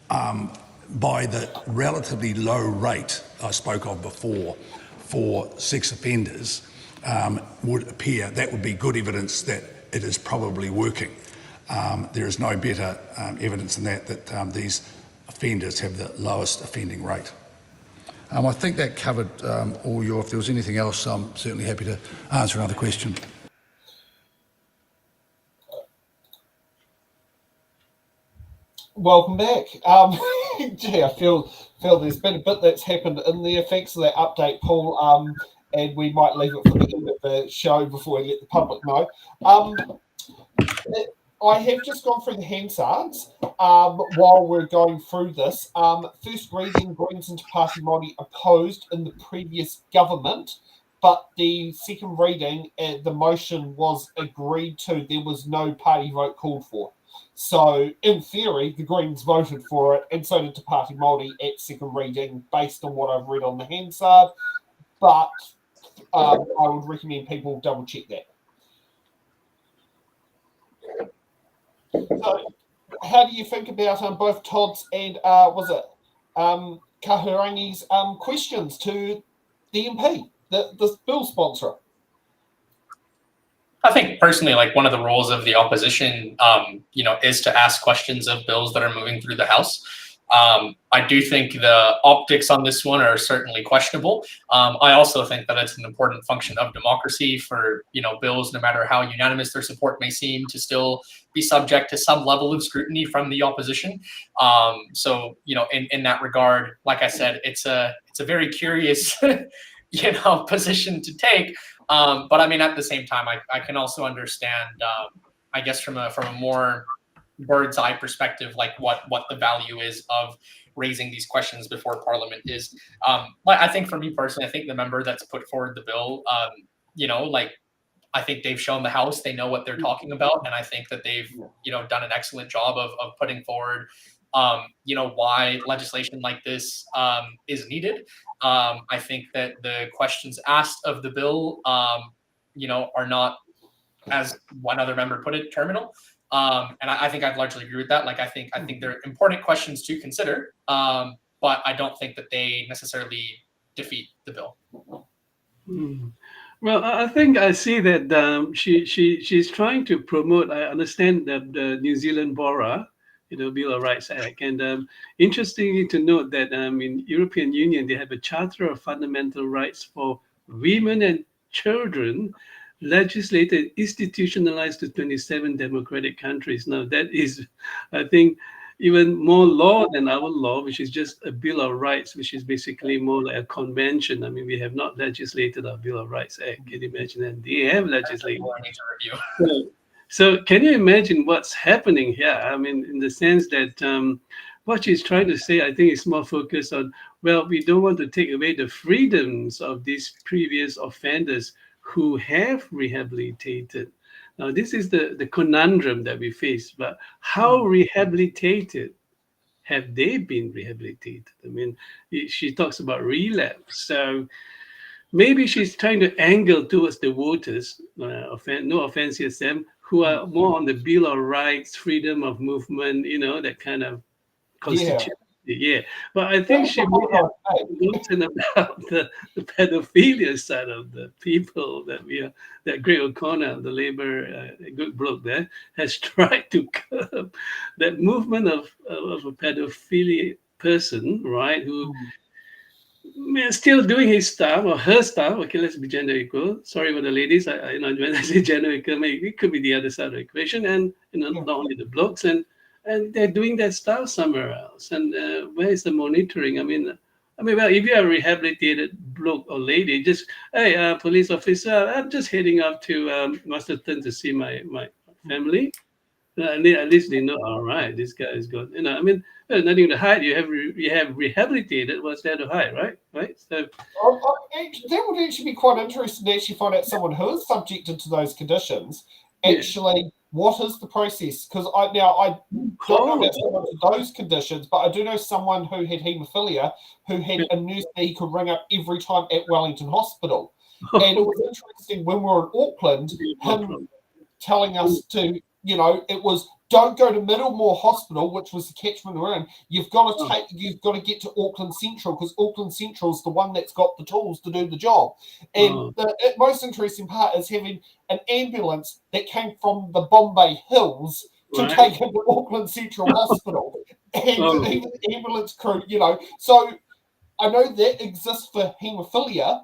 by the relatively low rate I spoke of before for sex offenders would appear, that would be good evidence that it is probably working. There is no better evidence than that these offenders have the lowest offending rate. I think that covered all your, if there was anything else, I'm certainly happy to answer another question. Welcome back. Gee, I feel there's been a bit that's happened in there. Thanks for that update, Paul. And we might leave it for the end of the show before we let the public know. I have just gone through the Hansards while we're going through this. First reading, Greens and Te Pāti Māori opposed in the previous government, but the second reading, the motion was agreed to. There was no party vote called for. So, in theory, the Greens voted for it, and so did Te Pāti Māori at second reading, based on what I've read on the Hansard. But I would recommend people double check that. So, how do you think about both Todd's and Kahurangi's questions to the MP, the bill sponsor? I think personally, like one of the roles of the opposition, is to ask questions of bills that are moving through the House. I do think the optics on this one are certainly questionable. I also think that it's an important function of democracy for, bills, no matter how unanimous their support may seem, to still be subject to some level of scrutiny from the opposition. So, in that regard, like I said, it's a very curious, position to take. But I mean, at the same time, I can also understand, I guess from a more bird's eye perspective, like what the value is of raising these questions before Parliament is. I think for me personally, I think the member that's put forward the bill, I think they've shown the House they know what they're talking about, and I think that they've done an excellent job of putting forward why legislation like this is needed. I think that the questions asked of the bill are not, as one other member put it, terminal. And I think I'd largely agree with that. Like I think they're important questions to consider, but I don't think that they necessarily defeat the bill. Well, I think I see that she's trying to promote. I understand that the New Zealand BORA, Bill of Rights Act, and interestingly to note that in European Union they have a Charter of Fundamental Rights for women and children, legislated, institutionalized to 27 democratic countries. Now that is, I think, even more law than our law, which is just a Bill of Rights, which is basically more like a convention. I mean, we have not legislated our Bill of Rights Act. Can you imagine that? They have legislated. So can you imagine what's happening here? I mean, in the sense that what she's trying to say, I think, is more focused on, well, we don't want to take away the freedoms of these previous offenders who have rehabilitated. Now, this is the conundrum that we face, but how rehabilitated have they been rehabilitated? I mean, she talks about relapse. So maybe she's trying to angle towards the voters, no offense against them, who are more on the Bill of Rights, freedom of movement, that kind of constitution. Yeah. But I think she may have spoken about the pedophilia side of the people that Greg O'Connor, the Labour good bloke there, has tried to curb that movement of a pedophilia person, right, who still doing his stuff or her stuff. Okay, let's be gender equal. Sorry for the ladies. When I say gender equal, maybe it could be the other side of the equation, and not only the blokes, and they're doing that stuff somewhere else. And where is the monitoring? I mean, well, if you're a rehabilitated bloke or lady, just hey, police officer, I'm just heading up to Masterton to see my family. At least they know. All right, this guy is good. There's nothing to hide. You have rehabilitated. What's there to hide, right? Right. So that would actually be quite interesting to actually find out someone who is subjected to those conditions. Actually, what is the process? Because I don't know about someone with those conditions, but I do know someone who had haemophilia who had a nurse that he could ring up every time at Wellington Hospital. And it was interesting when we were in Auckland, him telling us to, it was don't go to Middlemore Hospital, which was the catchment we're in. You've got to get to Auckland Central, because Auckland Central is the one that's got the tools to do the job. And the most interesting part is having an ambulance that came from the Bombay Hills to take him to Auckland Central Hospital. And even the ambulance crew, So I know that exists for haemophilia.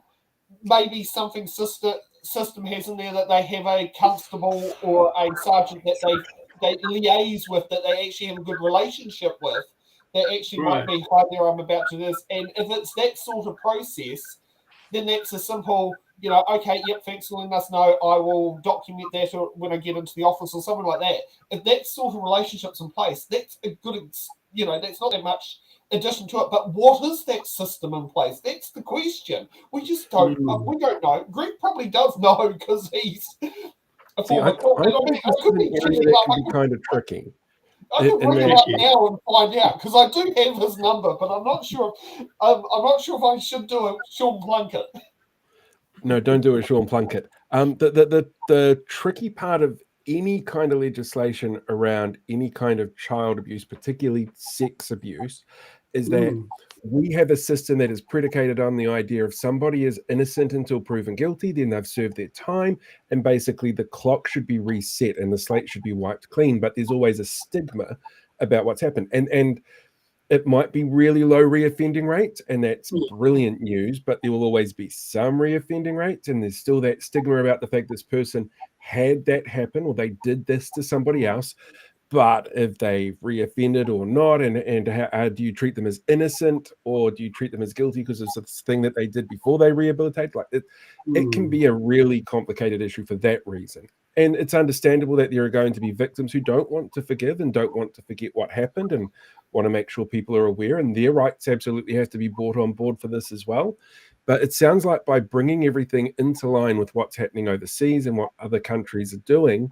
Maybe something system has in there that they have a constable or a sergeant that they liaise with, that they actually have a good relationship with, that actually might be, hi there, I'm about to do this. And if it's that sort of process, then that's a simple, okay, yep, thanks for letting us know. I will document that when I get into the office or something like that. If that sort of relationship's in place, that's a good, that's not that much addition to it. But what is that system in place? That's the question. We just don't. We don't know. Greg probably does know because he's a former. It could be kind of tricky. I could ring him up now and find out, because I do have his number, but I'm not sure. I'm not sure if I should do it. Sean Plunkett. No, don't do it, Sean Plunkett. The tricky part of any kind of legislation around any kind of child abuse, particularly sex abuse, is that we have a system that is predicated on the idea of somebody is innocent until proven guilty, then they've served their time, and basically the clock should be reset and the slate should be wiped clean. But there's always a stigma about what's happened. And it might be really low reoffending rates, and that's brilliant news, but there will always be some reoffending rates, and there's still that stigma about the fact this person had that happen or they did this to somebody else. But if they've reoffended or not, and how do you treat them as innocent, or do you treat them as guilty because it's this thing that they did before they rehabilitate? Like it can be a really complicated issue for that reason. And it's understandable that there are going to be victims who don't want to forgive and don't want to forget what happened and want to make sure people are aware, and their rights absolutely have to be brought on board for this as well. But it sounds like by bringing everything into line with what's happening overseas and what other countries are doing,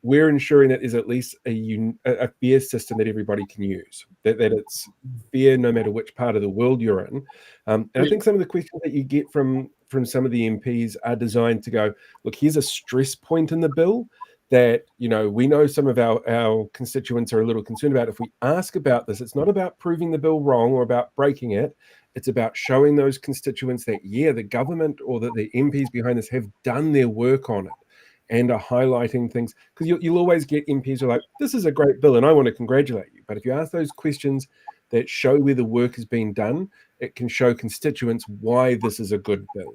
we're ensuring that there's at least a fair system that everybody can use, that it's fair no matter which part of the world you're in. And I think some of the questions that you get from some of the MPs are designed to go, look, here's a stress point in the bill that, we know some of our constituents are a little concerned about. If we ask about this, it's not about proving the bill wrong or about breaking it. It's about showing those constituents that, the government or that the MPs behind this have done their work on it and are highlighting things. Because you'll always get MPs who are like, this is a great bill and I want to congratulate you. But if you ask those questions that show where the work has been done, it can show constituents why this is a good bill.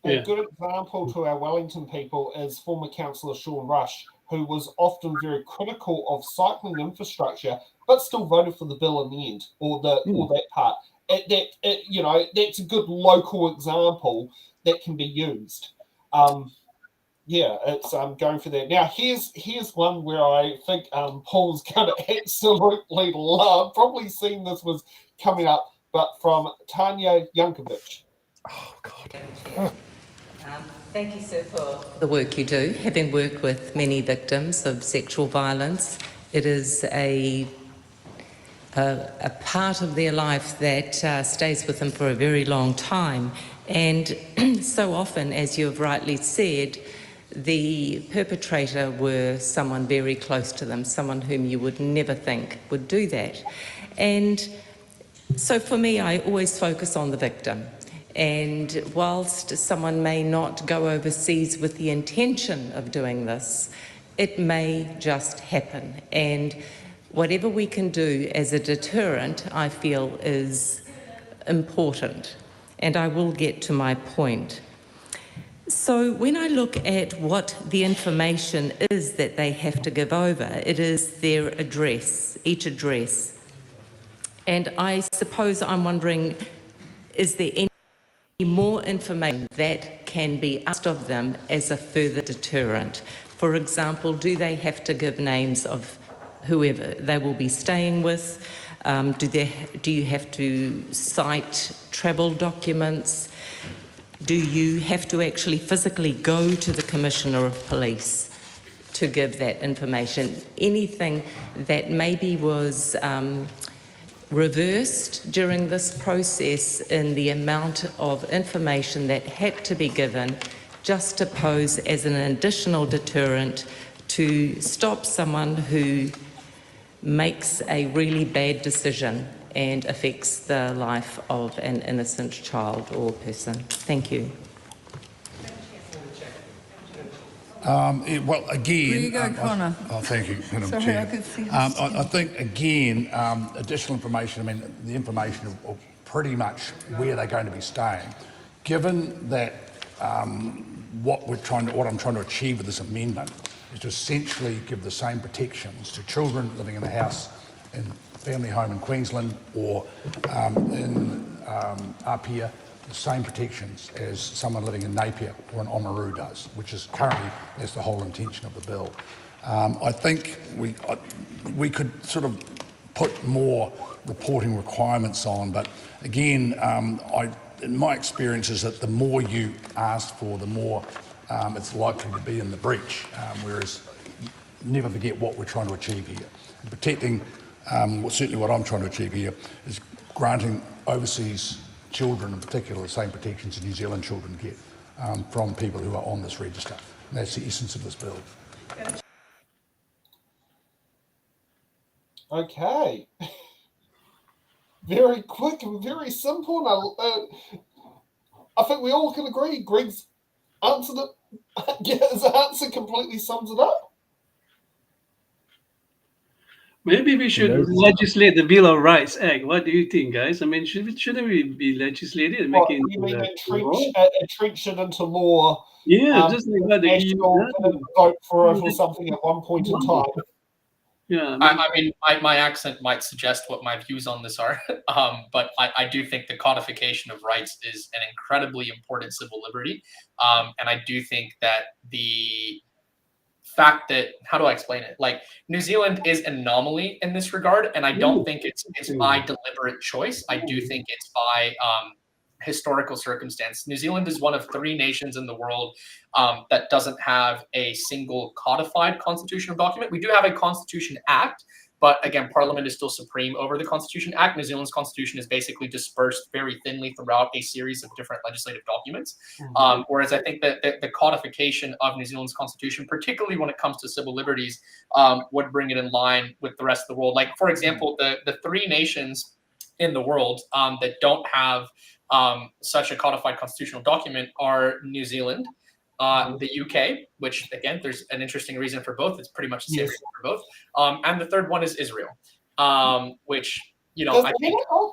A good example to our Wellington people is former councillor Sean Rush, who was often very critical of cycling infrastructure, but still voted for the bill in the end, or that part. That's a good local example that can be used. It's going for that. Now, here's one where I think Paul's going to absolutely love. Probably seen this was coming up, but from Tanya Yankovic. Oh, God. Thank you, sir, for the work you do. Having worked with many victims of sexual violence, it is a part of their life that stays with them for a very long time. And so often, as you have rightly said, the perpetrator were someone very close to them, someone whom you would never think would do that. And so for me, I always focus on the victim. And whilst someone may not go overseas with the intention of doing this, it may just happen. And whatever we can do as a deterrent, I feel, is important. and I will get to my point. So when I look at what the information is that they have to give over, it is their address, each address. And I suppose I'm wondering, is there any more information that can be asked of them as a further deterrent? For example, do they have to give names of whoever they will be staying with? Do you have to cite travel documents? Do you have to actually physically go to the Commissioner of Police to give that information? Anything that maybe was reversed during this process in the amount of information that had to be given just to pose as an additional deterrent to stop someone who makes a really bad decision and affects the life of an innocent child or person. Thank you. Well, again... There you go, Connor. Thank you, Madam Sorry, Chair. I could see I think, again, additional information, I mean, the information of pretty much where they're going to be staying. Given that what I'm trying to achieve with this amendment is to essentially give the same protections to children living in a house in family home in Queensland or up here, the same protections as someone living in Napier or in Oamaru does, which is currently, that's the whole intention of the bill. I think we could sort of put more reporting requirements on, but again, in my experience is that the more you ask for, the more it's likely to be in the breach, whereas never forget what we're trying to achieve here. And protecting, certainly what I'm trying to achieve here, is granting overseas children in particular the same protections that New Zealand children get from people who are on this register. And that's the essence of this bill. Okay. Very quick and very simple. And I think we all can agree Greg's answered it. His answer completely sums it up. Maybe we should legislate the Bill of Rights Act. What do you think, guys? I mean, shouldn't we be legislated and making? You mean entrench it into law? Yeah, just like that. National vote for something at one point in time. Yeah, I mean, my accent might suggest what my views on this are, but I do think the codification of rights is an incredibly important civil liberty, and I do think that the fact that, how do I explain it? Like, New Zealand is an anomaly in this regard, and I don't think it's by deliberate choice. I do think it's by historical circumstance. New Zealand is one of 3 nations in the world that doesn't have a single codified constitutional document. We do have a Constitution Act, but again, Parliament is still supreme over the Constitution Act. New Zealand's constitution is basically dispersed very thinly throughout a series of different legislative documents. Whereas I think that the codification of New Zealand's constitution, particularly when it comes to civil liberties, would bring it in line with the rest of the world. Like, for example, the 3 nations in the world that don't have such a codified constitutional document are New Zealand, the UK, which again, there's an interesting reason for both. It's pretty much the same reason for both. And the third one is Israel, which, you know,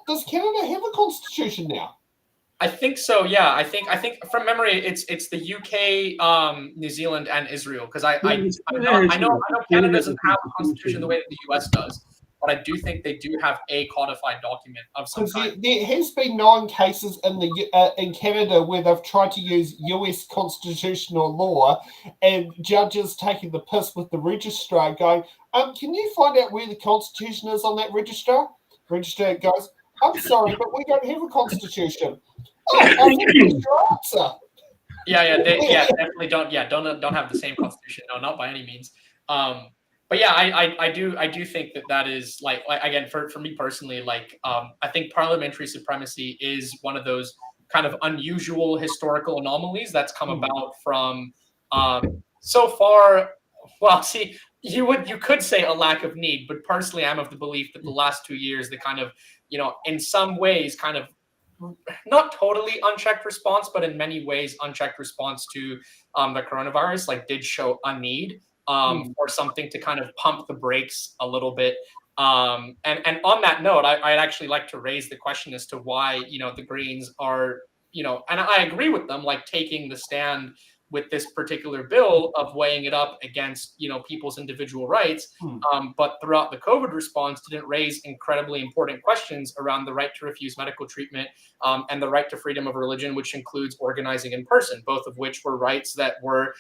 does Canada have a constitution now? I think so. Yeah, I think from memory, it's the UK, New Zealand, and Israel. Because I know Canada doesn't have a constitution the way that the US does. But I do think they do have a codified document of some kind. There has been 9 cases in Canada where they've tried to use US constitutional law, and judges taking the piss with the registrar, going, "Can you find out where the constitution is on that registrar?" Registrar goes, "I'm sorry, but we don't have a constitution." Oh, I think that's your answer. Yeah, definitely don't have the same constitution. No, not by any means. But yeah, I do think that is like again, for me personally, like I think parliamentary supremacy is one of those kind of unusual historical anomalies that's come about from so far. Well, see, you could say a lack of need, but personally, I'm of the belief that the last 2 years, the kind of, you know, in some ways, kind of not totally unchecked response, but in many ways unchecked response to the coronavirus, like, did show a need for something to kind of pump the brakes a little bit. And on that note, I'd actually like to raise the question as to why, you know, the Greens are and I agree with them, like taking the stand with this particular bill of weighing it up against, people's individual rights. But throughout the COVID response, didn't raise incredibly important questions around the right to refuse medical treatment and the right to freedom of religion, which includes organizing in person, both of which were rights that were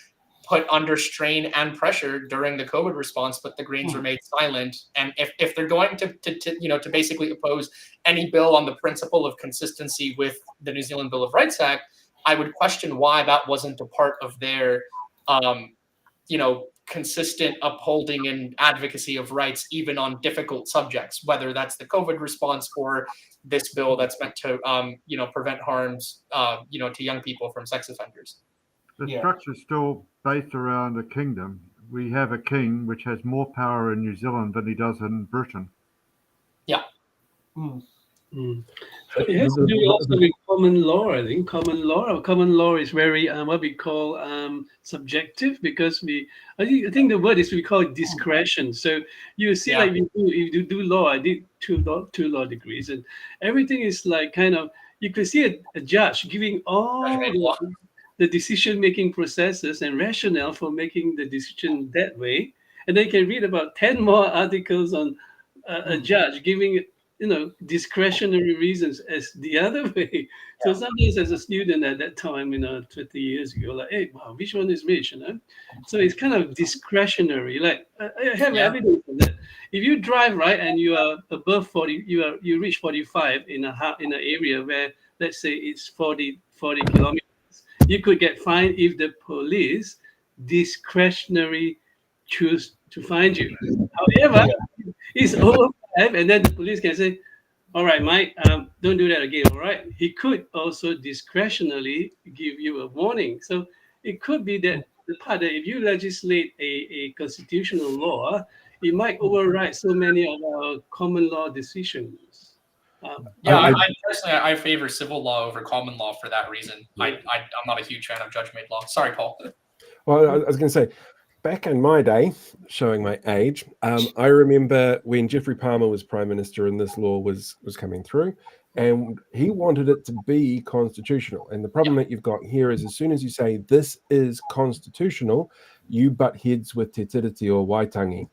put under strain and pressure during the COVID response, but the Greens remained silent. And if they're going to basically oppose any bill on the principle of consistency with the New Zealand Bill of Rights Act, I would question why that wasn't a part of their, consistent upholding and advocacy of rights, even on difficult subjects, whether that's the COVID response or this bill that's meant to, prevent harms, to young people from sex offenders. The structure is still based around a kingdom. We have a king which has more power in New Zealand than he does in Britain. Yeah. It has to do also with common law. I think common law is very what we call subjective, because I think the word is, we call it discretion. So you see, like if you do law, I did two law degrees, and everything is like kind of, you could see a judge giving all the decision-making processes and rationale for making the decision that way, and then you can read about 10 more articles on a judge giving discretionary reasons as the other way. So sometimes as a student at that time, 20 years ago, like, hey, wow, which one is which, So it's kind of discretionary. Like, I have evidence of that. If you drive right and you are above 40, you reach 45 in an area where, let's say, it's 40 kilometers, you could get fined if the police discretionary choose to find you. However, it's over 5, and then the police can say, all right, Mike, don't do that again, all right? He could also discretionarily give you a warning. So it could be that the part that if you legislate a constitutional law, it might override so many of our common law decisions. I favor civil law over common law for that reason. I'm not a huge fan of judge-made law. Sorry, Paul. Well, I was going to say, back in my day, showing my age, I remember when Geoffrey Palmer was Prime Minister and this law was coming through, and he wanted it to be constitutional. And the problem that you've got here is, as soon as you say this is constitutional, you butt heads with Te Tiriti or Waitangi.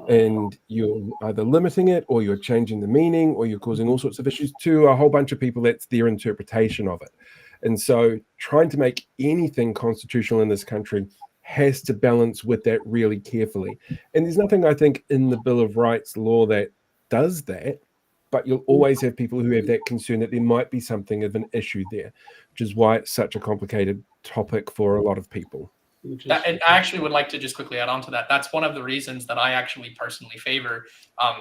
And you're either limiting it, or you're changing the meaning, or you're causing all sorts of issues to a whole bunch of people. That's their interpretation of it. And so trying to make anything constitutional in this country has to balance with that really carefully. And there's nothing, I think, in the Bill of Rights law that does that, but you'll always have people who have that concern that there might be something of an issue there, which is why it's such a complicated topic for a lot of people. And I actually would like to just quickly add on to that. That's one of the reasons that I actually personally favor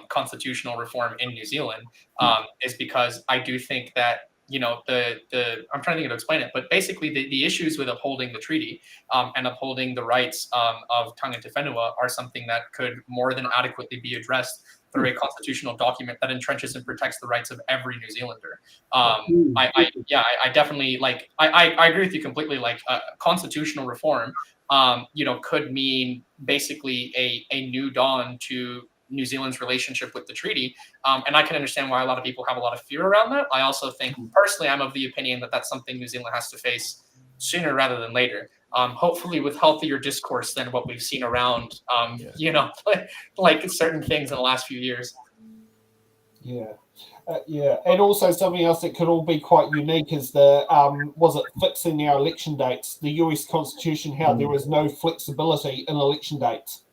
constitutional reform in New Zealand, is because I do think that, I'm trying to think of to explain it, but basically the issues with upholding the treaty and upholding the rights of tangata whenua are something that could more than adequately be addressed through a constitutional document that entrenches and protects the rights of every New Zealander. I definitely I agree with you completely. Like constitutional reform, could mean basically a new dawn to New Zealand's relationship with the treaty. And I can understand why a lot of people have a lot of fear around that. I also think personally, I'm of the opinion that that's something New Zealand has to face sooner rather than later. Hopefully with healthier discourse than what we've seen around, like certain things in the last few years. And also something else that could all be quite unique is fixing our election dates. The US Constitution, how there is no flexibility in election dates.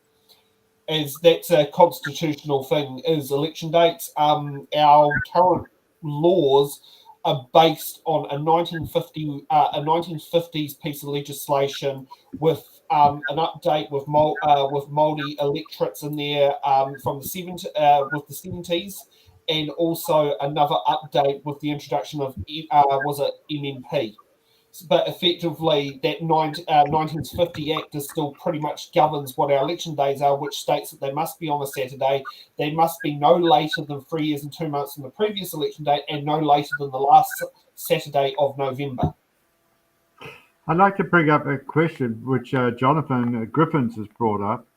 That's a constitutional thing, is election dates. Our current laws are based on a 1950s piece of legislation with an update with Māori electorates in there from the 70s, and also another update with the introduction of MMP. But effectively, that 1950 Act is still pretty much governs what our election days are, which states that they must be on a Saturday, they must be no later than 3 years and 2 months from the previous election date, and no later than the last Saturday of November. I'd like to bring up a question which Jonathan Griffiths has brought up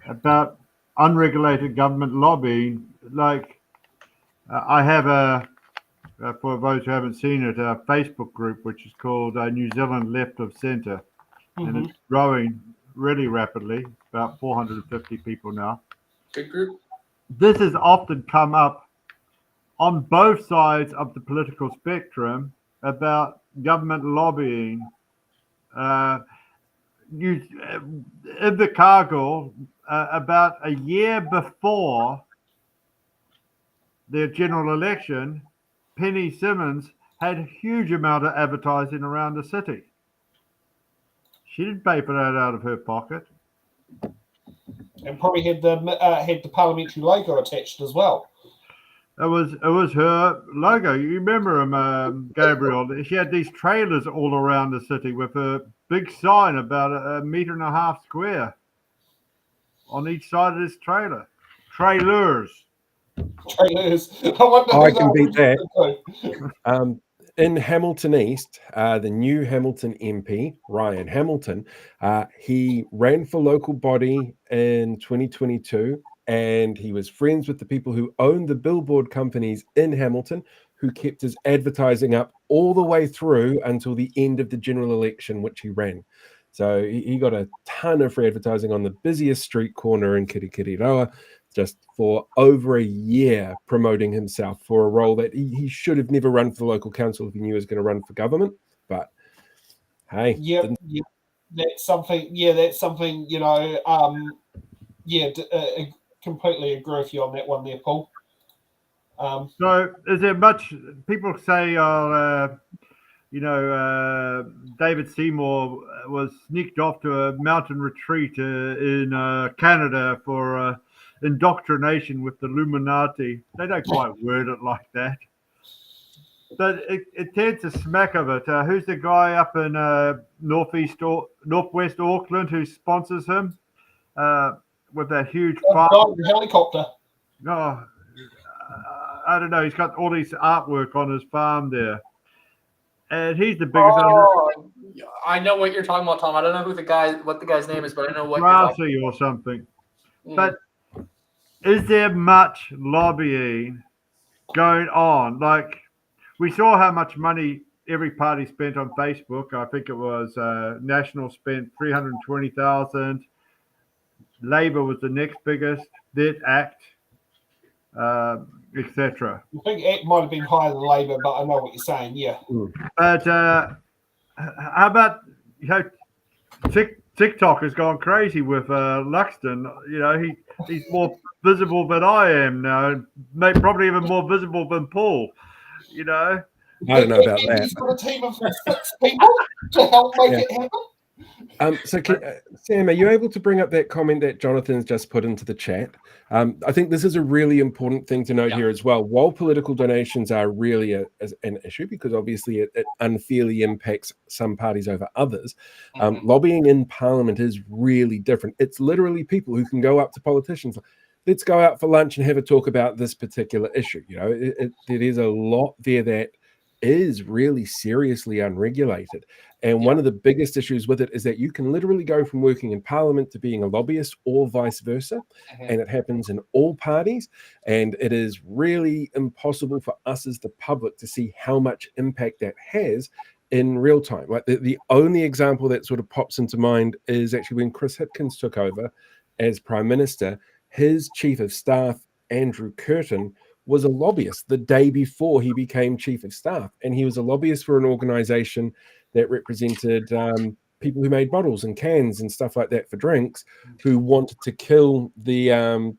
about unregulated government lobbying. Like, I have a for those who haven't seen it, a Facebook group which is called New Zealand Left of Centre, and it's growing really rapidly, about 450 people now. Good group. This has often come up on both sides of the political spectrum about government lobbying. In the Cargill, about a year before their general election, Penny Simmons had a huge amount of advertising around the city. She didn't pay for that out of her pocket. And probably had the parliamentary logo attached as well. It was her logo. You remember him, Gabriel? She had these trailers all around the city with a big sign about a metre and a half square on each side of this trailer. Trailers. I can beat that. In Hamilton East, the new Hamilton MP, Ryan Hamilton, he ran for local body in 2022, and he was friends with the people who owned the billboard companies in Hamilton, who kept his advertising up all the way through until the end of the general election, which he ran. So he got a ton of free advertising on the busiest street corner in Kirikiriroa, just for over a year promoting himself for a role that he should have never run for the local council if he knew he was going to run for government. But hey, that's something. You know, completely agree with you on that one there, Paul. So is there much, people say, David Seymour was sneaked off to a mountain retreat in Canada for indoctrination with the Illuminati. They don't quite word it like that, but it tends to smack of it. Who's the guy up in northwest Auckland who sponsors him with that huge farm? Helicopter. No, I don't know. He's got all these artwork on his farm there. And he's the biggest. I know what you're talking about, Tom. I don't know what the guy's name is, but I know what Grassy or something. But is there much lobbying going on? Like, we saw how much money every party spent on Facebook. I think it was National spent 320,000. Labour was the next biggest. Then ACT, etc. I think it might have been higher than Labour, but I know what you're saying. Yeah. But how about TikTok has gone crazy with Luxton? You know, he's more visible than I am now, probably even more visible than Paul. You know, I don't know about that. He's got a team of 6 people to help make it happen. Sam, are you able to bring up that comment that Jonathan's just put into the chat? I think this is a really important thing to note here as well. While political donations are really an issue, because obviously it unfairly impacts some parties over others, lobbying in Parliament is really different. It's literally people who can go up to politicians. Let's go out for lunch and have a talk about this particular issue. You know, there is a lot there that is really seriously unregulated. And one of the biggest issues with it is that you can literally go from working in Parliament to being a lobbyist or vice versa. And it happens in all parties. And it is really impossible for us as the public to see how much impact that has in real time. Like the only example that sort of pops into mind is actually when Chris Hipkins took over as Prime Minister, his Chief of Staff, Andrew Curtin, was a lobbyist the day before he became Chief of Staff. And he was a lobbyist for an organization that represented people who made bottles and cans and stuff like that for drinks, who wanted to kill the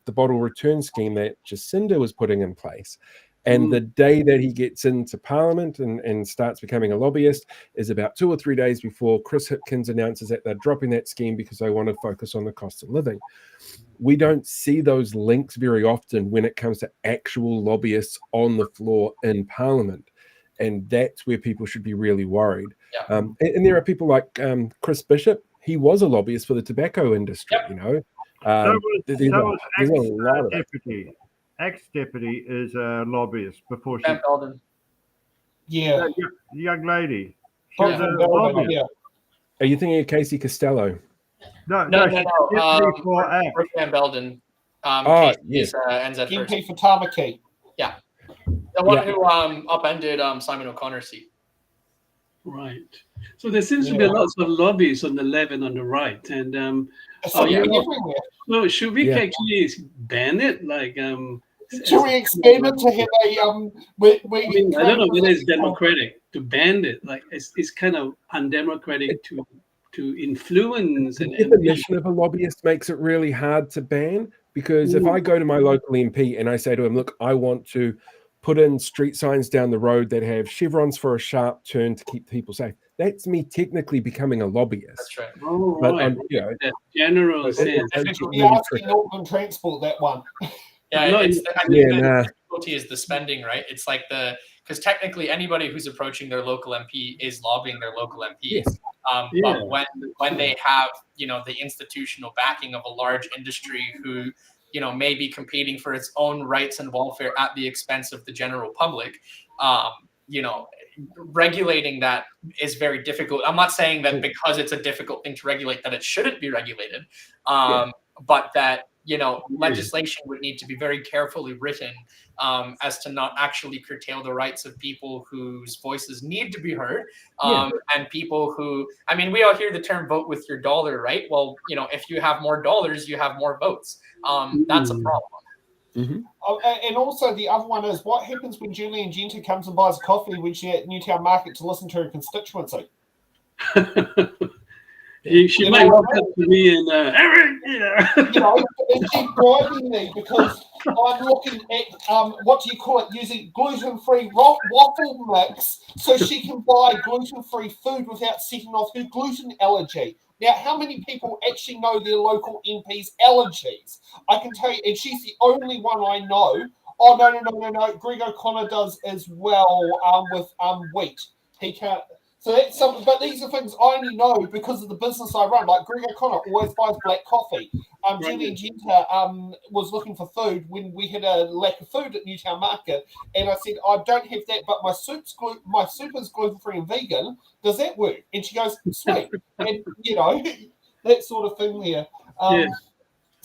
bottle return scheme that Jacinda was putting in place. And the day that he gets into Parliament and starts becoming a lobbyist is about 2 or 3 days before Chris Hipkins announces that they're dropping that scheme because they want to focus on the cost of living. We don't see those links very often when it comes to actual lobbyists on the floor in Parliament. And that's where people should be really worried. And there are people like Chris Bishop. He was a lobbyist for the tobacco industry, you know. There's a lot of deputy. Ex-deputy is a lobbyist before she... Belden. Yeah. The young lady. She was a lobbyist. Yeah. Are you thinking of Casey Costello? No. Rick Van Belden. Yes. NZ MP for Tamaki. Yeah. The one who upended Simon O'Connor's seat. Right. So there seems to be lots of lobbies on the left and on the right, and everywhere. so should we actually ban it? Like, should we expand it to have a I don't know whether it's democratic to ban it. Like, it's kind of undemocratic to influence. The And definition of a lobbyist makes it really hard to ban, because if I go to my local MP and I say to him, look, I want to put in street signs down the road that have chevrons for a sharp turn to keep people safe, that's me technically becoming a lobbyist. That's right. Oh, but right. That general sense. Northern Transport, that one. Yeah, No, I think the nah. difficulty is the spending, right? It's like because technically anybody who's approaching their local MP is lobbying their local MP. Yes. But when they have, the institutional backing of a large industry who, may be competing for its own rights and welfare at the expense of the general public, regulating that is very difficult. I'm not saying that because it's a difficult thing to regulate that it shouldn't be regulated, but that legislation would need to be very carefully written as to not actually curtail the rights of people whose voices need to be heard, and people who, we all hear the term vote with your dollar, right? Well, if you have more dollars, you have more votes. That's a problem. Mm-hmm. And also the other one is, what happens when Julian Genter comes and buys a coffee when she's at Newtown Market to listen to her constituency? She might walk up to me and Eric, is she bribing me because I'm looking at what do you call it, using gluten-free waffle mix so she can buy gluten-free food without setting off her gluten allergy. Now, how many people actually know their local MP's allergies? I can tell you, and she's the only one I know. Oh no! Greg O'Connor does as well with wheat. He can't. So that's something, but these are things I only know because of the business I run. Like Greg O'Connor always buys black coffee. Julian Genter was looking for food when we had a lack of food at Newtown Market, and I said, I don't have that, but my soup is gluten-free and vegan. Does that work? And she goes, sweet. And, that sort of thing there.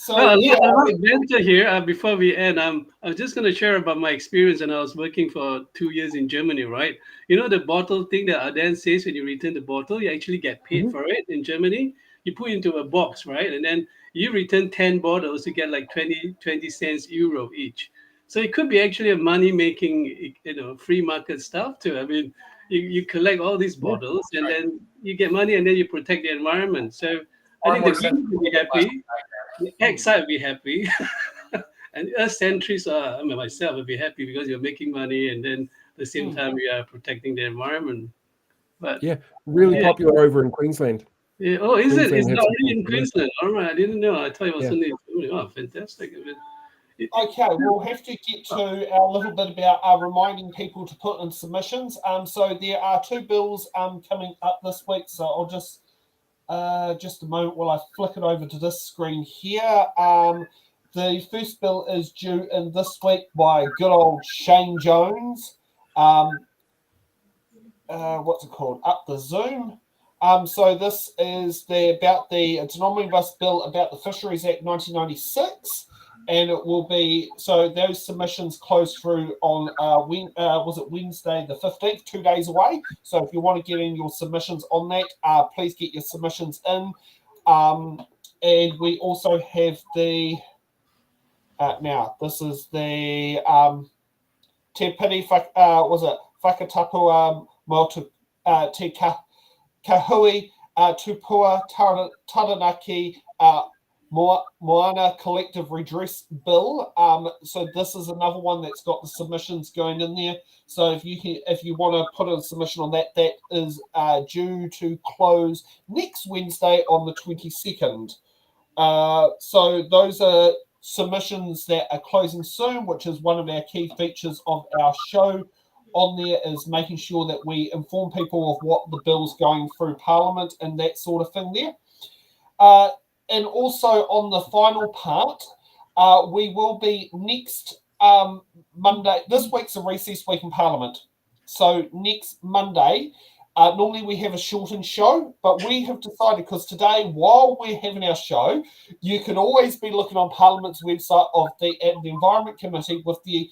So, Genter here, before we end, I'm just going to share about my experience. And I was working for 2 years in Germany, right? The bottle thing that Aden says, when you return the bottle, you actually get paid for it in Germany. You put it into a box, right? And then you return 10 bottles, you get like 20 cents euro each. So it could be actually a money-making, free market stuff too. You collect all these bottles and then you get money and then you protect the environment. So I think the people will be happy. The ex-side will be happy. And us centrists, myself, will be happy because you're making money and then at the same time we are protecting the environment. But really popular over in Queensland. Yeah. Oh, is Queensland it? It's has already some- in Queensland. All right, I didn't know. I thought it was only in Germany. Oh, fantastic. Okay, we'll have to get to a little bit about reminding people to put in submissions. So there are 2 bills coming up this week. So I'll just a moment while I flick it over to this screen here. The first bill is due in this week by good old Shane Jones. What's it called? Up the Zoom. So this is it's an omnibus bill about the Fisheries Act 1996. And it will be, so those submissions close through on, Wednesday the 15th, 2 days away. So if you want to get in your submissions on that, please get your submissions in. And we also have now this is the Te Piri Whakatapua Motu Te Kahui Tupua Taranaki Moana Collective Redress Bill. So this is another one that's got the submissions going in there. So if you want to put a submission on that, that is due to close next Wednesday on the 22nd. So those are submissions that are closing soon, which is one of our key features of our show. On there is making sure that we inform people of what the bill's going through Parliament and that sort of thing there. And also on the final part, we will be next Monday. This week's a recess week in Parliament. So next Monday, Normally we have a shortened show, but we have decided, because today, while we're having our show, you can always be looking on Parliament's website of the Environment Committee with the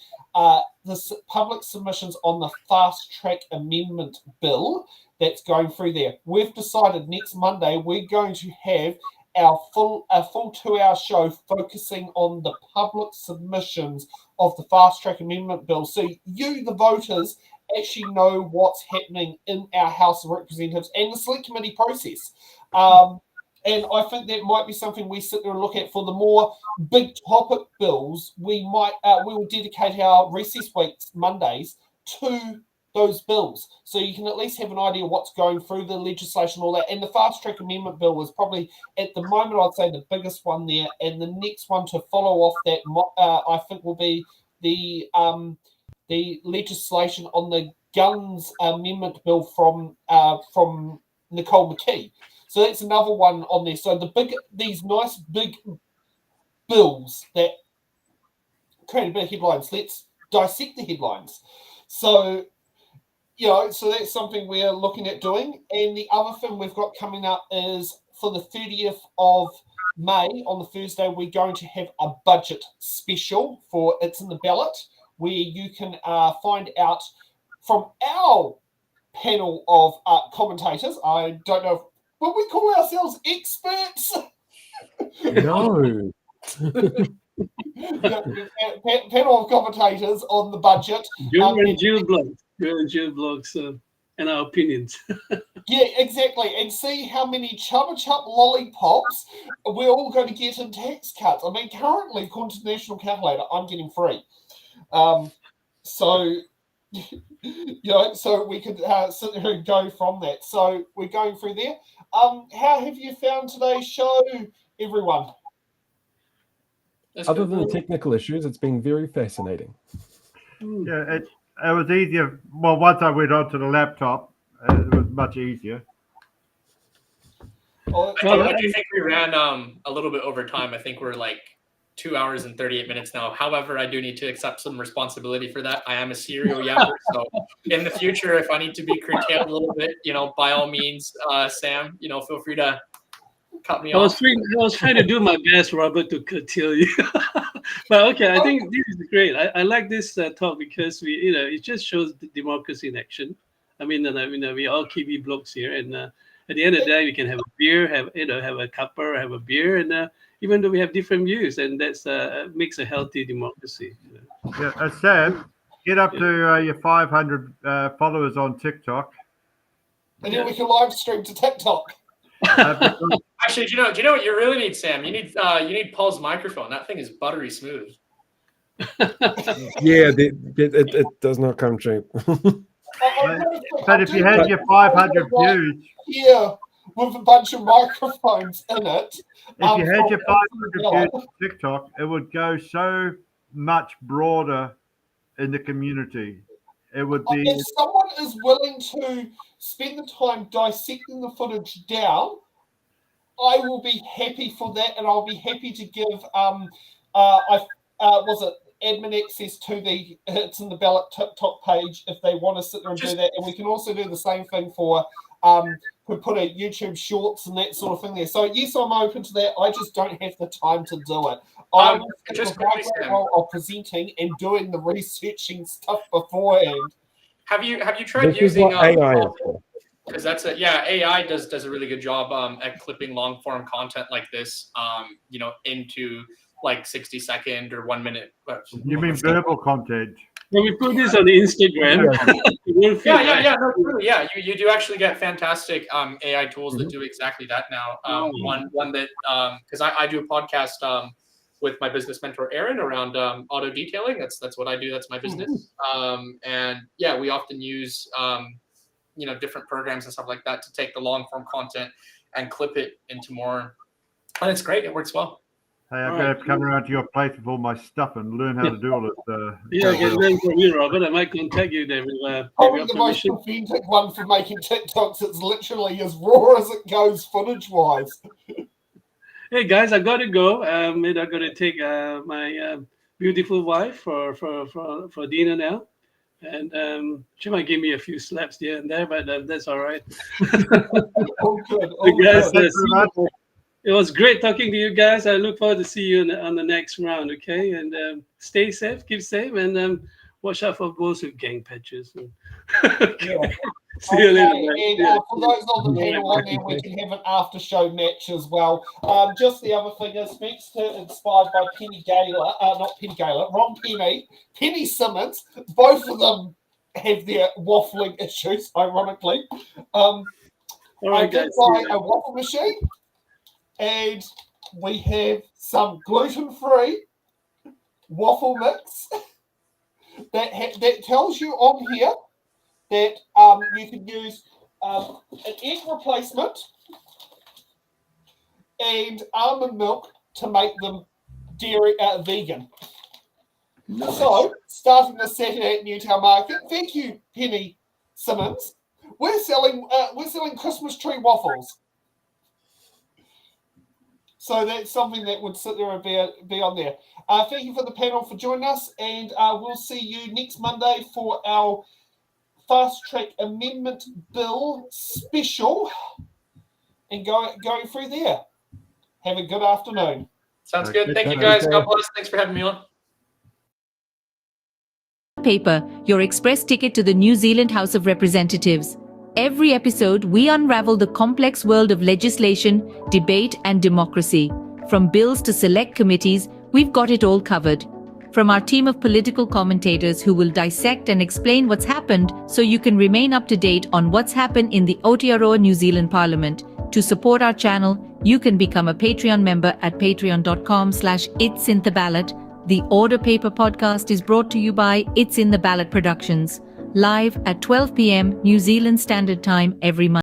public submissions on the Fast Track Amendment Bill that's going through there. We've decided next Monday we're going to have a full 2-hour show focusing on the public submissions of the Fast Track Amendment Bill. So you, the voters, actually know what's happening in our House of Representatives and the Select Committee process. And I think that might be something we sit there and look at for the more big topic bills. We will dedicate our recess weeks, Mondays, to those bills. So you can at least have an idea of what's going through the legislation, all that. And the Fast Track Amendment Bill is probably, at the moment, I'd say the biggest one there. And the next one to follow off that, I think, will be the legislation on the Guns Amendment Bill from Nicole McKee. So that's another one on there. So these nice big bills that create a bit of headlines. Let's dissect the headlines. So, so that's something we're looking at doing. And the other thing we've got coming up is for the 30th of May, on the Thursday, we're going to have a budget special for It's in the Ballot, where you can find out from our panel of commentators. I don't know if would we call ourselves experts? No. Panel of commentators on the budget. Joe and Jill blogs and our opinions. Yeah, exactly. And see how many Chubba Chup lollipops we're all going to get in tax cuts. I mean, currently, according to the National Calculator, I'm getting free. So we could sit there and go from that. So we're going through there. How have you found today's show, everyone? Other than the technical issues, it's been very fascinating. Yeah, it was easier. Well, once I went onto the laptop, it was much easier. I do think we ran a little bit over time. I think we're like 2 hours and 38 minutes now. However, I do need to accept some responsibility for that. I am a serial yapper, so in the future, if I need to be curtailed a little bit, by all means, Sam, feel free to cut me off. I was trying to do my best, Robert, to curtail you. But okay, I think this is great. I like this talk because it just shows the democracy in action. I mean, we all Kiwi blokes here, and at the end of the day, we can have a beer, have a cuppa, have a beer, and even though we have different views, and that's makes a healthy democracy. Yeah, Sam, get up to your 500 followers on TikTok, and then we can live stream to TikTok. Actually, do you know what you really need, Sam? You need Paul's microphone. That thing is buttery smooth. Yeah, it does not come cheap. But if you had your 500 views, with a bunch of microphones in it. If you had your 500 views on TikTok, it would go so much broader in the community. It would be. If someone is willing to spend the time dissecting the footage down, I will be happy for that, and I'll be happy to give admin access to the It's in the Ballot TikTok page if they want to sit there and do that. And we can also do the same thing for we put a YouTube shorts and that sort of thing there. So yes, I'm open to that. I just don't have the time to do it. I'm just of presenting and doing the researching stuff beforehand. Have you tried using AI? Because AI does a really good job at clipping long form content like this, into like 60-second or 1 minute. You mean verbal content? When we put this on Instagram, you do actually get fantastic AI tools that do exactly that now. One that because I do a podcast with my business mentor Aaron around auto detailing. That's what I do. That's my business. And we often use different programs and stuff like that to take the long form content and clip it into more. And it's great. It works well. Hey, I'm going to have to come around to your place with all my stuff and learn how to do all this. I can learn from you, Robert. I might contact you then. Probably the most authentic one for making TikToks. It's literally as raw as it goes footage-wise. Hey, guys, I got to go. I'm going to take my beautiful wife for dinner now. And she might give me a few slaps here and there, but that's all right. All good. Guys, it was great talking to you guys. I look forward to see you on the next round, okay? And stay safe, keep safe, and watch out for those with gang patches. Yeah. See you later. And for those on the panel on there, we can have an after-show match as well. Just the other thing is, thanks to Inspired by Penny Gaylor, not Penny Gaylor, Ron Penny, Penny Simmons, both of them have their waffling issues, ironically. I did buy a waffle machine, and we have some gluten-free waffle mix that tells you on here that you can use an egg replacement and almond milk to make them dairy vegan. Nice. So, starting this Saturday at Newtown Market, thank you, Penny Simmons. We're selling Christmas tree waffles. So that's something that would sit there and be on there. Thank you for the panel for joining us, and we'll see you next Monday for our Fast Track Amendment Bill special and going through there. Have a good afternoon. Sounds good. Thank you, guys. God bless. Thanks for having me on. Paper, your express ticket to the New Zealand House of Representatives. Every episode, we unravel the complex world of legislation, debate, and democracy. From bills to select committees, we've got it all covered. From our team of political commentators who will dissect and explain what's happened so you can remain up to date on what's happened in the Aotearoa New Zealand Parliament. To support our channel, you can become a Patreon member at patreon.com/it'sintheballot. The Order Paper podcast is brought to you by It's in the Ballot Productions, live at 12 p.m. New Zealand Standard Time every month.